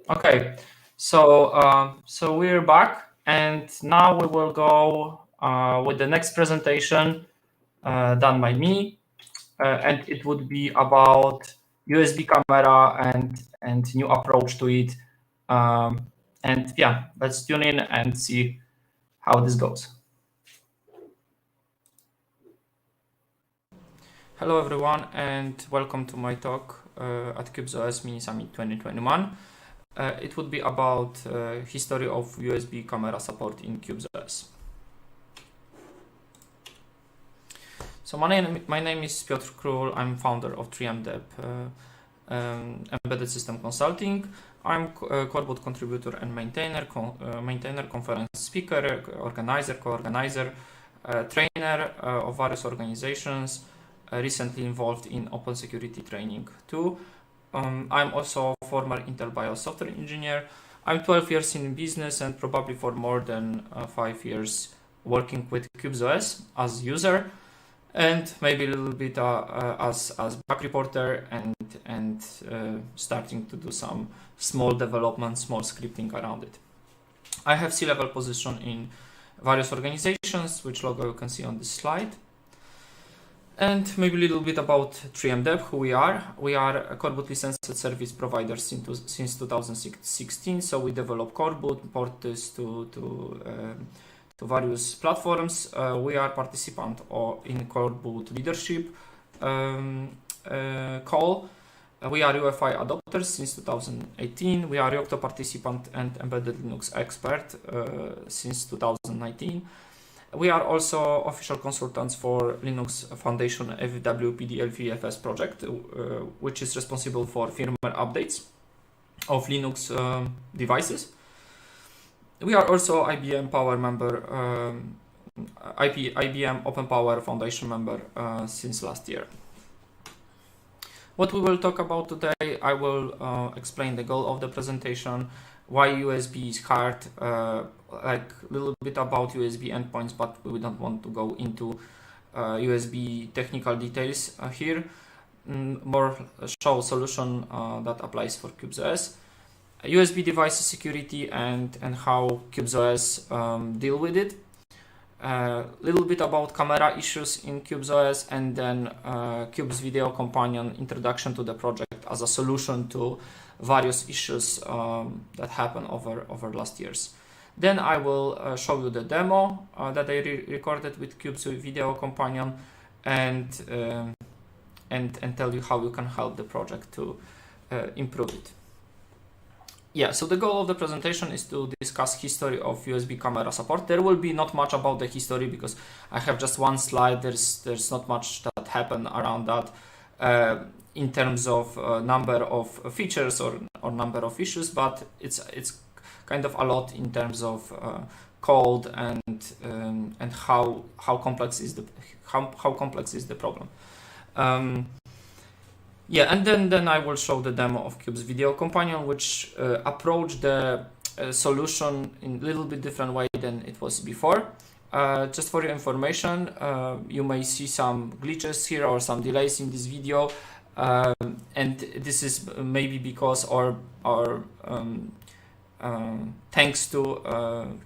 Okay, so we're back, and now we will go with the next presentation done by me, and it would be about USB camera and new approach to it. And yeah, let's tune in and see how this goes. Hello everyone, and welcome to my talk at Qubes OS Mini Summit 2021. It would be about history of USB camera support in Qubes OS. So my name is Piotr Król. I'm founder of 3mdeb Embedded System Consulting. I'm a core boot contributor and maintainer, conference speaker, organizer, co-organizer, trainer of various organizations, recently involved in open security training too. I'm also a former Intel BIOS software engineer. I'm 12 years in business and probably for more than 5 years working with Qubes OS as user, and maybe a little bit as bug reporter and starting to do some small development, small scripting around it. I have C-level position in various organizations, which logo you can see on this slide. And maybe a little bit about 3mdeb, who we are. We are a core boot licensed service provider since 2016. So we develop core boot, port this to various platforms. We are participant in core boot leadership call. We are UEFI adopters since 2018. We are Yocto participant and embedded Linux expert since 2019. We are also official consultants for Linux Foundation FWPD-LVFS project, which is responsible for firmware updates of Linux devices. We are also IBM Power member, IBM Open Power Foundation member since last year. What we will talk about today, I will explain the goal of the presentation, why USB is hard, like a little bit about USB endpoints, but we don't want to go into USB technical details here. More show solution that applies for Qubes OS, USB device security and how Qubes OS deal with it. Little bit about camera issues in Qubes OS, and then Qubes Video Companion introduction to the project as a solution to various issues that happened over last years. Then I will show you the demo that I recorded with Qubes Video Companion and tell you how you can help the project to improve it. Yeah, so the goal of the presentation is to discuss history of USB camera support. There will be not much about the history because I have just one slide. There's not much that happened around that in terms of number of features or number of issues, but it's kind of a lot in terms of code and how complex is the problem. Yeah, and then I will show the demo of Qubes Video Companion, which approach the solution in a little bit different way than it was before. Just for your information, you may see some glitches here or some delays in this video, and this is maybe because or thanks to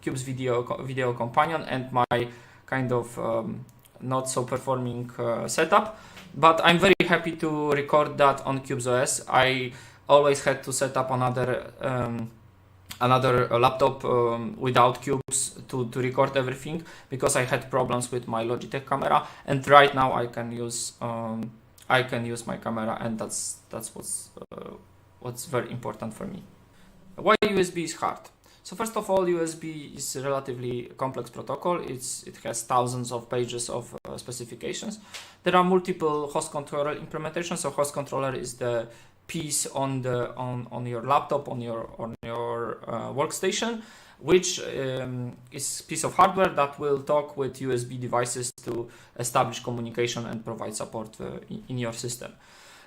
Qubes Video Companion and my kind of not so performing setup. But I'm very happy to record that on Qubes OS. I always had to set up another laptop without Qubes to record everything because I had problems with my Logitech camera, and right now I can use my camera, and that's what's very important for me. Why USB is hard? So first of all, USB is a relatively complex protocol. It has thousands of pages of specifications. There are multiple host controller implementations. So host controller is the piece on your laptop, on your workstation, which is piece of hardware that will talk with USB devices to establish communication and provide support in your system.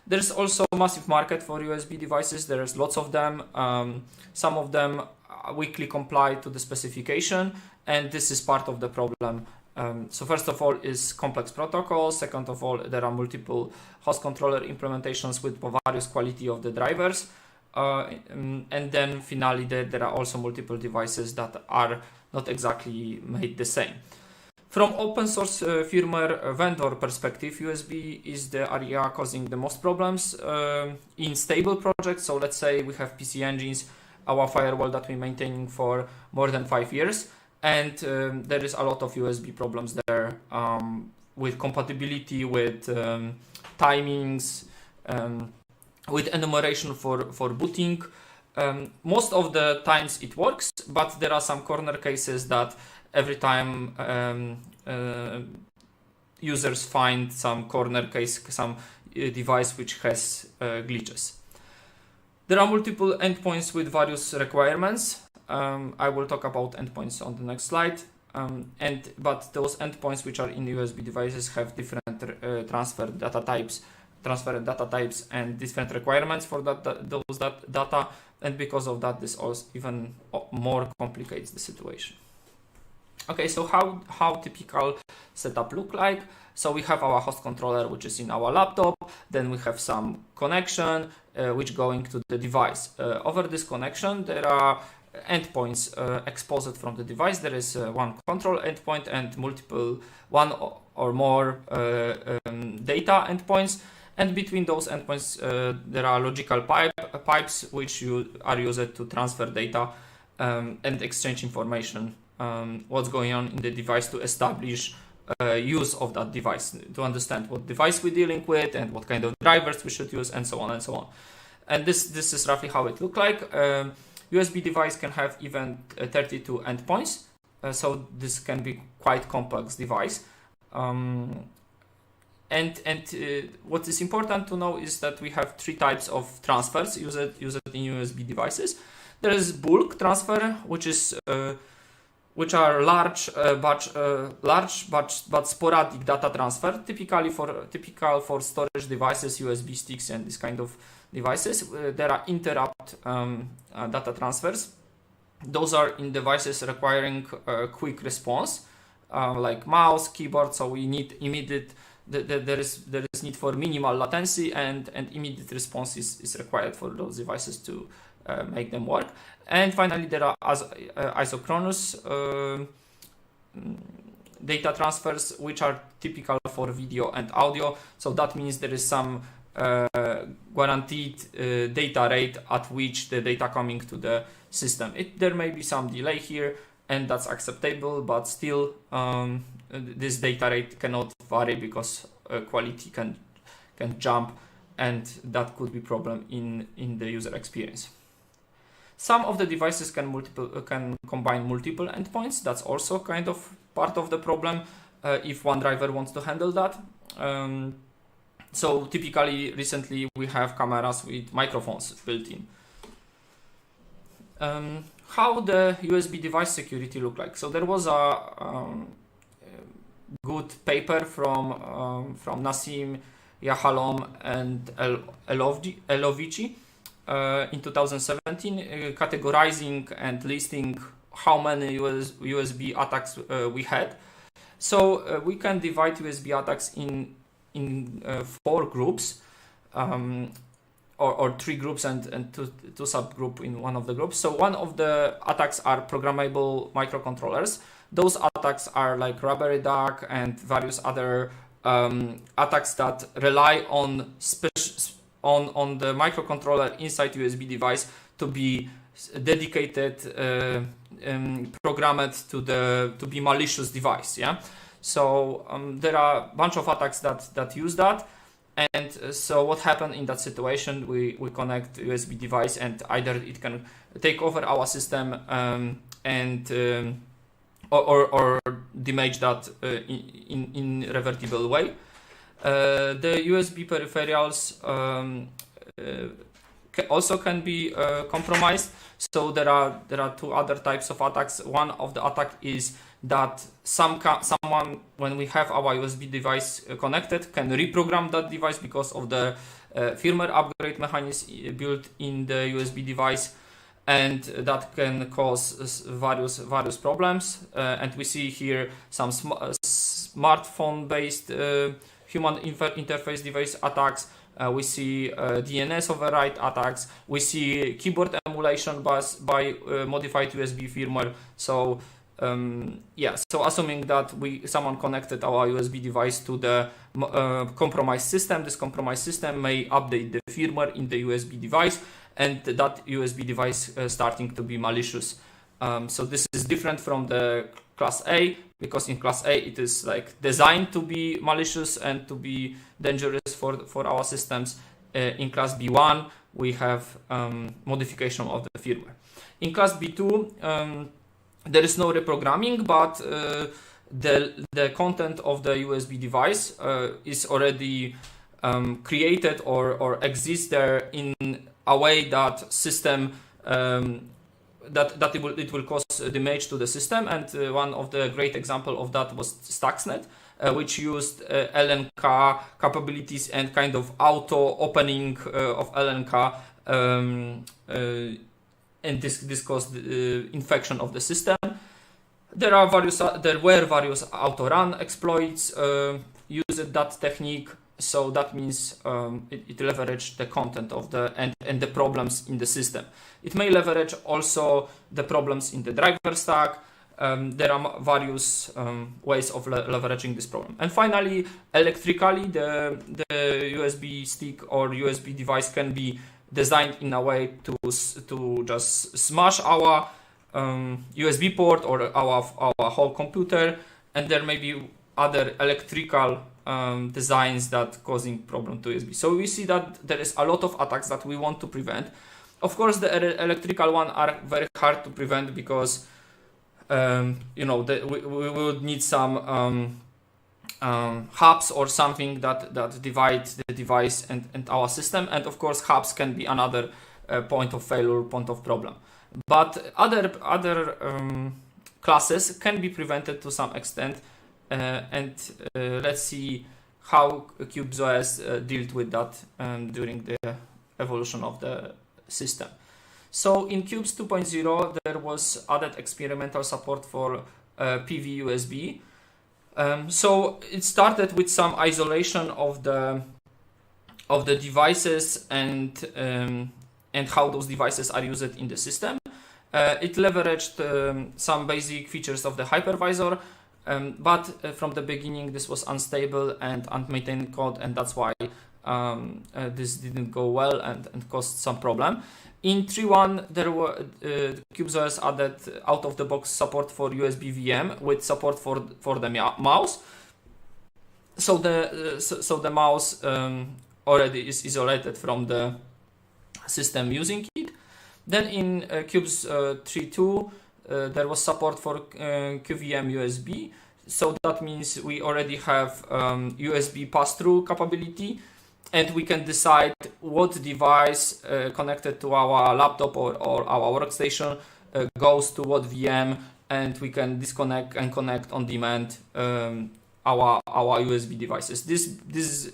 There's also a massive market for USB devices. There's lots of them. Some of them weakly comply to the specification, and this is part of the problem. So first of all is complex protocols. Second of all, there are multiple host controller implementations with various quality of the drivers. and then finally there are also multiple devices that are not exactly made the same. From open source firmware vendor perspective, USB is the area causing the most problems in stable projects. So let's say we have PC engines, our firewall that we're maintaining for more than 5 years, and there is a lot of USB problems there with compatibility, with timings, with enumeration for booting. Most of the times it works, but there are some corner cases that every time users find some corner case, some device which has glitches. There are multiple endpoints with various requirements. I will talk about endpoints on the next slide. But those endpoints which are in USB devices have different transfer data types, and different requirements for those data, and because of that, this also even more complicates the situation. Okay, so how typical setup look like? So we have our host controller, which is in our laptop. Then we have some connection which going to the device. Over this connection, there are endpoints exposed from the device. There is one control endpoint and one or more data endpoints. And between those endpoints, there are logical pipes which are used to transfer data and exchange information. What's going on in the device, to establish use of that device, to understand what device we're dealing with and what kind of drivers we should use, and so on and so on. And this is roughly how it looks like. USB device can have even 32 endpoints, so this can be quite complex device. What is important to know is that we have 3 types of transfers used in USB devices. There is bulk transfer, which are large but sporadic data transfer, typical for storage devices, USB sticks, and this kind of devices. There are interrupt data transfers. Those are in devices requiring quick response, like mouse, keyboard. So we need immediate. There is need for minimal latency, and immediate response is required for those devices to make them work. And finally, there are isochronous data transfers, which are typical for video and audio. So that means there is some guaranteed data rate at which the data coming to the system. There may be some delay here, and that's acceptable, but still this data rate cannot vary because quality can jump, and that could be problem in the user experience. Some of the devices can combine multiple endpoints. That's also kind of part of the problem if one driver wants to handle that. So typically, recently we have cameras with microphones built in. How the USB device security look like? So there was a good paper from Nassim, Yahalom, and Elovici in 2017, categorizing and listing how many USB attacks we had. So we can divide USB attacks in 4 groups, or 3 groups and two subgroup in one of the groups. So one of the attacks are programmable microcontrollers. Those attacks are like rubbery duck and various other attacks that rely on the microcontroller inside USB device to be dedicated, programmed to be malicious device. Yeah. So there are a bunch of attacks that use that. And so what happened in that situation? We connect USB device, and either it can take over our system or damage that in irreversible way. The USB peripherals also can be compromised. So there are 2 other types of attacks. One of the attack is that someone, when we have our USB device connected, can reprogram that device because of the firmware upgrade mechanism built in the USB device, and that can cause various problems. And we see here some smartphone-based human interface device attacks, We see DNS override attacks. We see keyboard emulation by modified USB firmware. So so assuming that someone connected our USB device to the compromised system, this compromised system may update the firmware in the USB device, and that USB device starting to be malicious. So this is different from the class A, because in class A it is like designed to be malicious and to be dangerous for our systems. In class B1 we have modification of the firmware. In class B2 there is no reprogramming, but the content of the USB device is already created or exists there in a way that system that it will cause damage to the system. And one of the great example of that was Stuxnet, which used LNK capabilities and kind of auto opening of LNK, and this caused infection of the system. There were various auto-run exploits used that technique. So that means it leveraged the content of and the problems in the system. It may leverage also the problems in the driver stack. There are various ways of leveraging this problem. And finally, electrically, the USB stick or USB device can be designed in a way to just smash our USB port or our whole computer, and there may be other electrical designs that causing problem to USB. So we see that there is a lot of attacks that we want to prevent. Of course, the electrical one are very hard to prevent because we would need some hubs or something that divide the device and our system. And of course, hubs can be another point of failure, point of problem. But other classes can be prevented to some extent. Let's see how Qubes OS dealt with that during the evolution of the system. So in Qubes 2.0 there was added experimental support for PV USB. So it started with some isolation of the devices and how those devices are used in the system. It leveraged some basic features of the hypervisor. But from the beginning this was unstable and unmaintained code, and that's why this didn't go well and caused some problem. In 3.1 there were Qubes OS added out-of-the-box support for USB VM with support for the mouse. So the mouse already is isolated from the system using it. Then in Qubes 3.2 there was support for QVM USB. So that means we already have USB pass-through capability, and we can decide what device connected to our laptop or our workstation goes to what VM, and we can disconnect and connect on demand our USB devices. This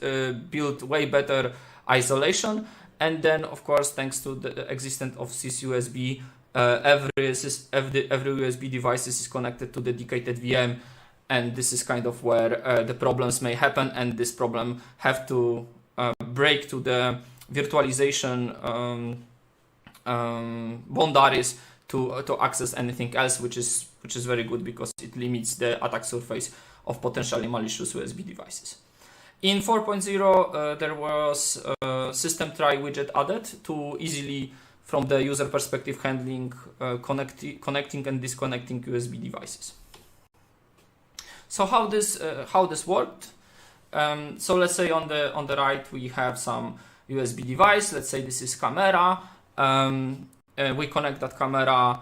built way better isolation, and then of course thanks to the existence of sysUSB, every USB device is connected to dedicated VM, and this is kind of where the problems may happen, and this problem have to break to the virtualization boundaries to access anything else, which is very good because it limits the attack surface of potentially malicious USB devices. In 4.0 there was system try widget added to easily, from the user perspective, handling connecting and disconnecting USB devices. So how this worked? So let's say on the right we have some USB device. Let's say this is camera. We connect that camera.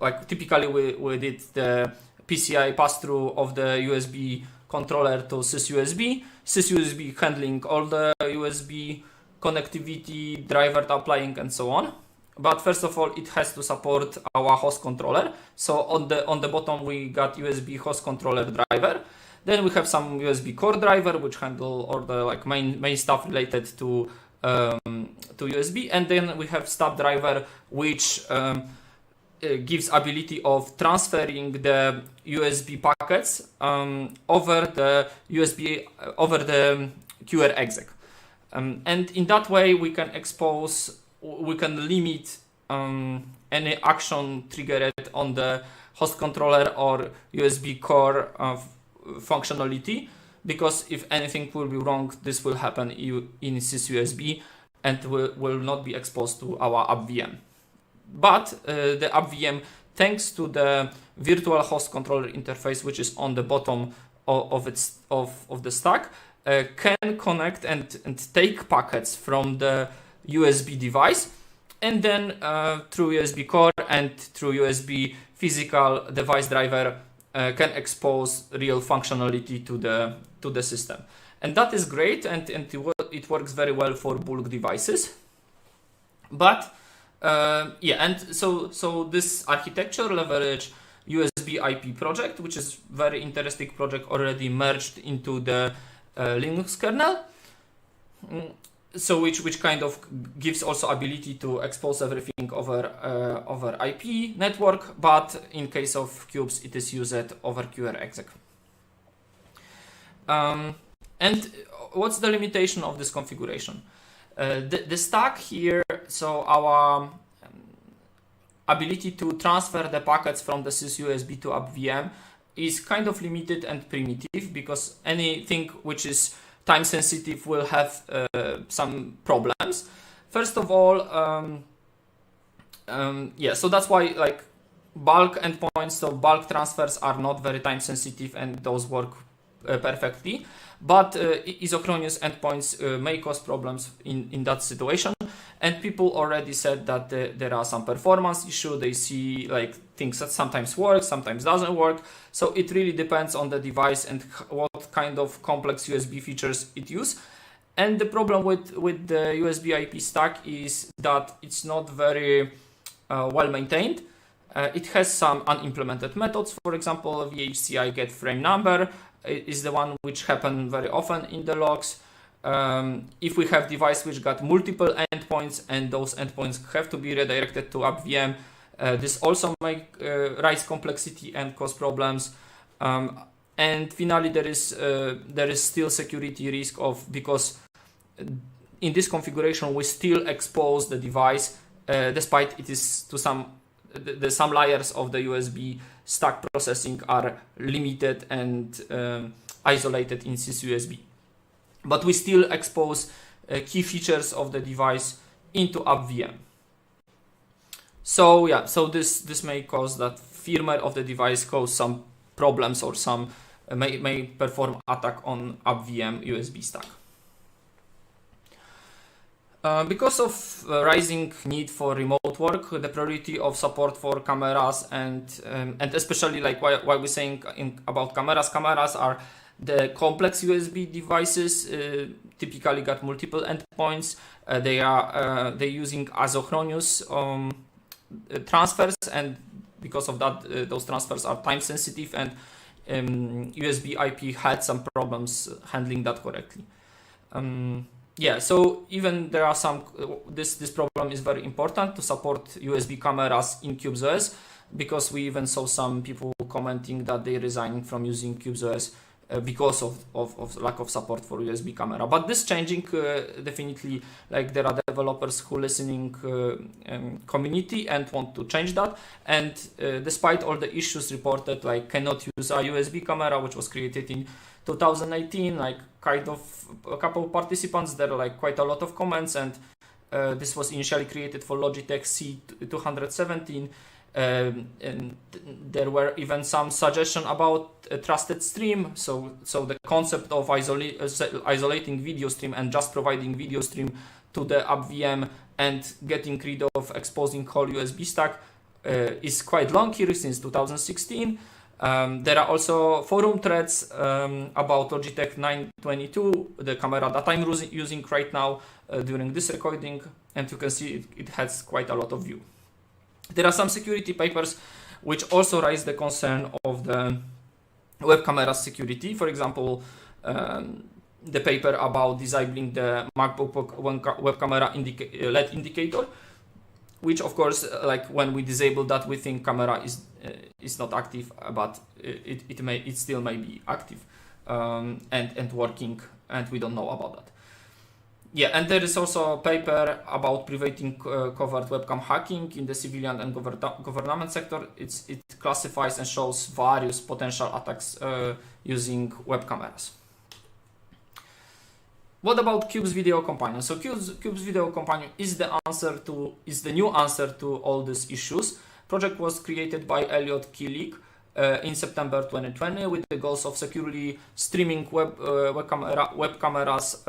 Like typically we did the PCI pass-through of the USB controller to sysUSB. sysUSB handling all the USB connectivity, driver applying, and so on. But first of all, it has to support our host controller. So on the bottom we got USB host controller driver. Then we have some USB core driver which handle all the main stuff related to USB, and then we have stub driver which gives ability of transferring the USB packets over the QR exec. And in that way, we can limit any action triggered on the host controller or USB core functionality, because if anything will be wrong, this will happen in sysUSB and will not be exposed to our app VM. But the app VM, thanks to the virtual host controller interface, which is on the bottom of the stack, can connect and take packets from the USB device, and then through USB core and through USB physical device driver can expose real functionality to the system. And that is great, and it works very well for bulk devices. But and so this architecture leverage USB IP project, which is very interesting project, already merged into the Linux kernel. So which kind of gives also ability to expose everything over IP network, but in case of Qubes, it is used over QRexec. And what's the limitation of this configuration? The stack here, so our ability to transfer the packets from the sysUSB to app VM is kind of limited and primitive, because anything which is time sensitive will have some problems. First of all, so that's why like bulk endpoints, so bulk transfers are not very time sensitive and those work perfectly. But isochronous endpoints may cause problems in that situation. And people already said that there are some performance issues. They see like things that sometimes work, sometimes doesn't work. So it really depends on the device and what kind of complex USB features it uses. And the problem with the USB IP stack is that it's not very well maintained. It has some unimplemented methods. For example, VHCI get frame number is the one which happen very often in the logs. If we have device which got multiple endpoints and those endpoints have to be redirected to app VM, this also may raise complexity and cause problems. And finally, there is still security risk because in this configuration we still expose the device, despite it is to some layers of the USB stack processing are limited and isolated in sysUSB. But we still expose key features of the device into app VM. So yeah, so this may cause that firmware of the device cause some problems or some may perform attack on app VM USB stack. Because of rising need for remote work, the priority of support for cameras and especially like why we're saying about cameras are the complex USB devices, typically got multiple endpoints. They're using asynchronous transfers, and because of that, those transfers are time sensitive, and USB IP had some problems handling that correctly. So even there are some, this problem is very important to support USB cameras in Qubes OS, because we even saw some people commenting that they resigning from using Qubes OS because of lack of support for USB camera. But this changing definitely, like there are developers who listening community and want to change that. And despite all the issues reported, like cannot use a USB camera, which was created in 2018, like kind of a couple of participants, there are like quite a lot of comments, and this was initially created for Logitech C217. And there were even some suggestion about a trusted stream. So the concept of isolating video stream and just providing video stream to the app VM and getting rid of exposing whole USB stack is quite long here since 2016. There are also forum threads about Logitech 922, the camera that I'm using right now during this recording, and you can see it has quite a lot of view. There are some security papers which also raise the concern of the web camera security. For example, the paper about disabling the MacBook web camera LED indicator, which of course, like when we disable that, we think camera is not active, but it still may be active and working, and we don't know about that. Yeah, and there is also a paper about preventing covert webcam hacking in the civilian and government sector. It classifies and shows various potential attacks using web cameras. What about Qubes Video Companion? So Qubes Video Companion is the new answer to all these issues. Project was created by Elliot Killick in September 2020 with the goals of securely streaming web cameras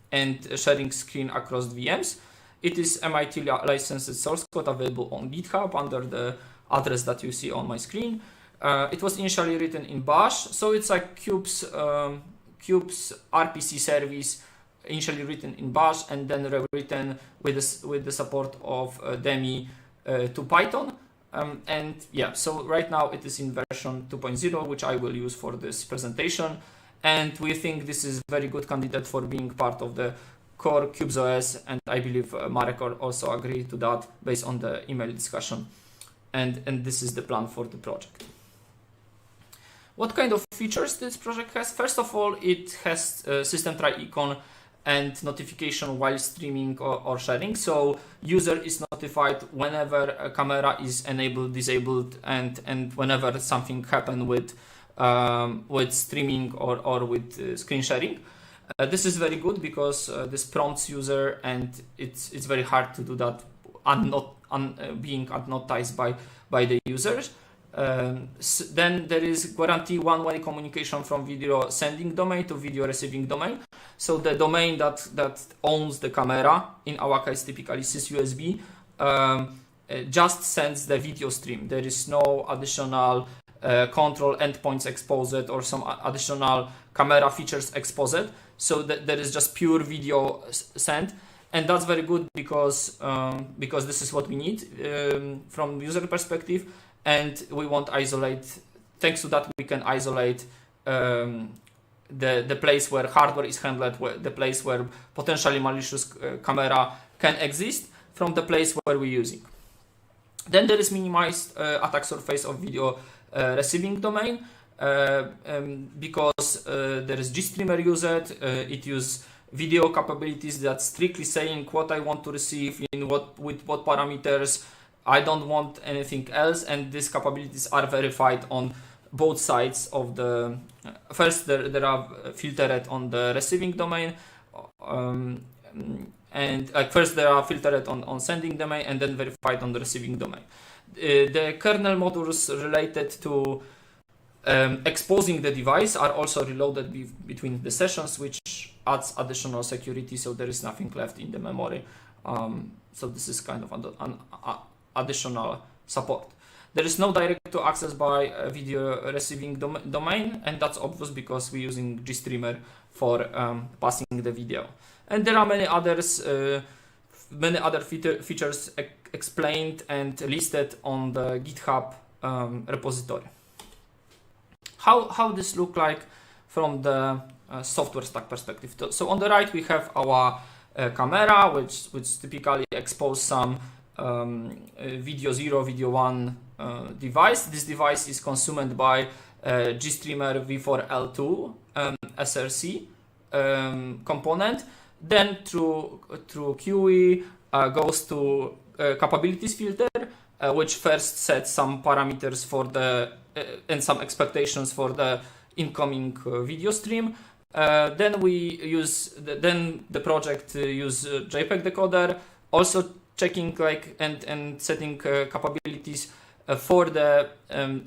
and sharing screen across VMs. It is MIT licensed source code available on GitHub under the address that you see on my screen. It was initially written in Bash, so it's like Qubes RPC service, initially written in Bash and then rewritten with the support of Demi to Python. And yeah, so right now it is in version 2.0, which I will use for this presentation. And we think this is a very good candidate for being part of the core Qubes OS. And I believe Marek also agreed to that based on the email discussion. And this is the plan for the project. What kind of features this project has? First of all, it has system try icon and notification while streaming or sharing. So user is notified whenever a camera is enabled, disabled, and whenever something happened with streaming or with screen sharing. This is very good because this prompts user, and it's very hard to do that being unnoticed by the users. Then there is guarantee one-way communication from video sending domain to video receiving domain. So the domain that owns the camera, in our case typically sysUSB, just sends the video stream. There is no additional control endpoints exposed or some additional camera features exposed. So there is just pure video sent. And that's very good because this is what we need from user perspective. And we want isolate, thanks to that we can isolate the place where hardware is handled, the place where potentially malicious camera can exist from the place where we're using. Then there is minimized attack surface of video receiving domain because there is GStreamer used. It uses video capabilities that's strictly saying what I want to receive with what parameters. I don't want anything else, and these capabilities are verified on both sides of the. First, there are filtered on the receiving domain, and first they are filtered on sending domain, and then verified on the receiving domain. The kernel modules related to exposing the device are also reloaded between the sessions, which adds additional security, so there is nothing left in the memory. So this is kind of additional support. There is no direct to access by video receiving domain, and that's obvious because we're using GStreamer for passing the video. And there are many other features explained and listed on the GitHub repository. How this look like from the software stack perspective? So on the right we have our camera, which typically expose some video 0, video 1 device. This device is consumed by GStreamer v4L2 SRC component. Then through QE goes to capabilities filter, which first sets some parameters for the and some expectations for the incoming video stream. Then the project use JPEG decoder, also checking and setting capabilities for the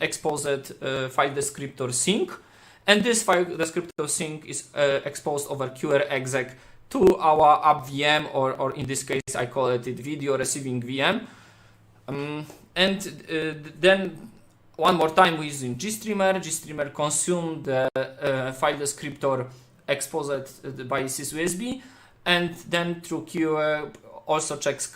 exposed file descriptor sync, and this file descriptor sync is exposed over QRexec to our app VM, or in this case I call it video receiving VM. Then one more time we're using GStreamer. GStreamer consume the file descriptor exposed by sysUSB, and then through QA also checks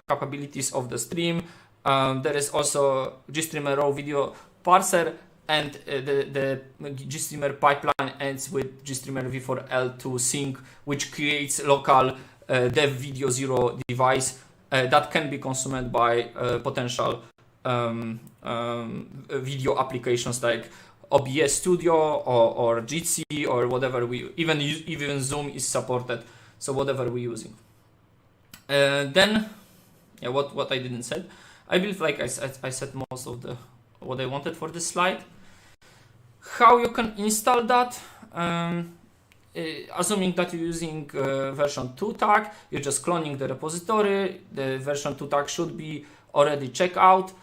capabilities of the stream. There is also GStreamer raw video parser, and the GStreamer pipeline ends with GStreamer v4L2 sync, which creates local dev video 0 device that can be consumed by potential video applications like OBS Studio or Jitsy or whatever. Even Zoom is supported. So whatever we're using. Then, yeah, what I didn't say, I believe like I said most of what I wanted for this slide. How you can install that? Assuming that you're using version 2 tag, you're just cloning the repository. The version 2 tag should be already checked out.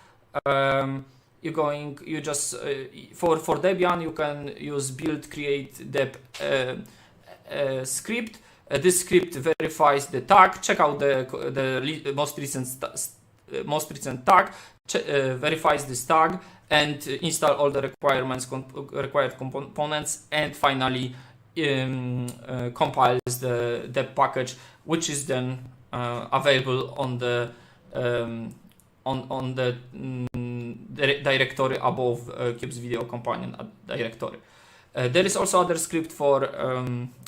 You just for Debian you can use build create deb script. This script verifies the tag. Check out the most recent tag. Verifies this tag and install all the required components, and finally compiles the deb package, which is then available on the directory above Qubes Video Companion directory. There is also other script for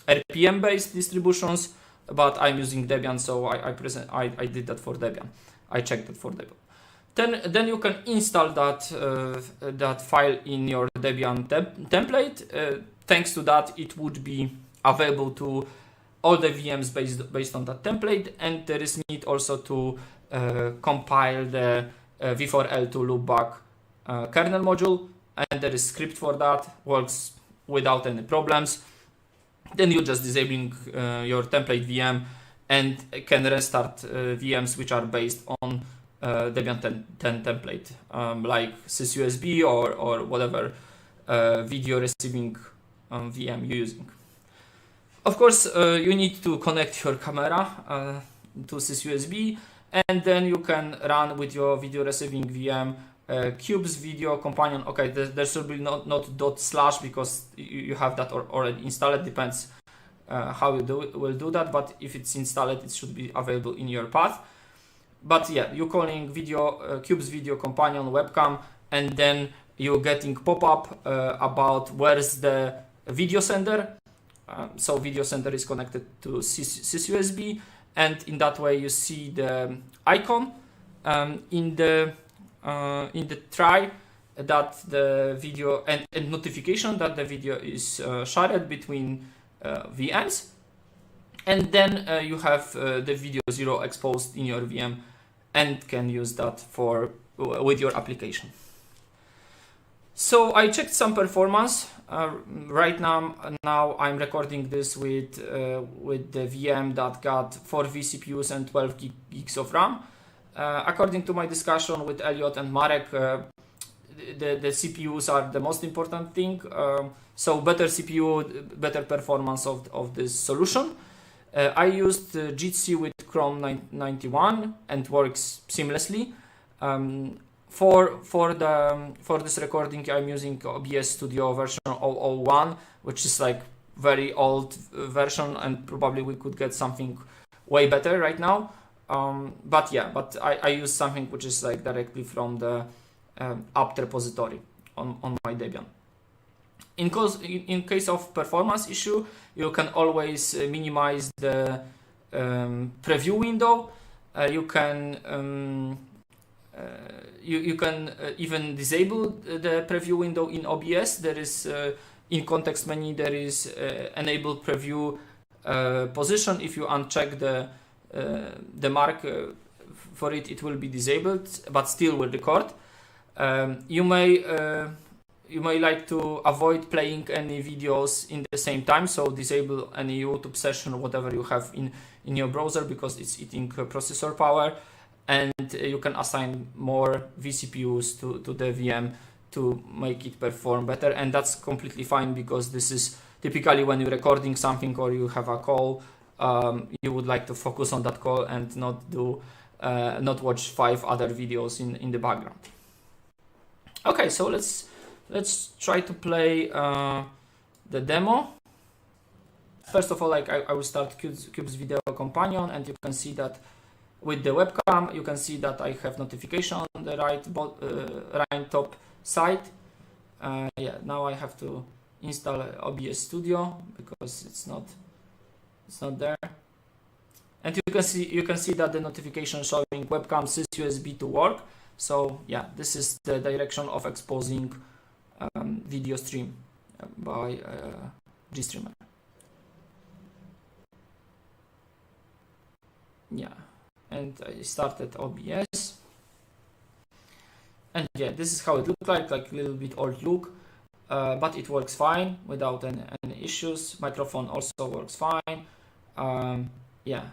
RPM based distributions, but I'm using Debian, so I did that for Debian. I checked it for Debian. Then you can install that file in your Debian template. Thanks to that, it would be available to all the VMs based on that template, and there is need also to compile the v4l2 loopback kernel module, and there is script for that, works without any problems. Then you just disabling your template VM and can restart VMs which are based on Debian 10 template, like sysusb or whatever video receiving VM you're using. Of course, you need to connect your camera to sysusb, and then you can run with your video receiving VM Qubes Video Companion. Okay, there should be not / because you have that already installed. Depends how you will do that, but if it's installed, it should be available in your path. But yeah, you're calling Qubes Video Companion webcam, and then you're getting pop-up about where's the video sender. So video sender is connected to sysusb, and in that way you see the icon in the try that the video and notification that the video is shared between VMs, and then you have the video 0 exposed in your VM and can use that with your application. So I checked some performance. Right now I'm recording this with the VM that got 4 vCPUs and 12 gigs of RAM. According to my discussion with Elliot and Marek, the CPUs are the most important thing. So better CPU, better performance of this solution. I used Jitsy with Chrome 91 and works seamlessly. For this recording, I'm using OBS Studio version 001, which is like very old version, and probably we could get something way better right now. But I use something which is like directly from the apt repository on my Debian. In case of performance issue, you can always minimize the preview window. You can even disable the preview window in OBS. There is in context menu there is enable preview position. If you uncheck the mark for it, it will be disabled, but still will record. You may like to avoid playing any videos in the same time, so disable any YouTube session or whatever you have in your browser, because it's eating processor power, and you can assign more vCPUs to the VM to make it perform better, and that's completely fine, because this is typically when you're recording something or you have a call, you would like to focus on that call and not watch 5 other videos in the background. Okay, so let's try to play the demo. First of all, I will start Qubes Video Companion, and you can see that with the webcam, you can see that I have notification on the right top side. Now I have to install OBS Studio because it's not there. And you can see that the notification showing webcam sysusb to work. So yeah, this is the direction of exposing video stream by GStreamer. yeah, and I started OBS. And yeah, this is how it looked like a little bit old look, but it works fine without any issues. Microphone also works fine. Yeah.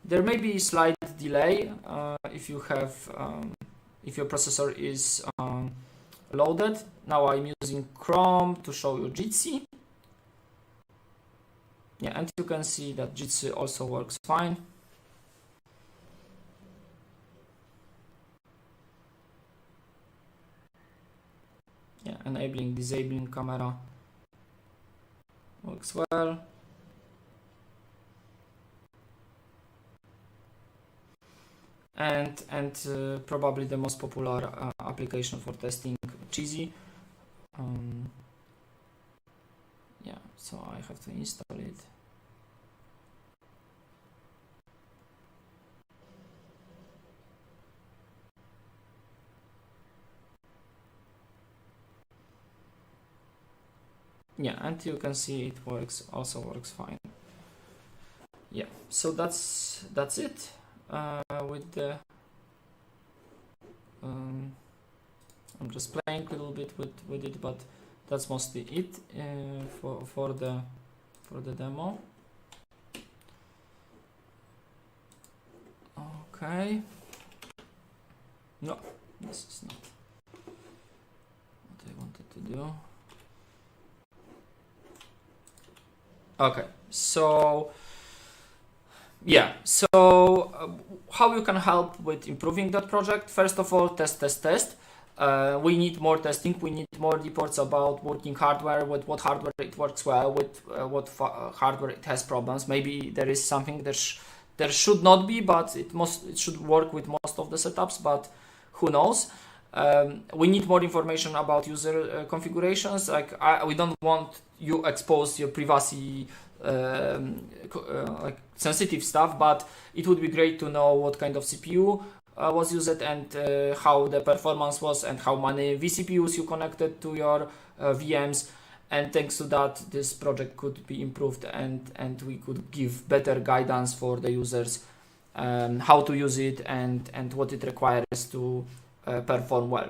There may be a slight delay if you have, if your processor is loaded. Now I'm using Chrome to show you Jitsy. Yeah, and you can see that Jitsy also works fine. Yeah, enabling, disabling camera works well. And probably the most popular application for testing, Jitsy. Yeah, so I have to install it. Yeah, and you can see it also works fine. Yeah, so that's it with the I'm just playing a little bit with it, but that's mostly it for the demo. Okay. No, this is not what I wanted to do. Okay, so yeah, so how you can help with improving that project? First of all, test. We need more testing. We need more reports about working hardware, with what hardware it works well, with what hardware it has problems. Maybe there is something there should not be, but it should work with most of the setups, but who knows? We need more information about user configurations. Like we don't want you expose your privacy like sensitive stuff, but it would be great to know what kind of CPU was used and how the performance was and how many vCPUs you connected to your VMs. And thanks to that, this project could be improved and we could give better guidance for the users how to use it and what it requires to perform well.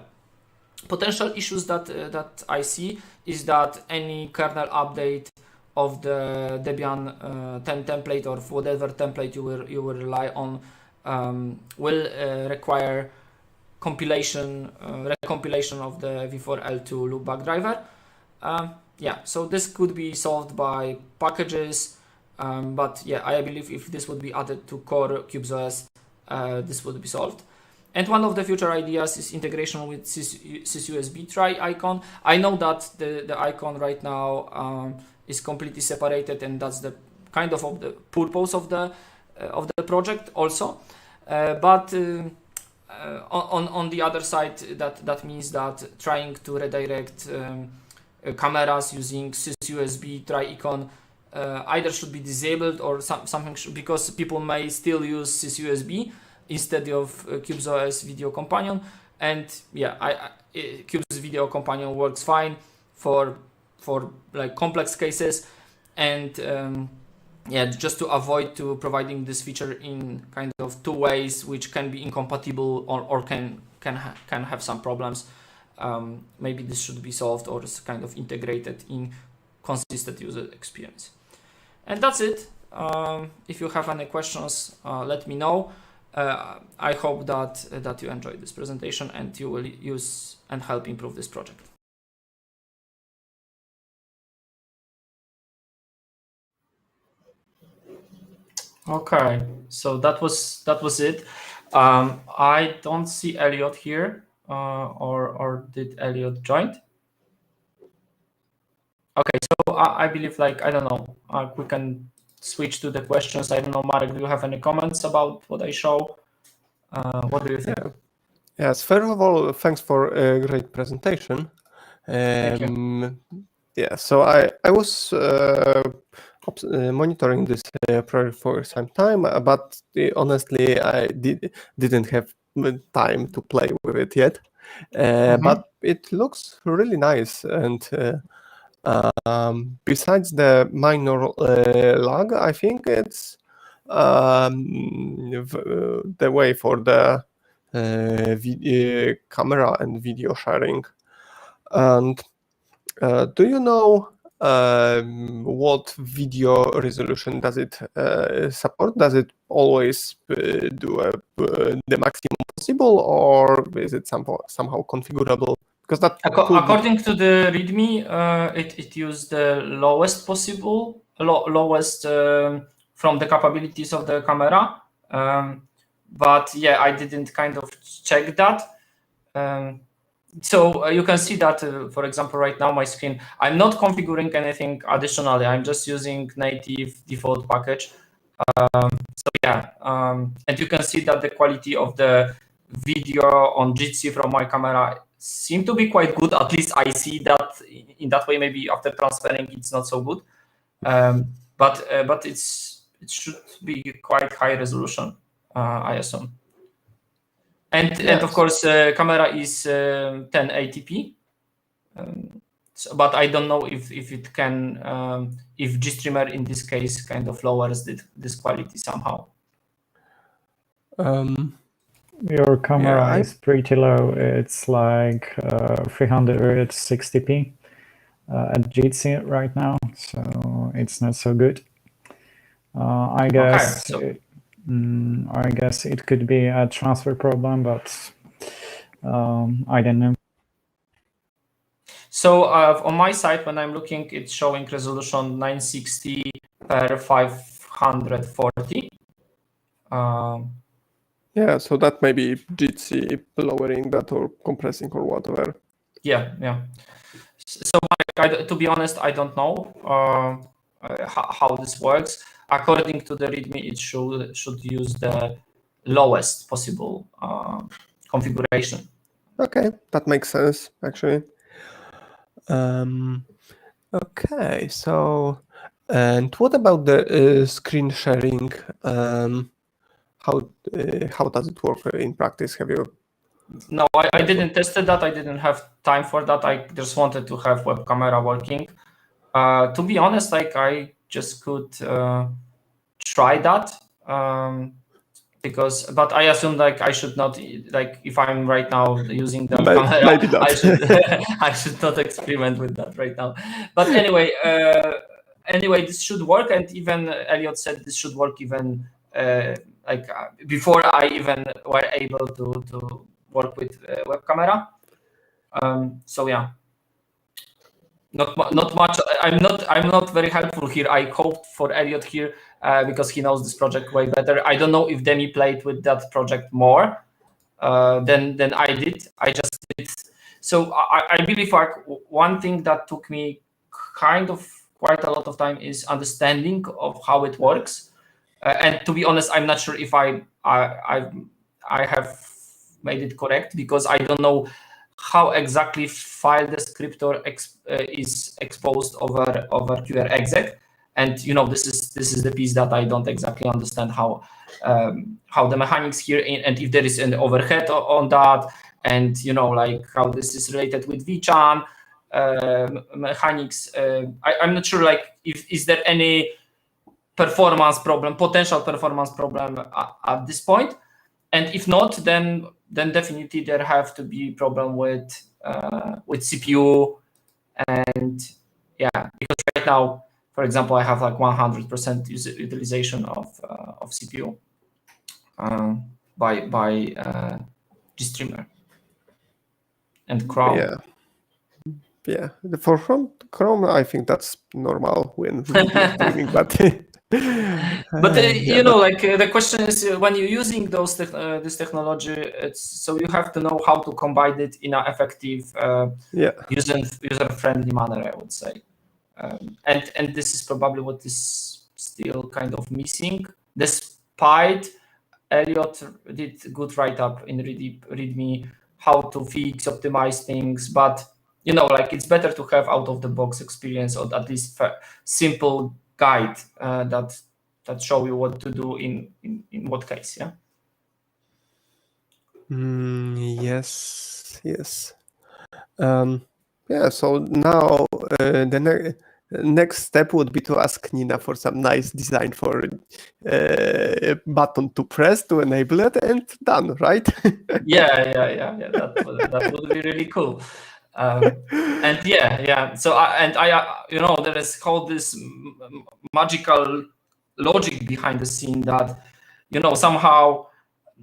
Potential issues that I see is that any kernel update of the Debian 10 template or whatever template you will rely on will require recompilation of the v4L2 loopback driver. Yeah, so this could be solved by packages, but yeah, I believe if this would be added to core Qubes OS, this would be solved. And one of the future ideas is integration with sysusb try icon. I know that the icon right now is completely separated, and that's the kind of the purpose of the project also. But on the other side, that means that trying to redirect cameras using sysusb try icon either should be disabled or something because people may still use sysusb instead of Qubes OS Video Companion. And yeah, Qubes Video Companion works fine for like complex cases, and yeah, just to avoid providing this feature in kind of two ways which can be incompatible or can have some problems. Maybe this should be solved or is kind of integrated in consistent user experience. And that's it. If you have any questions, let me know. I hope that you enjoyed this presentation and you will use and help improve this project. Okay, so that was it. I don't see Elliot here, or did Elliot join? Okay, so I believe, like, I don't know, we can switch to the questions. I don't know, Marek, do you have any comments about what I show? What do you think? Yes, first of all, thanks for a great presentation. Thank you. Yeah, so I was monitoring this project for some time, but honestly, I didn't have time to play with it yet. But it looks really nice, and Besides the minor lag, I think it's the way for the camera and video sharing. And do you know what video resolution does it support? Does it always do the maximum possible, or is it somehow configurable? Because that according to the README, it used the lowest possible, lowest from the capabilities of the camera. But yeah, I didn't kind of check that. So you can see that, for example, right now my screen, I'm not configuring anything additionally. I'm just using native default package. So yeah, and you can see that the quality of the video on Jitsy from my camera seem to be quite good. At least I see that in that way. Maybe after transferring, it's not so good. But it should be quite high resolution, I assume. And of course, camera is 1080p. But I don't know if it can, if GStreamer in this case kind of lowers this quality somehow. Your camera is pretty low. It's like 360p at Jitsy right now, so it's not so good. I guess. Okay, I guess it could be a transfer problem, but I don't know. So on my side, when I'm looking, it's showing resolution 960 per 540. Yeah, so that may be Jitsy lowering that or compressing or whatever. Yeah. So to be honest, I don't know how this works. According to the README, it should use the lowest possible configuration. Okay, that makes sense, actually. Okay, so, and what about the screen sharing? How does it work in practice? Have you? No, I didn't test that. I didn't have time for that. I just wanted to have web camera working. To be honest, like I just could try that but I assume like I should not, like if I'm right now using the camera, maybe not. I should not experiment with that right now. But anyway, this should work, and even Elliot said this should work even before I even were able to work with web camera. So yeah. Not much. I'm not very helpful here. I hoped for Elliot here because he knows this project way better. I don't know if Demi played with that project more than I did. I just did. So I believe like one thing that took me kind of quite a lot of time is understanding of how it works. And to be honest, I'm not sure if I have made it correct, because I don't know how exactly file descriptor is exposed over QR exec, and this is the piece that I don't exactly understand how the mechanics here, and if there is an overhead on that, and like how this is related with vChan mechanics. I'm not sure, like is there any potential performance problem at this point, and if not, then definitely there have to be problem with CPU, and yeah, because right now, for example, I have like 100% utilization of CPU by GStreamer and Chrome. Yeah. For Chrome, I think that's normal when streaming, but. But the question is, when you're using this technology, so you have to know how to combine it in an effective, user-friendly manner, I would say, and this is probably what is still kind of missing. Despite Elliot did good write-up in README how to fix, optimize things, but like it's better to have out-of-the-box experience, or at least simple guide that show you what to do in what case. Yes. Yeah, so now the next step would be to ask Nina for some nice design for a button to press to enable it, and done, right? Yeah. That would be really cool. And yeah. So I there is called this magical logic behind the scene that somehow.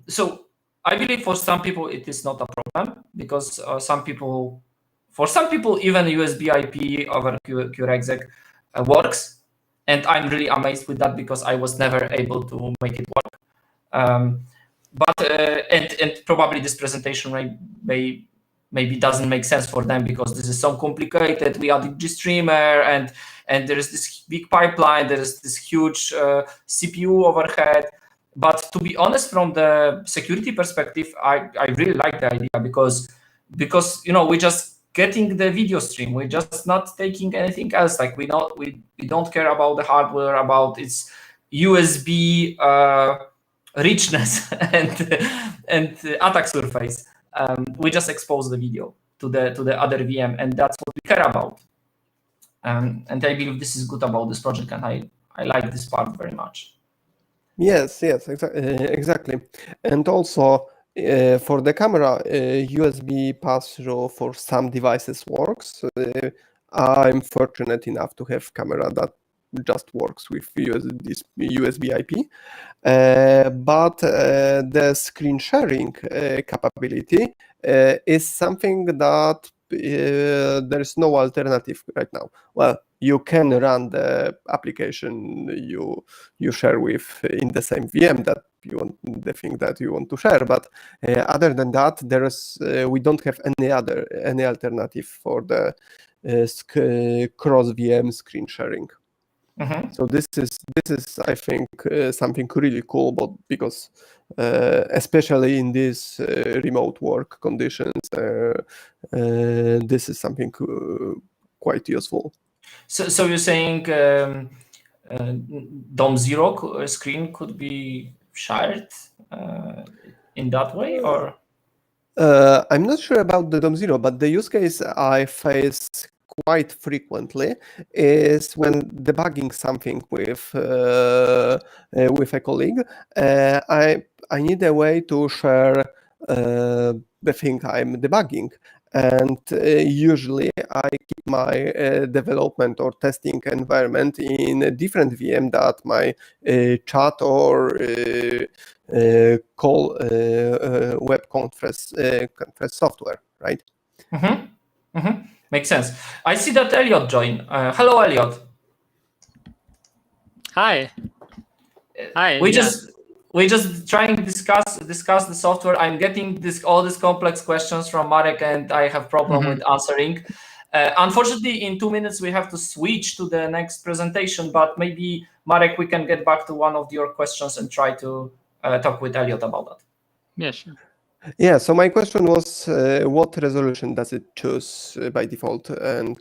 So I believe for some people it is not a problem because for some people even USB IP over QRexec works, and I'm really amazed with that because I was never able to make it work. But and probably this presentation maybe doesn't make sense for them because this is so complicated. We added GStreamer and there is this big pipeline. There is this huge CPU overhead. But to be honest, from the security perspective, I really like the idea because we're just getting the video stream. We're just not taking anything else. Like we don't care about the hardware, about its USB richness and attack surface. We just expose the video to the other VM, and that's what we care about. And I believe this is good about this project, and I like this part very much. Yes, exactly. And also for the camera, USB pass-through for some devices works. I'm fortunate enough to have camera that just works with this USB IP. But the screen sharing capability is something that there is no alternative right now. Well, you can run the application you share with in the same VM that you want, the thing that you want to share. But other than that, we don't have any alternative for the cross VM screen sharing. Mm-hmm. So this is I think something really cool, but because especially in these remote work conditions, this is something quite useful. So you're saying DOM 0 screen could be shared in that way, or? I'm not sure about the DOM 0, but the use case I face quite frequently is when debugging something with a colleague. I need a way to share the thing I'm debugging. And usually I keep my development or testing environment in a different VM that my chat or call web conference software, right? Mm-hmm. Mm-hmm. Makes sense. I see that Elliot joined. Hello, Elliot. Hi. Hi. We just trying to discuss the software. I'm getting all these complex questions from Marek, and I have problem with answering. Unfortunately, in 2 minutes we have to switch to the next presentation. But maybe Marek, we can get back to one of your questions and try to talk with Elliot about that. Yeah, sure. Yeah. So my question was, what resolution does it choose by default, and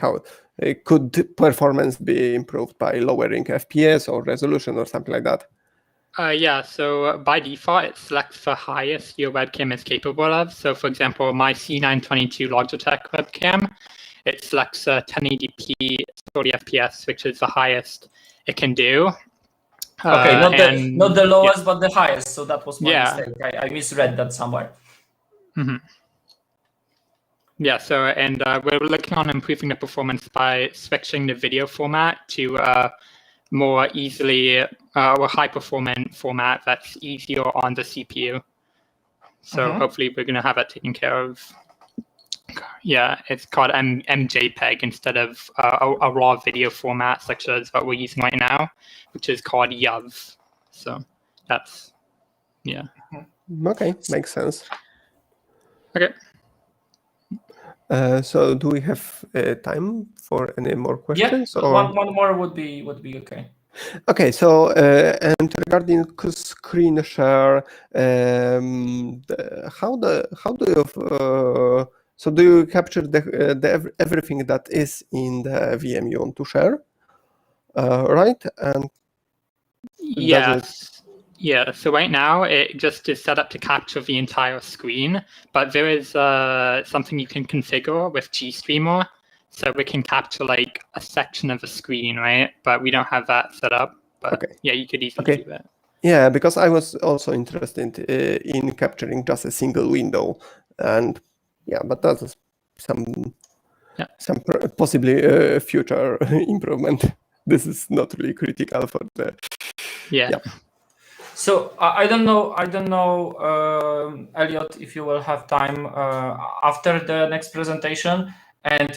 how could performance be improved by lowering FPS or resolution or something like that? Yeah, so by default, it selects the highest your webcam is capable of. So for example, my C922 Logitech webcam, it selects 1080p 40 FPS, which is the highest it can do. Okay, not the lowest, but the highest. So that was my mistake. I misread that somewhere. Mm-hmm. Yeah, so and we're looking on improving the performance by switching the video format to more easily or high-performant format that's easier on the CPU. So hopefully we're going to have it taken care of. Yeah, it's called MJPEG instead of a raw video format such as what we're using right now, which is called YUV. So that's, yeah. Okay, makes sense. Okay. So do we have time for any more questions? Yeah, or? one more would be okay. Okay, so and regarding screen share, do you capture the everything that is in the VM you want to share, right? And yes. Yeah, so right now it just is set up to capture the entire screen, but there is something you can configure with GStreamer, so we can capture like a section of the screen, right? But we don't have that set up. But Okay. yeah, you could easily do that. Yeah, because I was also interested in capturing just a single window, and yeah, but that's some possibly future improvement. This is not really critical for the yeah. So I don't know, Elliot, if you will have time after the next presentation, and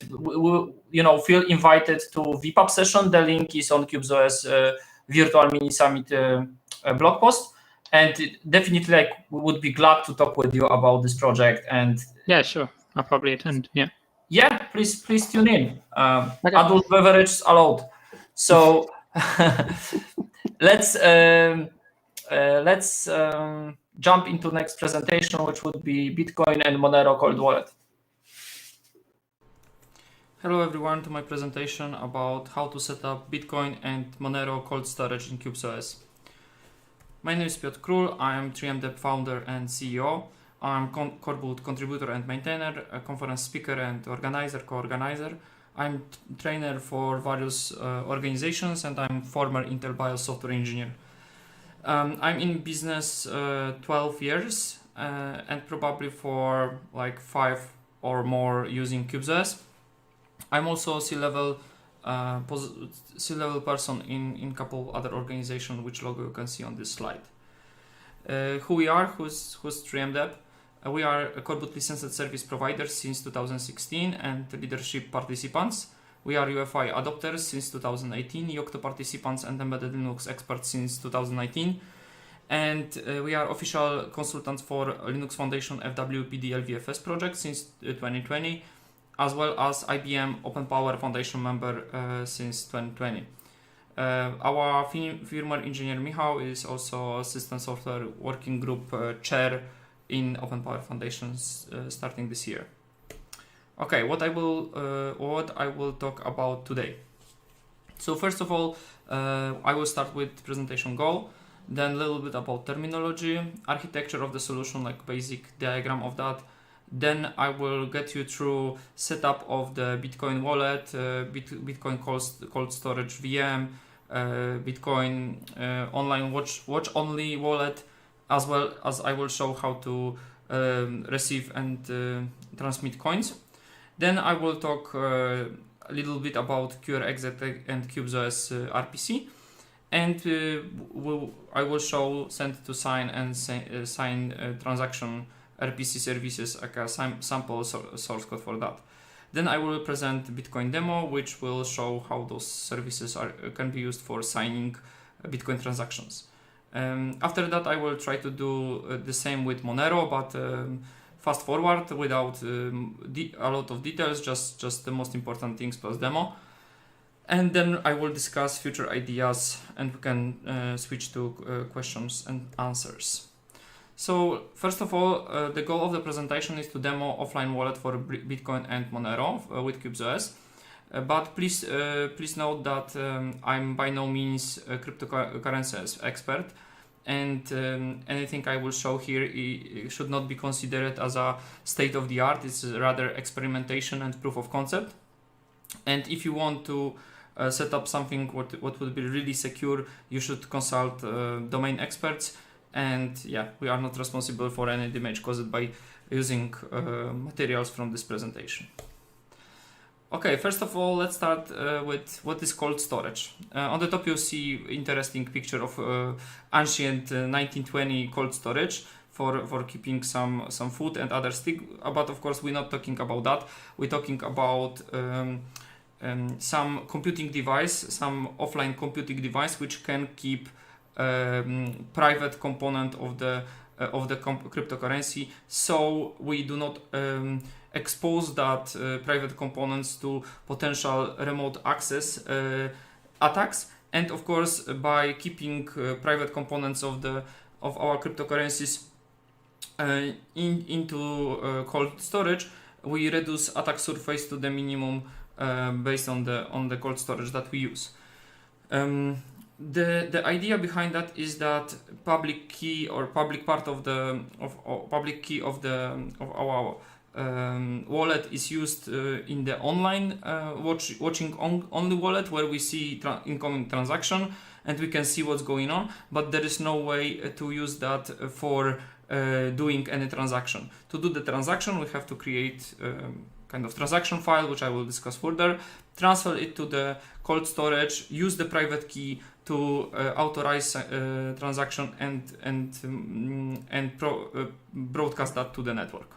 feel invited to vPub session. The link is on Qubes OS Virtual Mini Summit blog post, and definitely we would be glad to talk with you about this project. And yeah, sure, I'll probably attend. Yeah. Yeah, please tune in. Adult beverages allowed. So let's jump into next presentation, which would be Bitcoin and Monero cold wallet. Hello everyone to my presentation about how to set up Bitcoin and Monero cold storage in Qubes OS. My name is Piotr Król. I am 3mdeb founder and CEO. I'm Core Boot contributor and maintainer, a conference speaker and co-organizer. I'm trainer for various organizations, and I'm former Intel BIOS software engineer. I'm in business 12 years and probably for like 5 or more using Qubes OS. I'm also a C-level person in a couple other organizations, which logo you can see on this slide. Who we are, who's 3mdeb? We are a Core Boot licensed service provider since 2016 and leadership participants. We are UEFI adopters since 2018, Yocto participants and embedded Linux experts since 2019. And we are official consultants for Linux Foundation FWPD LVFS project since 2020, as well as IBM Open Power Foundation member since 2020. Our firmware engineer Michał is also System Software Working Group chair in Open Power Foundations starting this year. Okay, what I will talk about today. So first of all, I will start with presentation goal, then a little bit about terminology, architecture of the solution, like basic diagram of that. Then I will get you through setup of the Bitcoin wallet, Bitcoin cold storage VM, Bitcoin online watch only wallet, as well as I will show how to receive and transmit coins. Then I will talk a little bit about QRX and Qubes OS RPC, and I will show send to sign and sign transaction RPC services, like a sample source code for that. Then I will present Bitcoin demo, which will show how those services can be used for signing Bitcoin transactions. After that, I will try to do the same with Monero, but fast forward without a lot of details, just the most important things plus demo. And then I will discuss future ideas, and we can switch to questions and answers. So first of all, the goal of the presentation is to demo offline wallet for Bitcoin and Monero with Qubes OS. But please note that I'm by no means a cryptocurrency expert, and anything I will show here should not be considered as a state of the art. It's rather experimentation and proof of concept. And if you want to set up something what would be really secure, you should consult domain experts. And yeah, we are not responsible for any damage caused by using materials from this presentation. Okay, first of all, let's start with what is cold storage. On the top, you'll see interesting picture of ancient 1920 cold storage for keeping some food and other stick. But of course, we're not talking about that. We're talking about some computing device, some offline computing device, which can keep private component of the cryptocurrency, so we do not expose that private components to potential remote access attacks. And of course, by keeping private components of our cryptocurrencies into cold storage, we reduce attack surface to the minimum based on the cold storage that we use. The idea behind that is that public key or public part of the public key of our wallet is used in the online watching only wallet, where we see incoming transaction and we can see what's going on, but there is no way to use that for doing any transaction. To do the transaction, we have to create kind of transaction file, which I will discuss further, transfer it to the cold storage, use the private key to authorize transaction and broadcast that to the network.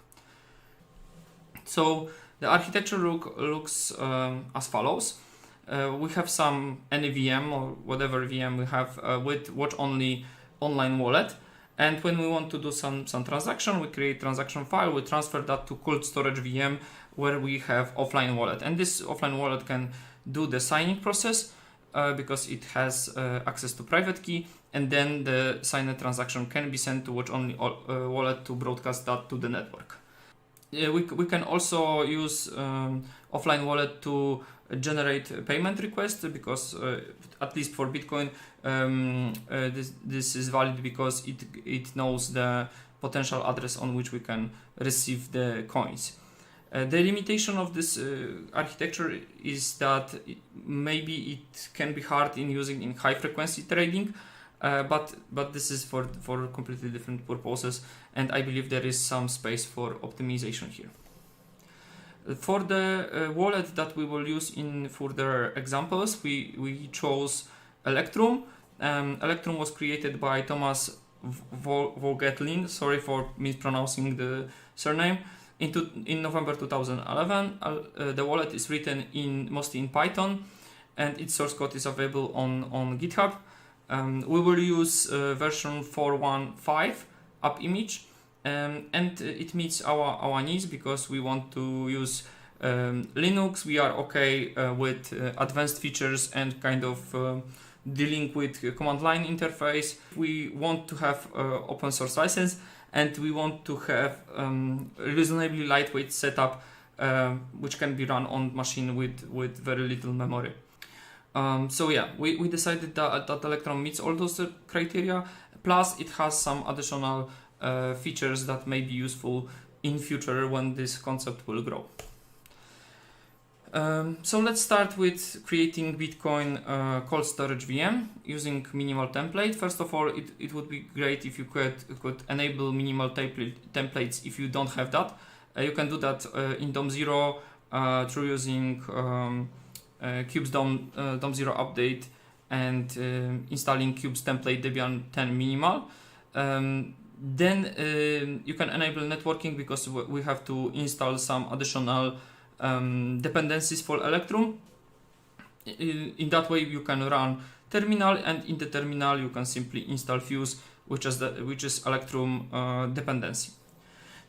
So the architecture looks as follows. We have any VM or whatever VM we have with watch-only online wallet. And when we want to do some transaction, we create transaction file, we transfer that to cold storage VM where we have offline wallet. And this offline wallet can do the signing process because it has access to private key, and then the signed transaction can be sent to watch-only wallet to broadcast that to the network. We can also use offline wallet to generate payment requests, because at least for Bitcoin this is valid because it knows the potential address on which we can receive the coins. The limitation of this architecture is that maybe it can be hard in using in high frequency trading, but this is for completely different purposes, and I believe there is some space for optimization here. For the wallet that we will use in further examples, we chose Electrum. Electrum was created by Thomas Vogetlin, sorry for mispronouncing the surname, in November 2011. The wallet is written mostly in Python, and its source code is available on GitHub. We will use version 4.1.5 app image, and it meets our needs because we want to use Linux. We are okay with advanced features and kind of dealing with command line interface. We want to have open source license, and we want to have reasonably lightweight setup which can be run on machine with very little memory. So yeah, we decided that Electrum meets all those criteria, plus it has some additional features that may be useful in future when this concept will grow. So let's start with creating Bitcoin cold storage VM using minimal template. First of all, it would be great if you could enable minimal templates if you don't have that. You can do that in DOM0 through using Qubes DOM0 update and installing Qubes template Debian 10 minimal. Then you can enable networking because we have to install some additional dependencies for Electrum. In that way you can run terminal, and in the terminal you can simply install Fuse, which is Electrum dependency.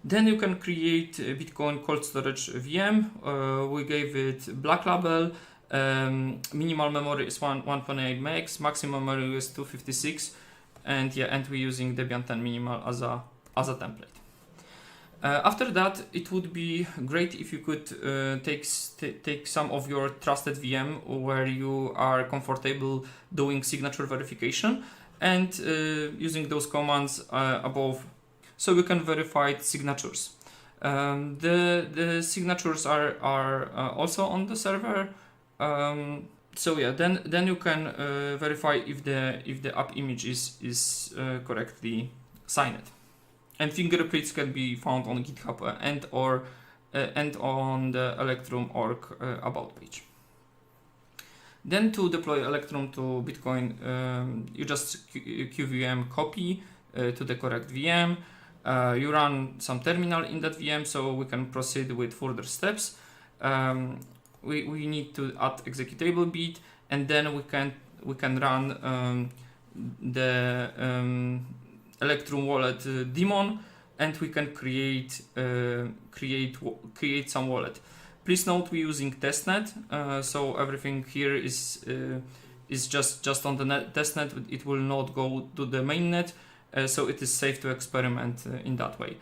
Then you can create Bitcoin cold storage VM. We gave it black label. Minimal memory is 1.8 megs, maximum memory is 256, and we're using Debian 10 minimal as a template. After that, it would be great if you could take some of your trusted VM where you are comfortable doing signature verification, and using those commands above, so we can verify signatures. The signatures are also on the server. So yeah, then you can verify if the app image is correctly signed. And fingerprints can be found on GitHub and on the Electrum org about page. Then to deploy Electrum to Bitcoin, you just QVM copy to the correct VM. You run some terminal in that VM, so we can proceed with further steps. We need to add executable bit, and then we can run the Electrum wallet daemon, and we can create some wallet. Please note we're using testnet, so everything here is just on the testnet. It will not go to the mainnet, so it is safe to experiment in that way.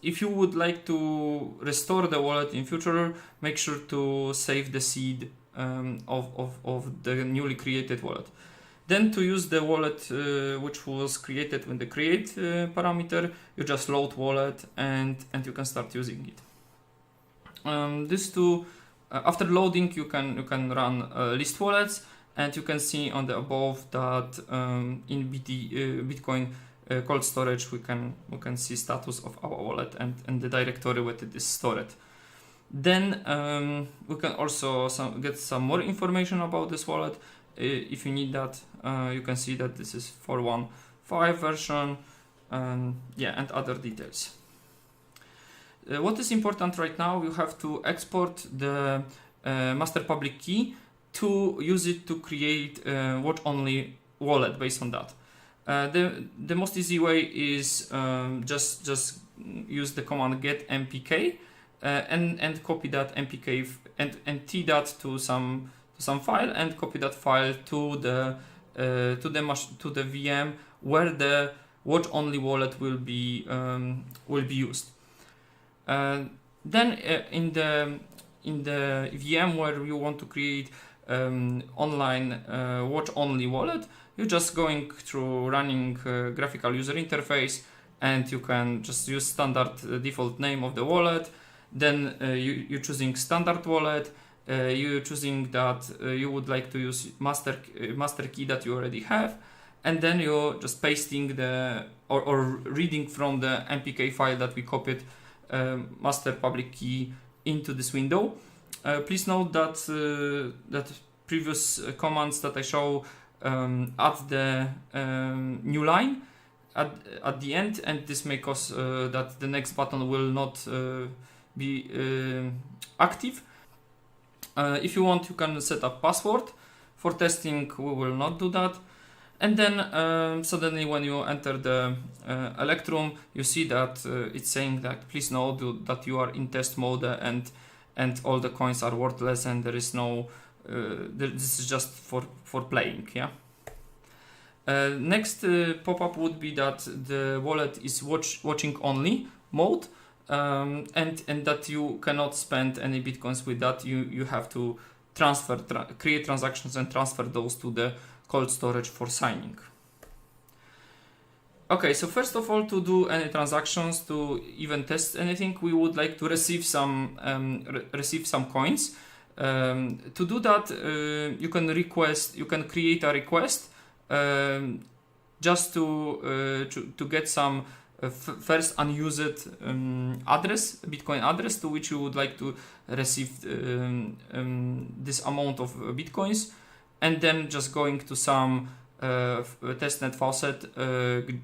If you would like to restore the wallet in future, make sure to save the seed of the newly created wallet. Then to use the wallet which was created with the create parameter, you just load wallet and you can start using it. After loading, you can run list wallets, and you can see on the above that in Bitcoin cold storage we can see status of our wallet and the directory where it is stored. Then we can also get some more information about this wallet. If you need that, you can see that this is 4.1.5 version, and other details. What is important right now, you have to export the master public key to use it to create a watch-only wallet based on that. The most easy way is just use the command get mpk and copy that mpk and tee that to some file and copy that file to the VM where the watch-only wallet will be used. Then in the VM where you want to create online watch-only wallet, you're just going through running graphical user interface, and you can just use standard default name of the wallet. Then you're choosing standard wallet. You're choosing that you would like to use master key that you already have, and then you're just pasting or reading from the MPK file that we copied master public key into this window. Please note that that previous commands that I show add the new line at the end, and this may cause that the next button will not be active. If you want, you can set up password. For testing, we will not do that. And then suddenly when you enter the Electrum, you see that it's saying that please note that you are in test mode and all the coins are worthless, and there is no this is just for playing. Next pop-up would be that the wallet is watching only mode, and that you cannot spend any bitcoins with that. You have to create transactions and transfer those to the cold storage for signing. Okay, so first of all, to do any transactions, to even test anything, we would like to receive some coins. To do that, you can create a request just to get some first unused address, Bitcoin address, to which you would like to receive this amount of Bitcoins, and then just going to some testnet faucet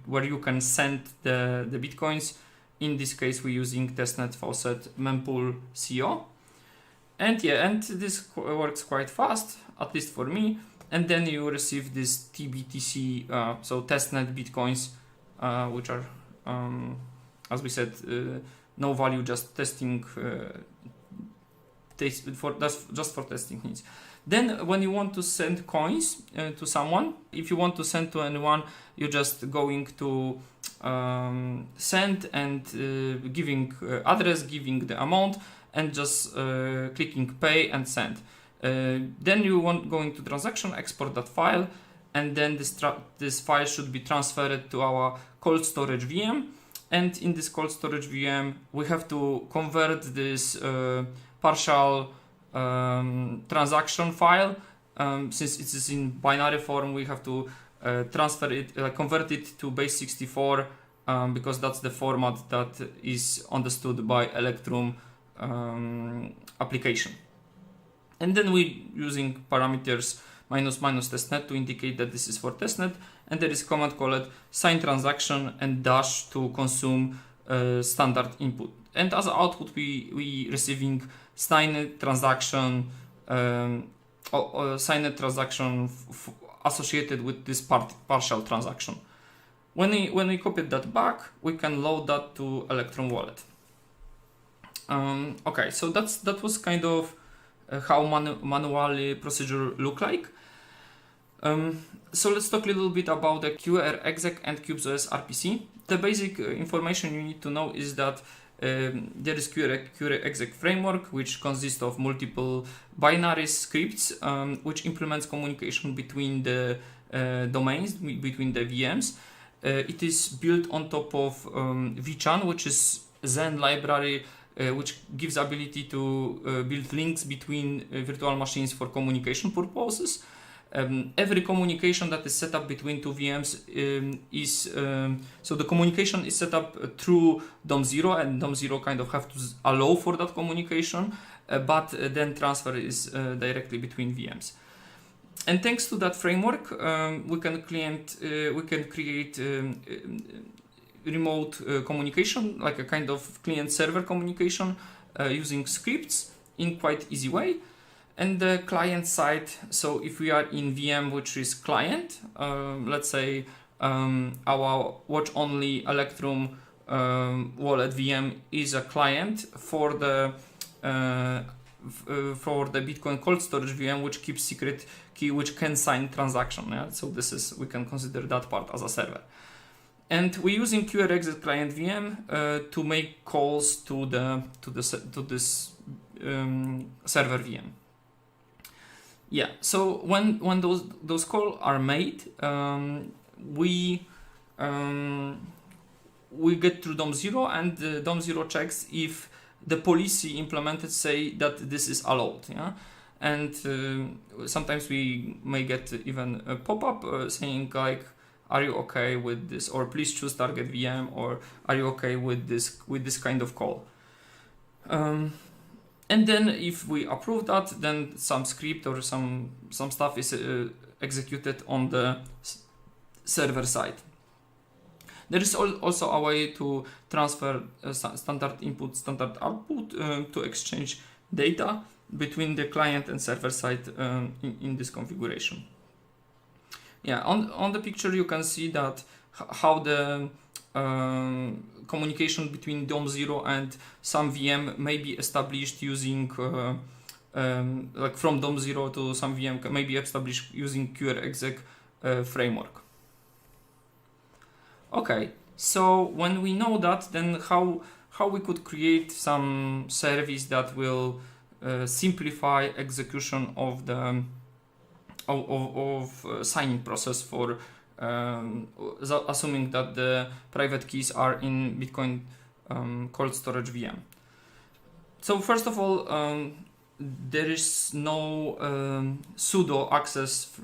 where you can send the Bitcoins. In this case, we're using testnet faucet mempool CO. And this works quite fast, at least for me. And then you receive this TBTC, so testnet Bitcoins, which are, as we said, no value, just testing, just for testing needs. Then when you want to send coins to someone, if you want to send to anyone, you're just going to send and giving address, giving the amount, and just clicking pay and send. Then you want going to transaction, export that file, and then this file should be transferred to our cold storage VM. And in this cold storage VM, we have to convert this partial transaction file. Since it is in binary form, we have to transfer it, convert it to base64, because that's the format that is understood by Electrum application. And then we're using parameters minus testnet to indicate that this is for testnet, and there is command called sign transaction and dash to consume standard input. And as output, we receiving signed transaction, associated with this partial transaction. When we copy that back, we can load that to Electrum wallet. Okay, so that was kind of how manually procedure look like. So let's talk a little bit about the QR exec and Qubes OS RPC. The basic information you need to know is that there is QR exec framework, which consists of multiple binary scripts, which implements communication between the domains between the VMs. It is built on top of vChan, which is Zen library, which gives ability to build links between virtual machines for communication purposes. Every communication that is set up between two VMs so the communication is set up through DOM0, and DOM0 kind of have to allow for that communication, but then transfer is directly between VMs. And thanks to that framework, we can create remote communication, like a kind of client-server communication using scripts in quite easy way. And the client side, so if we are in VM, which is client, let's say our watch-only Electrum wallet VM is a client for the Bitcoin cold storage VM, which keeps secret key, which can sign transaction. Yeah? So we can consider that part as a server. And we're using QRXZ client VM to make calls to this server VM. Yeah. So when those calls are made, we get through DOM0, and the DOM0 checks if the policy implemented say that this is allowed. Yeah. And sometimes we may get even a pop-up saying like, are you okay with this, or please choose target VM, or are you okay with this kind of call? And then if we approve that, then some script or some stuff is executed on the server side. There is also a way to transfer standard input, standard output to exchange data between the client and server side in this configuration. Yeah, on the picture you can see that how the communication between DOM0 and some VM may be established using like from DOM0 to some VM may be established using QRXZ framework. Okay, so when we know that, then how we could create some service that will simplify execution of the signing process for assuming that the private keys are in Bitcoin cold storage VM. So first of all, there is no sudo access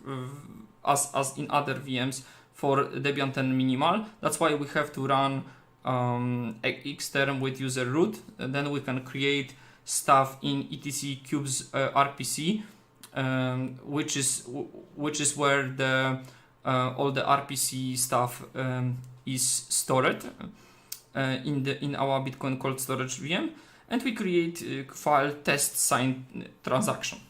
as in other VMs for Debian 10 minimal. That's why we have to run xterm with user root, and then we can create stuff in etc Qubes RPC, which is where the all the RPC stuff is stored in our Bitcoin cold storage VM, and we create file test sign transaction.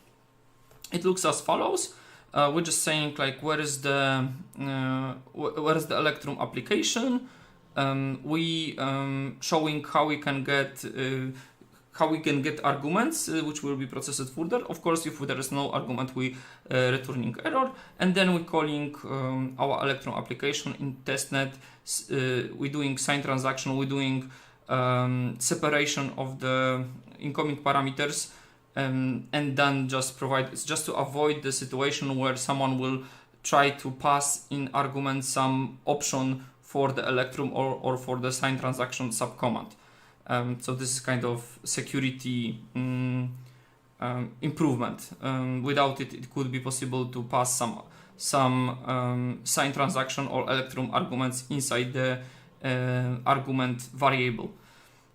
It looks as follows. We're just saying like where is the Electrum application. We showing how we can get arguments which will be processed further. Of course, if there is no argument, we returning error, and then we calling our Electrum application in testnet. We're doing sign transaction. We're doing separation of the incoming parameters, and then just provide. It's just to avoid the situation where someone will try to pass in argument some option for the Electrum or for the sign transaction subcommand. So this is kind of security improvement. Without it, it could be possible to pass some sign transaction or Electrum arguments inside the argument variable.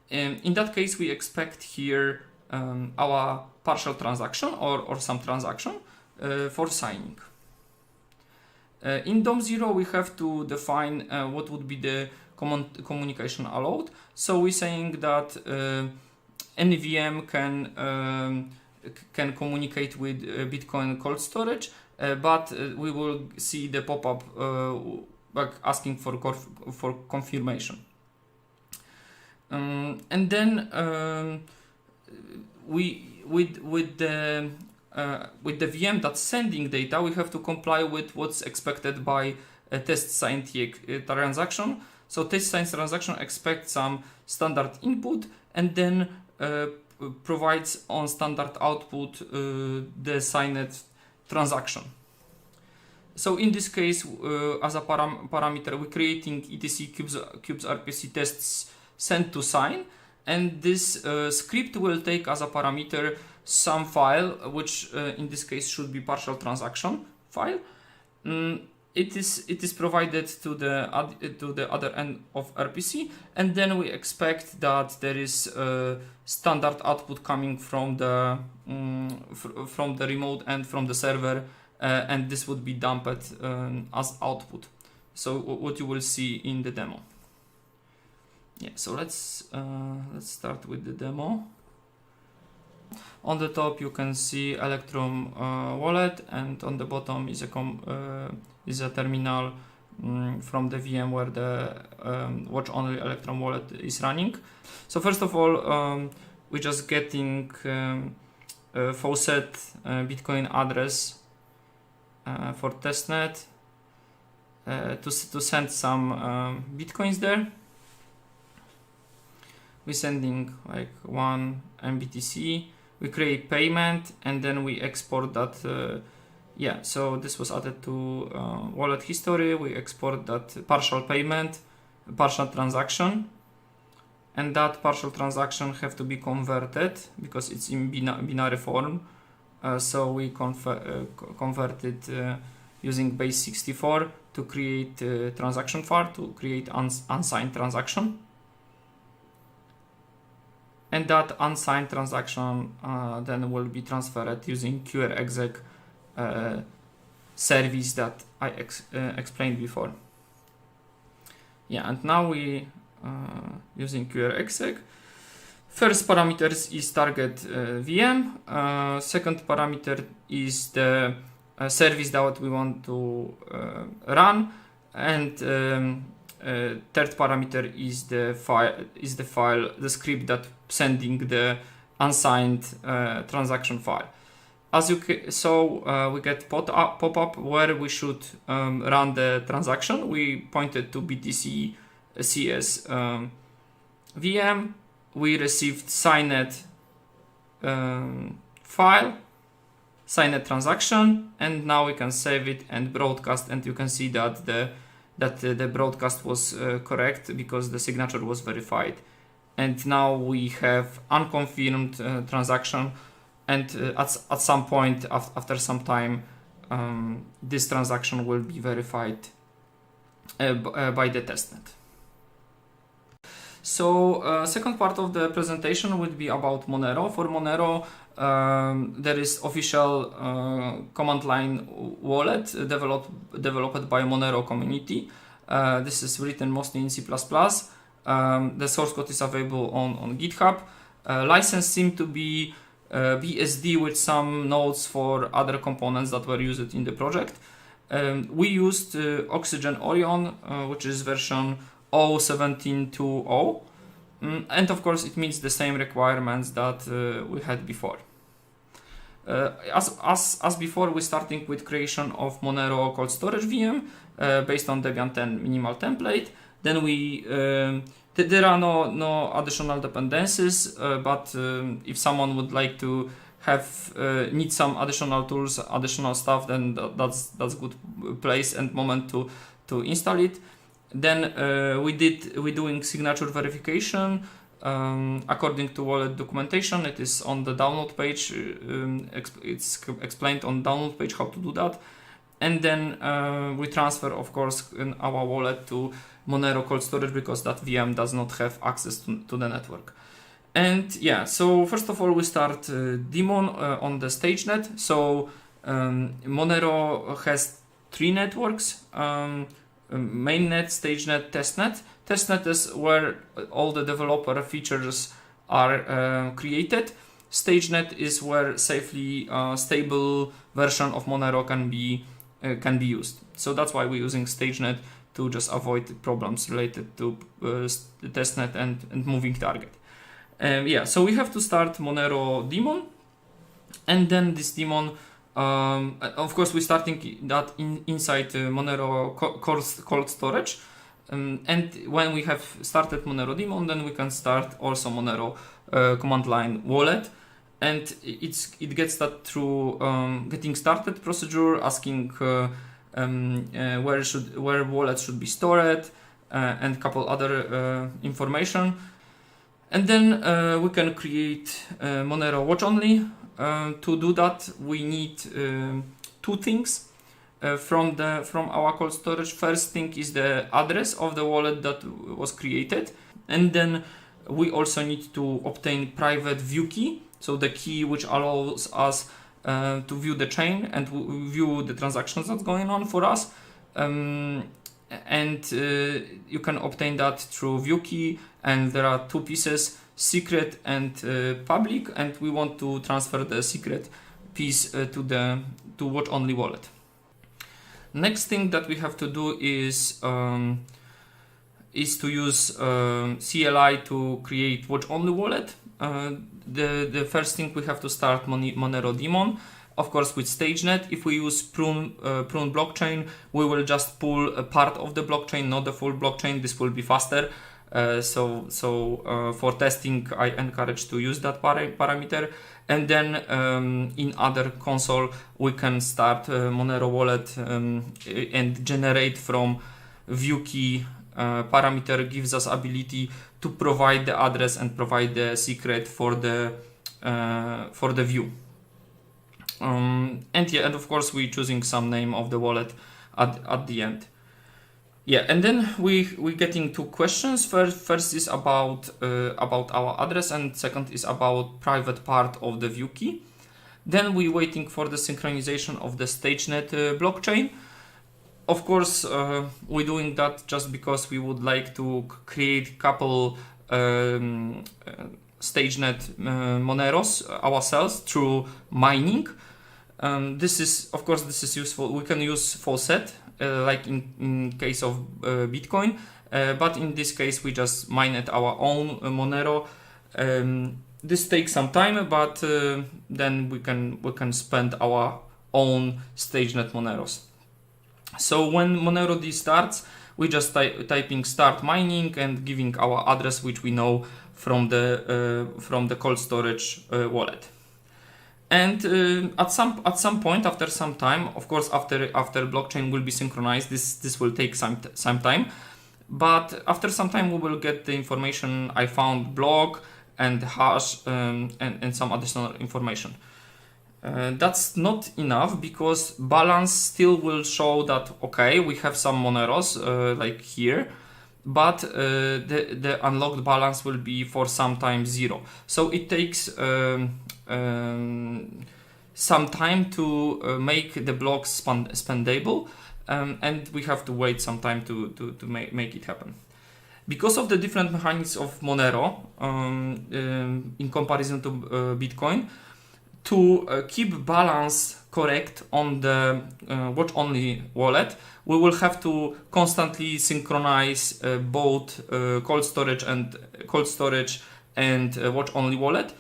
In that case, we expect here our partial transaction or some transaction for signing. In DOM0, we have to define what would be the communication allowed. So we're saying that any VM can communicate with Bitcoin cold storage, but we will see the pop-up like asking for confirmation. And then with the VM that's sending data, we have to comply with what's expected by a test sign transaction. So test sign transaction expects some standard input and then provides on standard output the signed transaction. So in this case, as a parameter, we're creating etc Qubes RPC tests send to sign, and this script will take as a parameter some file, which in this case should be partial transaction file. It is provided to the other end of RPC, and then we expect that there is a standard output coming from the remote and from the server, and this would be dumped as output. So what you will see in the demo. Yeah, so let's start with the demo. On the top you can see Electrum wallet, and on the bottom is a terminal from the VM where the watch only Electrum wallet is running. So first of all, we're just getting faucet Bitcoin address for testnet to send some Bitcoins there. We're sending like 1 MBTC. We create payment, and then we export that. Yeah, so this was added to wallet history. We export that partial payment, partial transaction, and that partial transaction have to be converted because it's in binary form. So we convert it using base 64 to create transaction file, to create unsigned transaction. And that unsigned transaction then will be transferred using QRexec service that I explained before. Yeah, and now we using QRexec. First parameter is target VM. Second parameter is the service that we want to run, and third parameter is the file, the script that sending the unsigned transaction file. As you saw, we get pop-up where we should run the transaction. We pointed to BTC CS VM. We received signed file, signed transaction, and now we can save it and broadcast, and you can see that the broadcast was correct because the signature was verified. And now we have unconfirmed transaction, and at some point after some time this transaction will be verified by the testnet. So second part of the presentation will be about Monero. For Monero, there is official command line wallet developed by Monero community. This is written mostly in C++. The source code is available on GitHub. License seemed to be BSD with some nodes for other components that were used in the project. We used Oxygen Orion, which is version 0.17.2.0, and of course it meets the same requirements that we had before. As before, we're starting with creation of Monero cold storage VM based on Debian 10 minimal template. Then there are no additional dependencies, but if someone would like to need some additional tools, additional stuff, then that's good place and moment to install it. Then we're doing signature verification according to wallet documentation. It is on the download page. It's explained on download page how to do that. And then we transfer, of course, in our wallet to Monero cold storage because that VM does not have access to the network. And yeah, so first of all, we start daemon on the StageNet. So Monero has 3 networks: mainnet, StageNet, testnet. Testnet is where all the developer features are created. StageNet is where safely stable version of Monero can be used. So that's why we're using StageNet, to just avoid problems related to the testnet and moving target. Yeah, so we have to start Monero daemon, and then this daemon, of course, we're starting that inside Monero cold storage. And when we have started Monero daemon, then we can start also Monero command line wallet, and it gets that through getting started procedure, asking where wallet should be stored, and a couple other information. And then we can create Monero watch only. To do that, we need two things from our cold storage. First thing is the address of the wallet that was created, and then we also need to obtain private view key, so the key which allows us to view the chain and view the transactions that's going on for us. And you can obtain that through view key, and there are two pieces, secret and public, and we want to transfer the secret piece to watch only wallet. Next thing that we have to do is to use CLI to create watch only wallet. The first thing we have to start Monero daemon, of course with StageNet. If we use prune blockchain, we will just pull a part of the blockchain, not the full blockchain. This will be faster. So for testing, I encourage to use that parameter. And then in other console, we can start Monero wallet and generate from view key parameter. Gives us ability to provide the address and provide the secret for the view. And of course we're choosing some name of the wallet at the end. Yeah, and then we getting two questions. First is about our address, and second is about private part of the view key. Then we're waiting for the synchronization of the StageNet blockchain. Of course, we're doing that just because we would like to create couple StageNet Moneros ourselves through mining. This is useful. We can use faucet like in case of Bitcoin, but in this case we just mine at our own Monero. This takes some time, but then we can spend our own StageNet Moneros. So when Monero D starts, we just typing start mining and giving our address, which we know from the cold storage wallet. And at some point, after some time, of course, after blockchain will be synchronized, this will take some time. But after some time, we will get the information. I found block and hash and some additional information. That's not enough, because balance still will show that okay, we have some Moneros like here, but the unlocked balance will be for some time 0. So it takes some time to make the blocks spendable, and we have to wait some time to make it happen. Because of the different mechanics of Monero in comparison to Bitcoin, to keep balance correct on the watch-only wallet, we will have to constantly synchronize both cold storage and watch-only wallet,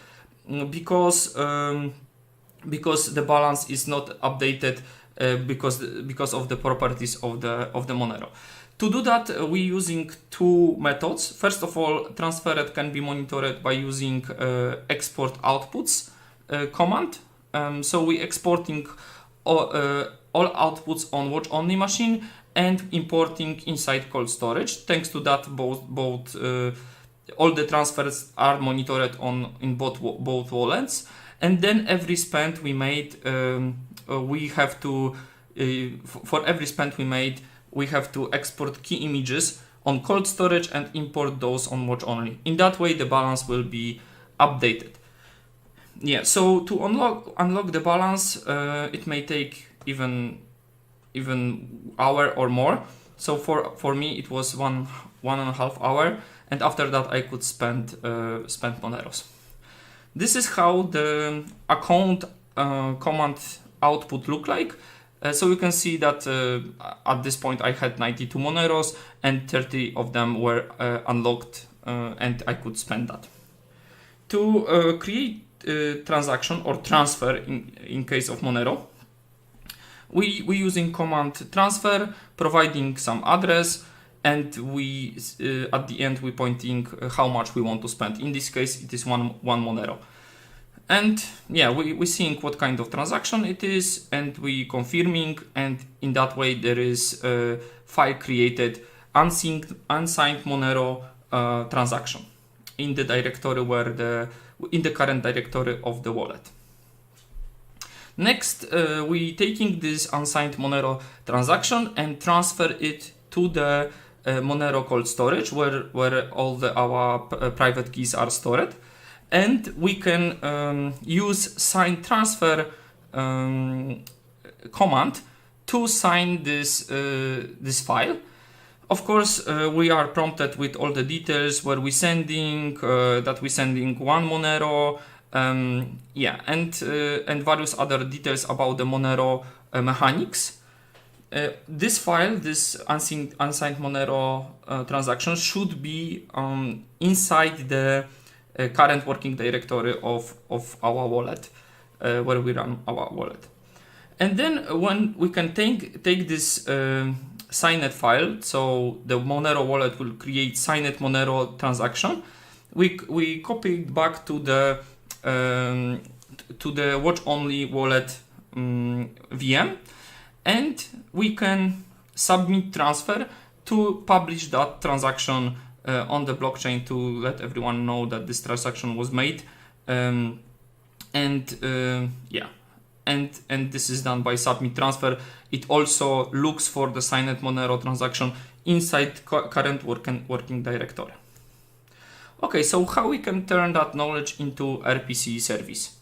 because the balance is not updated because of the properties of the Monero. To do that, we're using two methods. First of all, transfer can be monitored by using export outputs command. So we're exporting all outputs on watch only machine and importing inside cold storage. Thanks to that, both all the transfers are monitored in both wallets. And then every spend we made, we have to for every spend we made, we have to export key images on cold storage and import those on watch only. In that way, the balance will be updated. Yeah, so to unlock the balance, it may take even hour or more. So for me, it was one and a half hour, and after that, I could spend Moneros. This is how the account command output look like. So you can see that at this point I had 92 Moneros and 30 of them were unlocked, and I could spend that. To create transaction or transfer in case of Monero, we using command transfer, providing some address, and we at the end we pointing how much we want to spend. In this case, it is one Monero. And yeah, we seeing what kind of transaction it is, and we confirming, and in that way there is a file created, unsigned Monero transaction in the directory in the current directory of the wallet. Next, we taking this unsigned Monero transaction and transfer it to the Monero cold storage where all our private keys are stored. And we can use sign transfer command to sign this file. Of course, we are prompted with all the details where we sending, that we sending one Monero, and various other details about the Monero mechanics. This file, this unsigned Monero transaction, should be inside the current working directory of our wallet, where we run our wallet. And then when we can take this signed file, so the Monero wallet will create signed Monero transaction, we copy it back to the watch only wallet VM, and we can submit transfer to publish that transaction on the blockchain to let everyone know that this transaction was made, and this is done by submit transfer. It also looks for the signed Monero transaction inside current working directory. Okay, so how we can turn that knowledge into RPC service?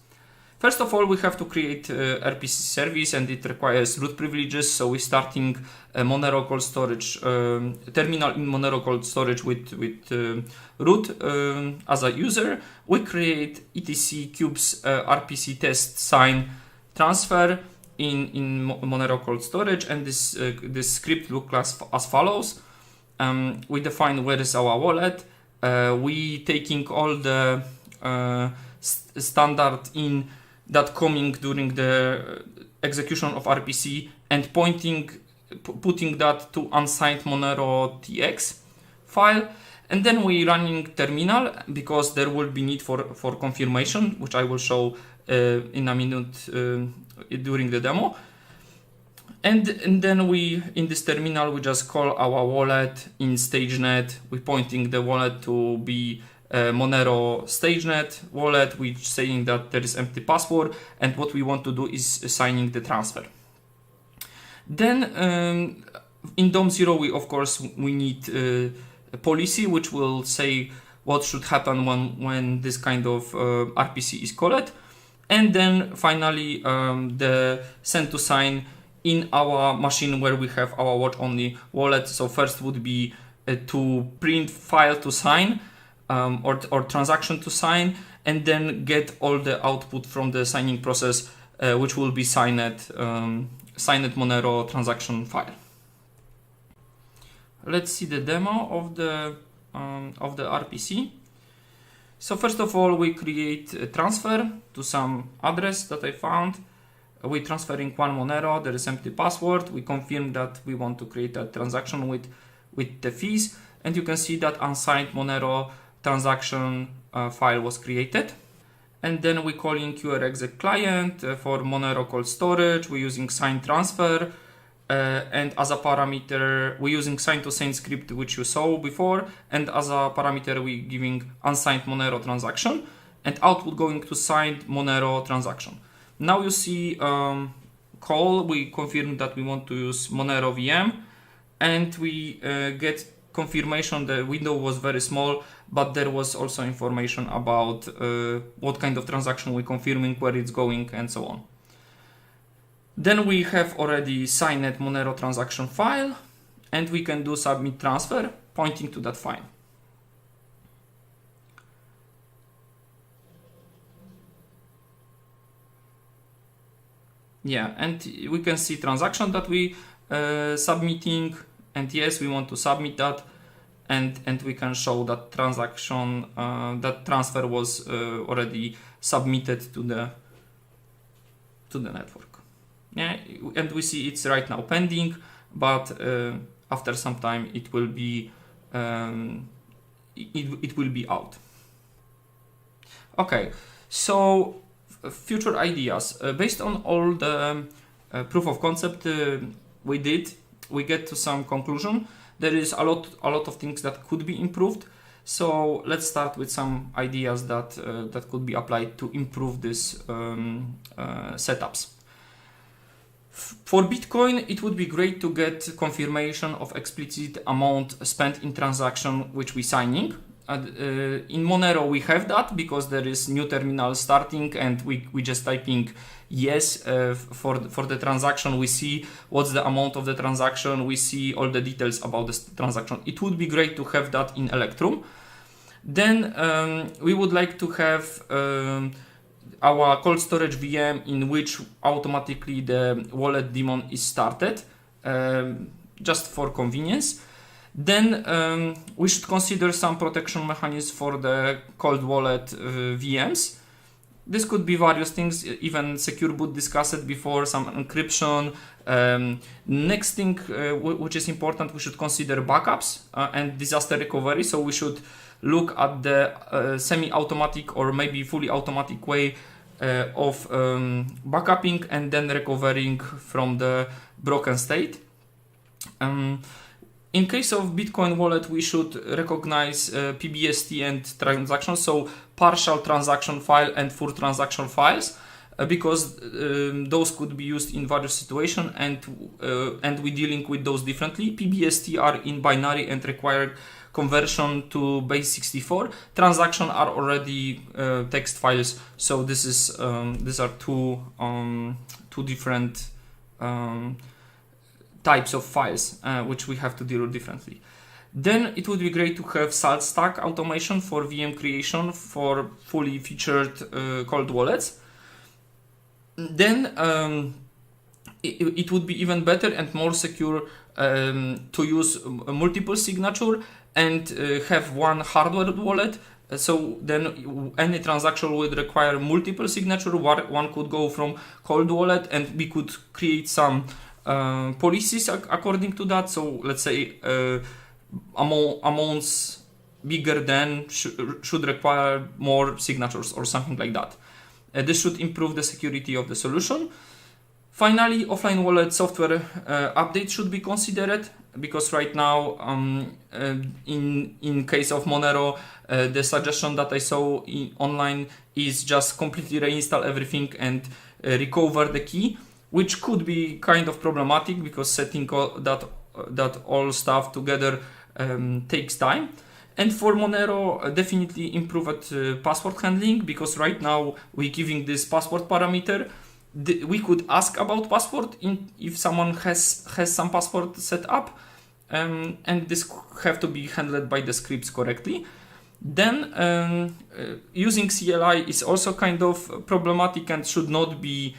First of all, we have to create RPC service, and it requires root privileges. So we're starting a Monero cold storage terminal in Monero cold storage with root as a user. We create etc Qubes RPC test sign transfer in Monero cold storage, and this script looks as follows. We define where is our wallet. We taking all the standard in that coming during the execution of RPC and putting that to unsigned Monero TX file, and then we running terminal because there will be need for confirmation, which I will show in a minute during the demo. And then we, in this terminal, we just call our wallet in StageNet. We're pointing the wallet to be Monero StageNet wallet, which saying that there is empty password, and what we want to do is signing the transfer. Then in DOM0, we need a policy which will say what should happen when this kind of RPC is called, and then finally the send to sign in our machine where we have our watch only wallet. So first would be to print file to sign or transaction to sign, and then get all the output from the signing process, which will be signed Monero transaction file. Let's see the demo of the RPC. So first of all, we create a transfer to some address that I found. We're transferring one Monero, there is empty password. We confirm that we want to create a transaction with the fees, and you can see that unsigned Monero transaction file was created. And then we calling QRexec client for Monero cold storage. We're using sign transfer, and as a parameter we're using sign to sign script, which you saw before, and as a parameter we're giving unsigned Monero transaction, and output going to signed Monero transaction. Now you see call, we confirm that we want to use Monero VM, and we get confirmation the window was very small, but there was also information about what kind of transaction we're confirming, where it's going, and so on. Then we have already signed Monero transaction file, and we can do submit transfer pointing to that file. Yeah, and we can see transaction that we submitting, and yes, we want to submit that, and we can show that transaction, that transfer was already submitted to the network. Yeah, and we see it's right now pending, but after some time it will be out. Okay, so future ideas. Based on all the proof of concept we did, we get to some conclusion. There is a lot of things that could be improved. So let's start with some ideas that that could be applied to improve these setups. For Bitcoin, it would be great to get confirmation of explicit amount spent in transaction which we signing. In Monero, we have that because there is new terminal starting and we just typing yes for the transaction. We see what's the amount of the transaction. We see all the details about the transaction. It would be great to have that in Electrum. Then we would like to have our cold storage VM in which automatically the wallet daemon is started, just for convenience. Then we should consider some protection mechanisms for the cold wallet VMs. This could be various things, even Secure Boot discussed before, some encryption. Next thing which is important, we should consider backups and disaster recovery. So we should look at the semi-automatic or maybe fully automatic way of backupping and then recovering from the broken state. In case of Bitcoin wallet, we should recognize PBST and transactions, so partial transaction file and full transaction files, because those could be used in various situations, and we're dealing with those differently. PBST are in binary and require conversion to base 64. Transactions are already text files, so this is these are two different types of files which we have to deal with differently. Then it would be great to have salt stack automation for VM creation for fully featured cold wallets. Then it would be even better and more secure to use multiple signature and have one hardware wallet. So then any transaction would require multiple signature. One could go from cold wallet and we could create some policies according to that. So let's say amounts bigger than should require more signatures or something like that. This should improve the security of the solution. Finally, offline wallet software update should be considered, because right now in case of Monero, the suggestion that I saw online is just completely reinstall everything and recover the key, which could be kind of problematic because setting that all stuff together takes time. And for Monero, definitely improve at password handling, because right now we're giving this password parameter. We could ask about password if someone has some password set up, and this have to be handled by the scripts correctly. Then using CLI is also kind of problematic and should not be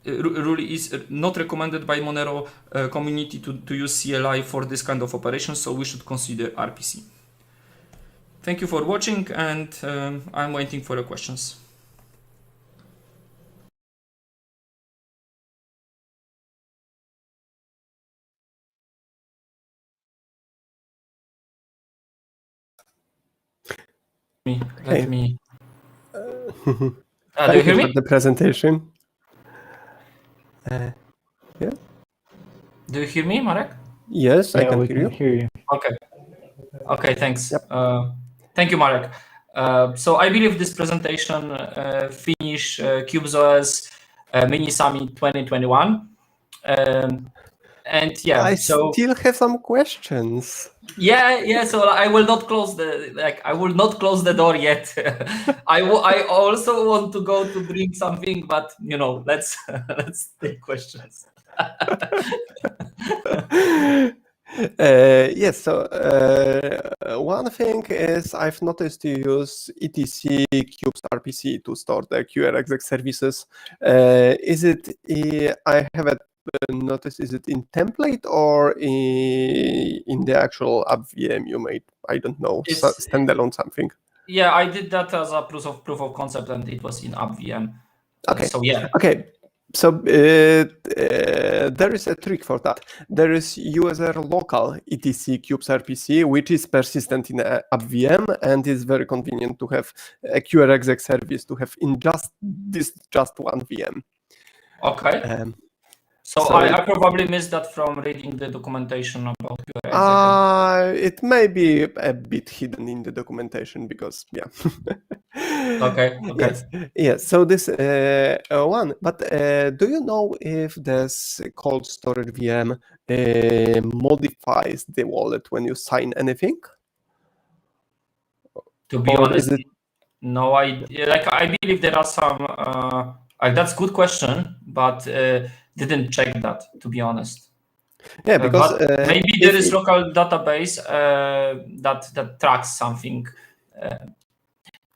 really is not recommended by Monero community to use CLI for this kind of operations, so we should consider RPC. Thank you for watching, and I'm waiting for your questions. Let me. Do you hear me? For the presentation. Yeah. Do you hear me, Marek? Yes, I Yeah, can we hear can you. hear you. Okay. Okay, thanks. Yep. Thank you, Marek. So I believe this presentation finish Qubes OS Mini Summit 2021. And yeah, I so still have some questions. yeah. So I will not close the door yet. I also want to go to drink something, but you know, let's take questions. Yes, so one thing is I've noticed you use etc Qubes RPC to store the QRXX services. Is it, I haven't noticed, is it in template or in the actual app VM you made? I don't know, standalone something. Yeah, I did that as a proof of concept, and it was in app VM. Okay. So yeah. Okay. So there is a trick for that. There is user local etc Qubes RPC, which is persistent in a app VM and is very convenient to have a QRexec service to have in just one VM. Okay. So I probably missed that from reading the documentation about QRexec. It may be a bit hidden in the documentation because, yeah. Okay. Yes. So this one, but do you know if this cold storage VM modifies the wallet when you sign anything? To be honest, no idea. Like, I believe there are some. That's a good question, but didn't check that, to be honest. Yeah, because maybe there is local database that tracks something.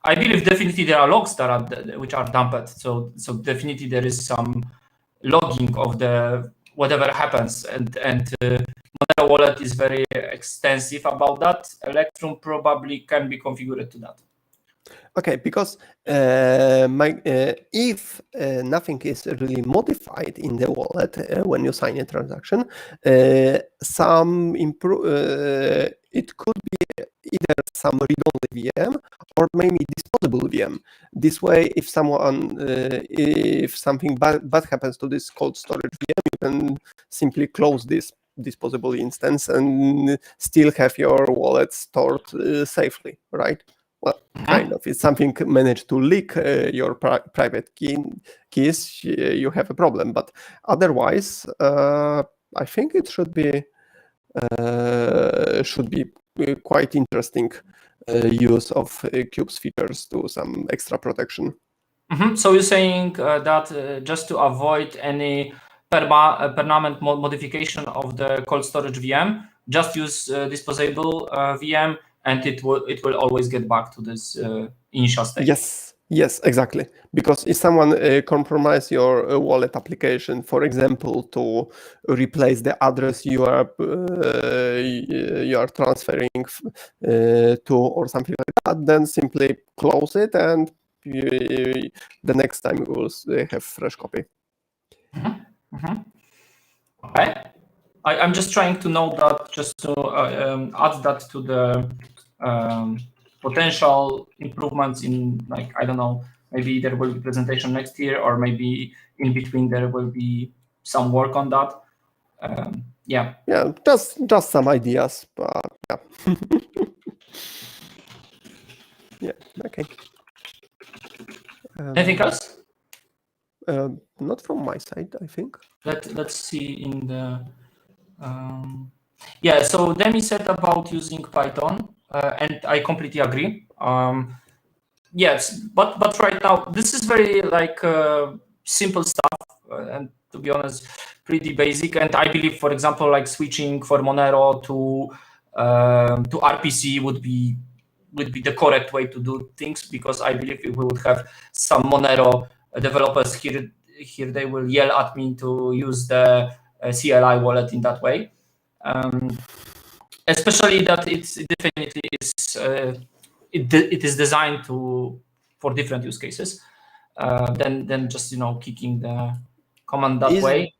I believe definitely there are logs that are which are dumped. So definitely there is some logging of the whatever happens, and Monero wallet is very extensive about that. Electrum probably can be configured to that. Okay, because if nothing is really modified in the wallet when you sign a transaction, it could be either some read-only VM or maybe disposable VM. This way, if something bad happens to this cold storage VM, you can simply close this disposable instance and still have your wallet stored safely, right? Well, kind of. If something managed to leak your private keys, you have a problem. But otherwise, I think it should be quite interesting use of Qubes features to some extra protection. So you're saying that just to avoid any permanent modification of the cold storage VM, just use disposable VM, and it will always get back to this initial state. Yes, exactly. Because if someone compromise your wallet application, for example, to replace the address you are transferring to or something like that, then simply close it, and the next time you will have fresh copy. Okay. I'm just trying to know that, just to add that to the potential improvements in, like, I don't know, maybe there will be presentation next year, or maybe in between there will be some work on that. Yeah, just some ideas, but yeah. Yeah, okay. Anything else? Not from my side, I think. Let's see in the yeah. So Demi said about using Python, and I completely agree. Yes, but right now this is very like simple stuff, and to be honest, pretty basic. And I believe, for example, like switching for Monero to RPC would be the correct way to do things, because I believe if we would have some Monero developers here, they will yell at me to use the CLI wallet in that way. Especially that it definitely is it is designed for different use cases than just kicking the command that way.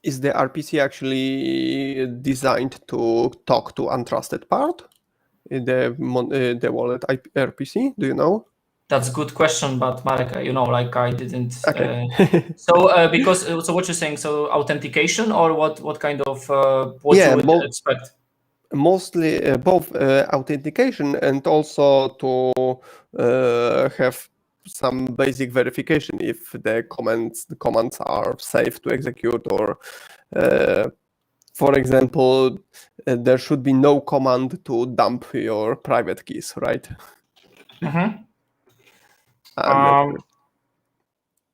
Is the RPC actually designed to talk to untrusted part? The wallet RPC, do you know? That's a good question, but Marek, like I didn't. Okay. So what you're saying? So authentication, or what kind of what you would expect? Mostly both authentication and also to have some basic verification if the commands are safe to execute, or for example, there should be no command to dump your private keys, right?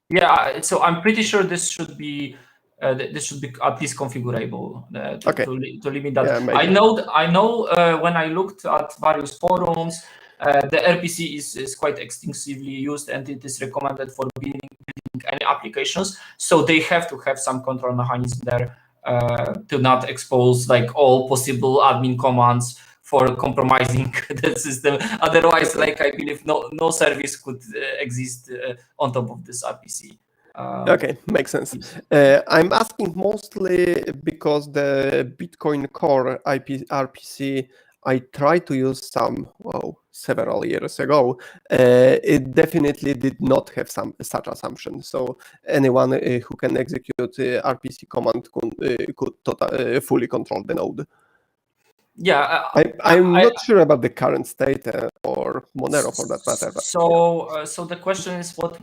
Yeah, so I'm pretty sure this should be at least configurable to limit that. Yeah, I know when I looked at various forums, the RPC is quite extensively used, and it is recommended for building any applications. So they have to have some control mechanism there to not expose like all possible admin commands for compromising the system. Otherwise, like I believe no service could exist on top of this RPC. Okay, makes sense. I'm asking mostly because the Bitcoin Core RPC I tried to use several years ago. It definitely did not have such assumption. So anyone who can execute RPC command could fully control the node. Yeah, I'm not sure about the current state or Monero for that matter. But so the question is what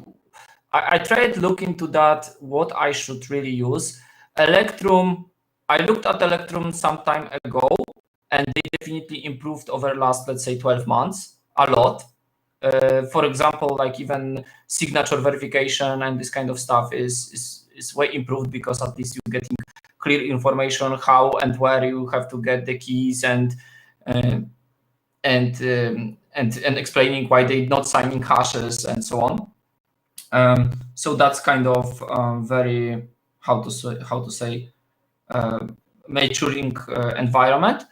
I tried looking into that, what I should really use. Electrum, I looked at Electrum some time ago, and they definitely improved over the last, let's say, 12 months, a lot. For example, like even signature verification and this kind of stuff is way improved, because at least you're getting clear information how and where you have to get the keys and explaining why they're not signing hashes and so on. So that's kind of very how to say maturing environment.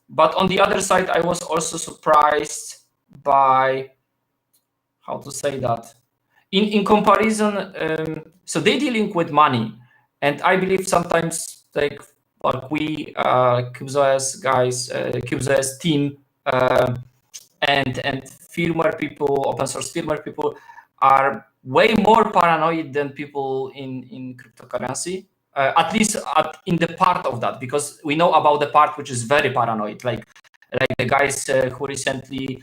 But on the other side, I was also surprised by how to say that in comparison. So they're dealing with money, and I believe sometimes like we Qubes OS guys, Qubes OS team, and firmware people, open source firmware people are way more paranoid than people in cryptocurrency, at least in the part of that, because we know about the part which is very paranoid, like the guys who recently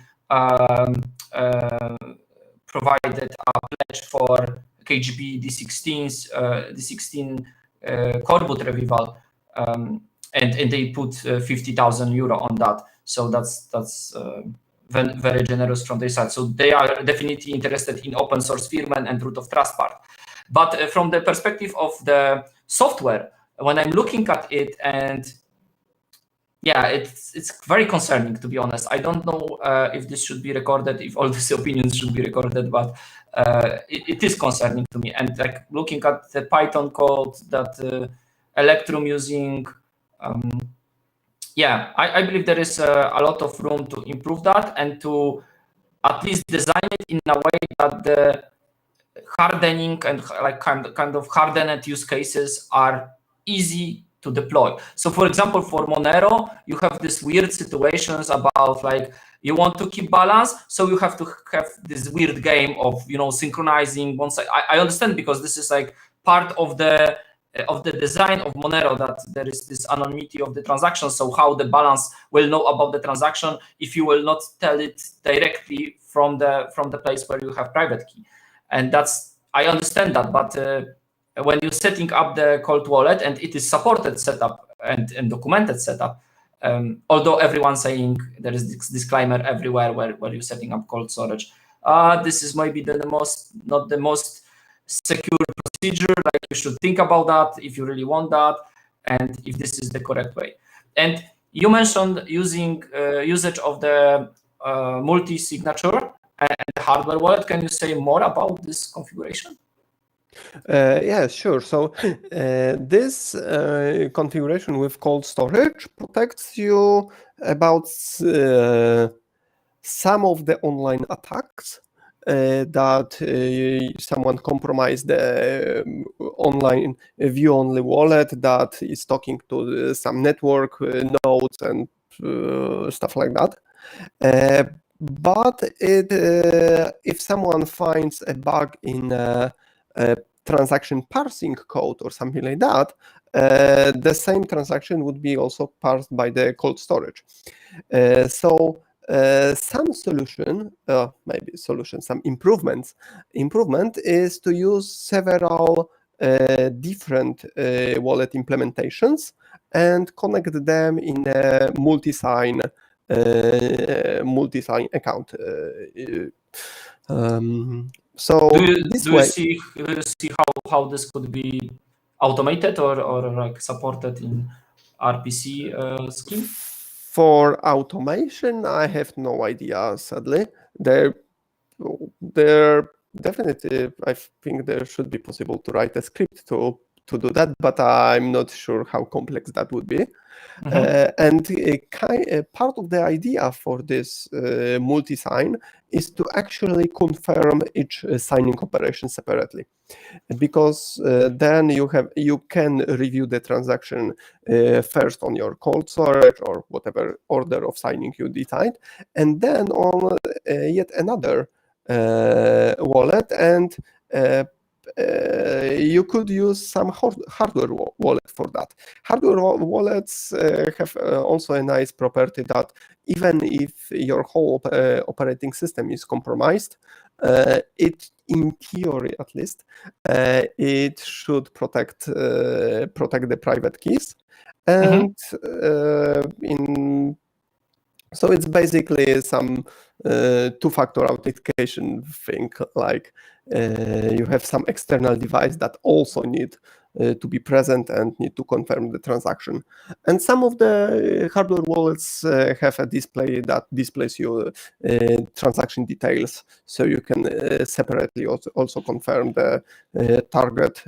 provided a pledge for KGB D16 core boot revival, and they put 50,000 euro on that. So that's very generous from their side. So they are definitely interested in open source firmware and root of trust part. But from the perspective of the software, when I'm looking at it, and yeah, it's very concerning, to be honest. I don't know if this should be recorded, if all these opinions should be recorded, but it is concerning to me. And like looking at the Python code that Electrum using, yeah, I believe there is a lot of room to improve that and to at least design it in a way that the hardening and like kind of hardened use cases are easy to deploy. So for example, for Monero, you have these weird situations about like you want to keep balance, so you have to have this weird game of, you know, synchronizing one side. I understand, because this is like part of the design of Monero, that there is this anonymity of the transaction. So how the balance will know about the transaction if you will not tell it directly from the place where you have private key. And that's, I understand that, but when you're setting up the cold wallet and it is supported setup and documented setup, although everyone's saying there is this disclaimer everywhere where you're setting up cold storage, this is maybe not the most secure procedure. Like you should think about that if you really want that, and if this is the correct way. And you mentioned usage of the multi-signature and the hardware wallet. Can you say more about this configuration? Yeah, sure. So this configuration with cold storage protects you about some of the online attacks that someone compromised the online view-only wallet that is talking to some network nodes and stuff like that. But if someone finds a bug in transaction parsing code or something like that, the same transaction would be also parsed by the cold storage. Some improvement is to use several different wallet implementations and connect them in a multi-sign account. So do you see how this could be automated or like supported in RPC scheme? For automation, I have no idea, sadly. There definitely, I think there should be possible to write a script to to do that, but I'm not sure how complex that would be. And part of the idea for this multi-sign is to actually confirm each signing operation separately, because then you can review the transaction first on your cold storage or whatever order of signing you decide, and then on yet another wallet, and you could use some hardware wallet for that. Hardware wallets have also a nice property that even if your whole operating system is compromised, it, in theory at least, it should protect the private keys, and so it's basically some two-factor authentication thing, like you have some external device that also need to be present and need to confirm the transaction. And some of the hardware wallets have a display that displays you transaction details, so you can separately also confirm the target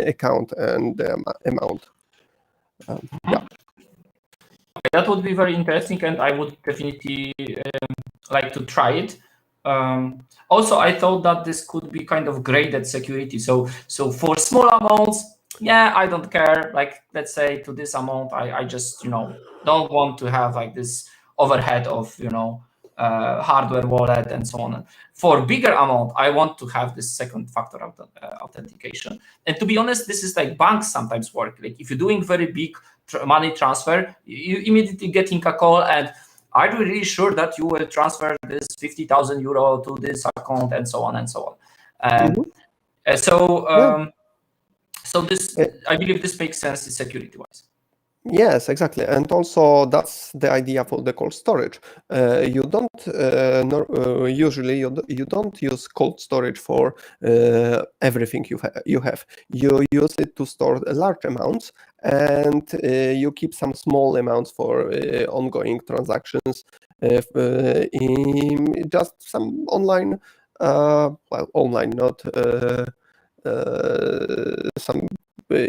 account and the amount. Yeah. That would be very interesting, and I would definitely like to try it. Also, I thought that this could be kind of graded security. So for small amounts, yeah, I don't care. Like, let's say to this amount, I just don't want to have like this overhead of hardware wallet and so on. For bigger amount, I want to have this second factor authentication. And to be honest, this is like banks sometimes work. Like if you're doing very big money transfer, you immediately getting a call, and are you really sure that you will transfer this 50,000 euro to this account, and so on and so on. So this, I believe this makes sense security wise. Yes, exactly, and also that's the idea for the cold storage. You don't usually you don't use cold storage for everything you have. You use it to store large amounts, and you keep some small amounts for ongoing transactions. In just some online, online, not some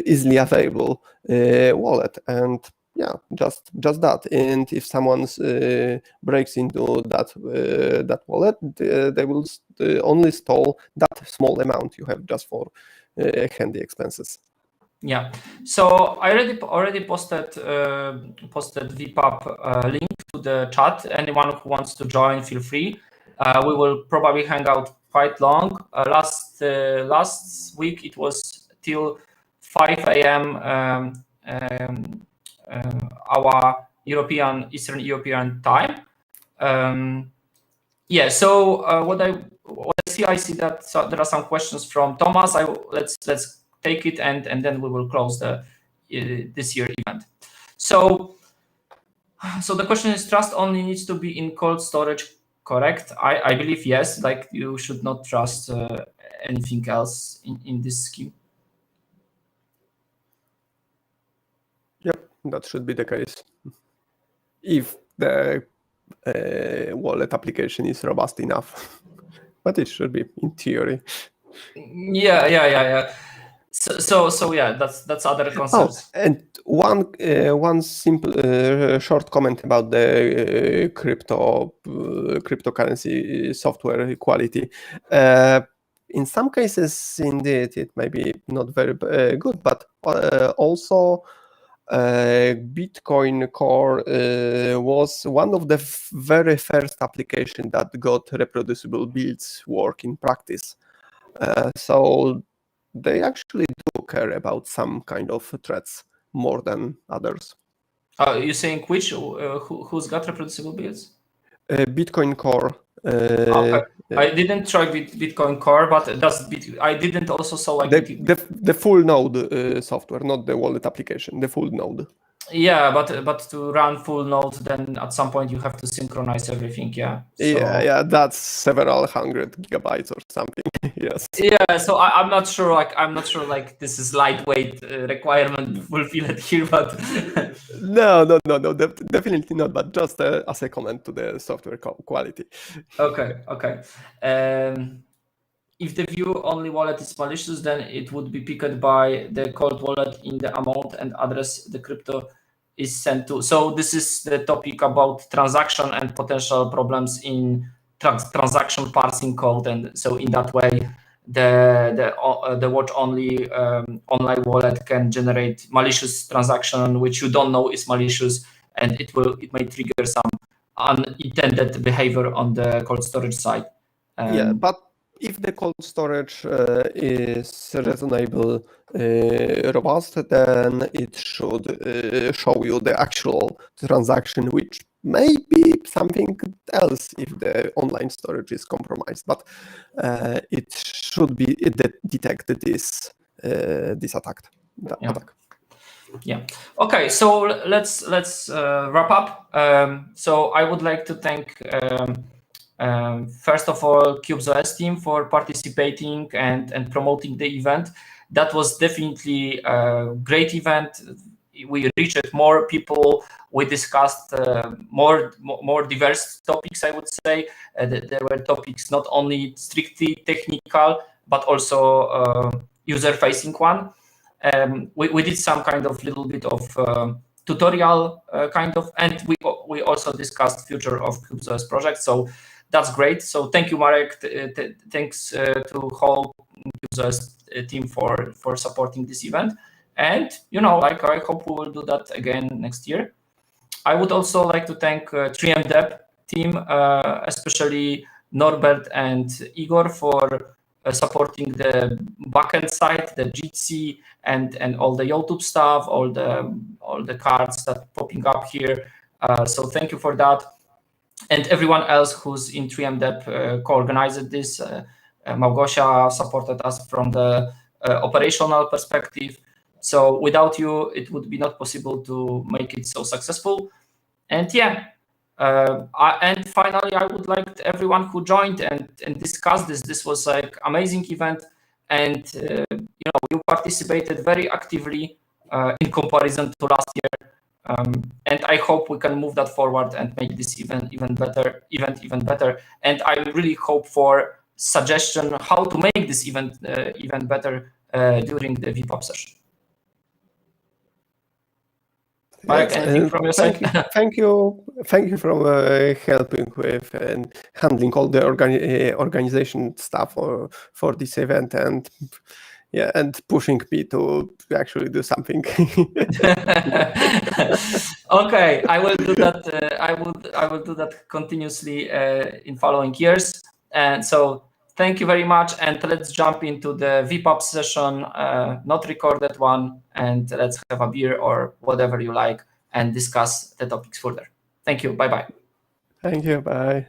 easily available wallet, and yeah, just that. And if someone breaks into that wallet, they will only store that small amount you have just for handy expenses. Yeah, so I already posted vPub link to the chat. Anyone who wants to join, feel free. We will probably hang out quite long. Last week it was till 5 a.m. Our Eastern European time. Yeah. So what I see that there are some questions from Thomas. Let's take it, and then we will close this year event. So the question is: trust only needs to be in cold storage, correct? I believe yes. Like you should not trust anything else in this scheme. Yep, that should be the case. If the wallet application is robust enough, but it should be in theory. Yeah. So yeah, that's other concerns. Oh, and one simple short comment about the cryptocurrency software quality. In some cases, indeed, it may be not very good, but also Bitcoin Core was one of the very first applications that got reproducible builds work in practice. So they actually do care about some kind of threats more than others. You're saying which? Who's got reproducible builds? Bitcoin Core. Okay. I didn't try Bitcoin Core, but I didn't also saw like the full node software, not the wallet application, the full node. Yeah, but to run full node, then at some point you have to synchronize everything. Yeah. So, yeah, that's several hundred gigabytes or something. Yes. Yeah, so I'm not sure. Like this is lightweight requirement fulfilled here, but no, definitely not. But just as a comment to the software quality. Okay. if the view-only wallet is malicious, then it would be picked by the cold wallet in the amount and address the crypto is sent to. So this is the topic about transaction and potential problems in transaction parsing code. And so in that way, the watch-only online wallet can generate malicious transaction, which you don't know is malicious, and it may trigger some unintended behavior on the cold storage side. Yeah, but if the cold storage is reasonable, robust, then it should show you the actual transaction, which may be something else if the online storage is compromised. But it should be detect this attack. Yeah. Okay. So let's wrap up. So I would like to thank. First of all, Qubes OS team for participating and promoting the event. That was definitely a great event. We reached more people. We discussed more diverse topics, I would say. There were topics not only strictly technical, but also user-facing one. We did some kind of little bit of tutorial and we also discussed future of Qubes OS project. So that's great. So thank you, Marek. Thanks to whole Qubes OS team for supporting this event. And I hope we will do that again next year. I would also like to thank 3mdeb team, especially Norbert and Igor for supporting the backend side, the Jitsy and all the YouTube stuff, all the cards that popping up here. So thank you for that. And everyone else who's in 3mdeb co-organized this. Małgosia supported us from the operational perspective. So without you, it would be not possible to make it so successful. And yeah, and finally, I would like everyone who joined and discussed this. This was like amazing event, and you participated very actively in comparison to last year. And I hope we can move that forward and make this event even better. And I really hope for suggestion how to make this event even better during the vPub session. Marek, anything from your side? Thank you for helping with and handling all the organization stuff for this event, and pushing me to actually do something. Okay, I will do that. I will do that continuously in following years. And so thank you very much, and let's jump into the vPub session, not recorded one, and let's have a beer or whatever you like and discuss the topics further. Thank you. Bye-bye. Thank you. Bye.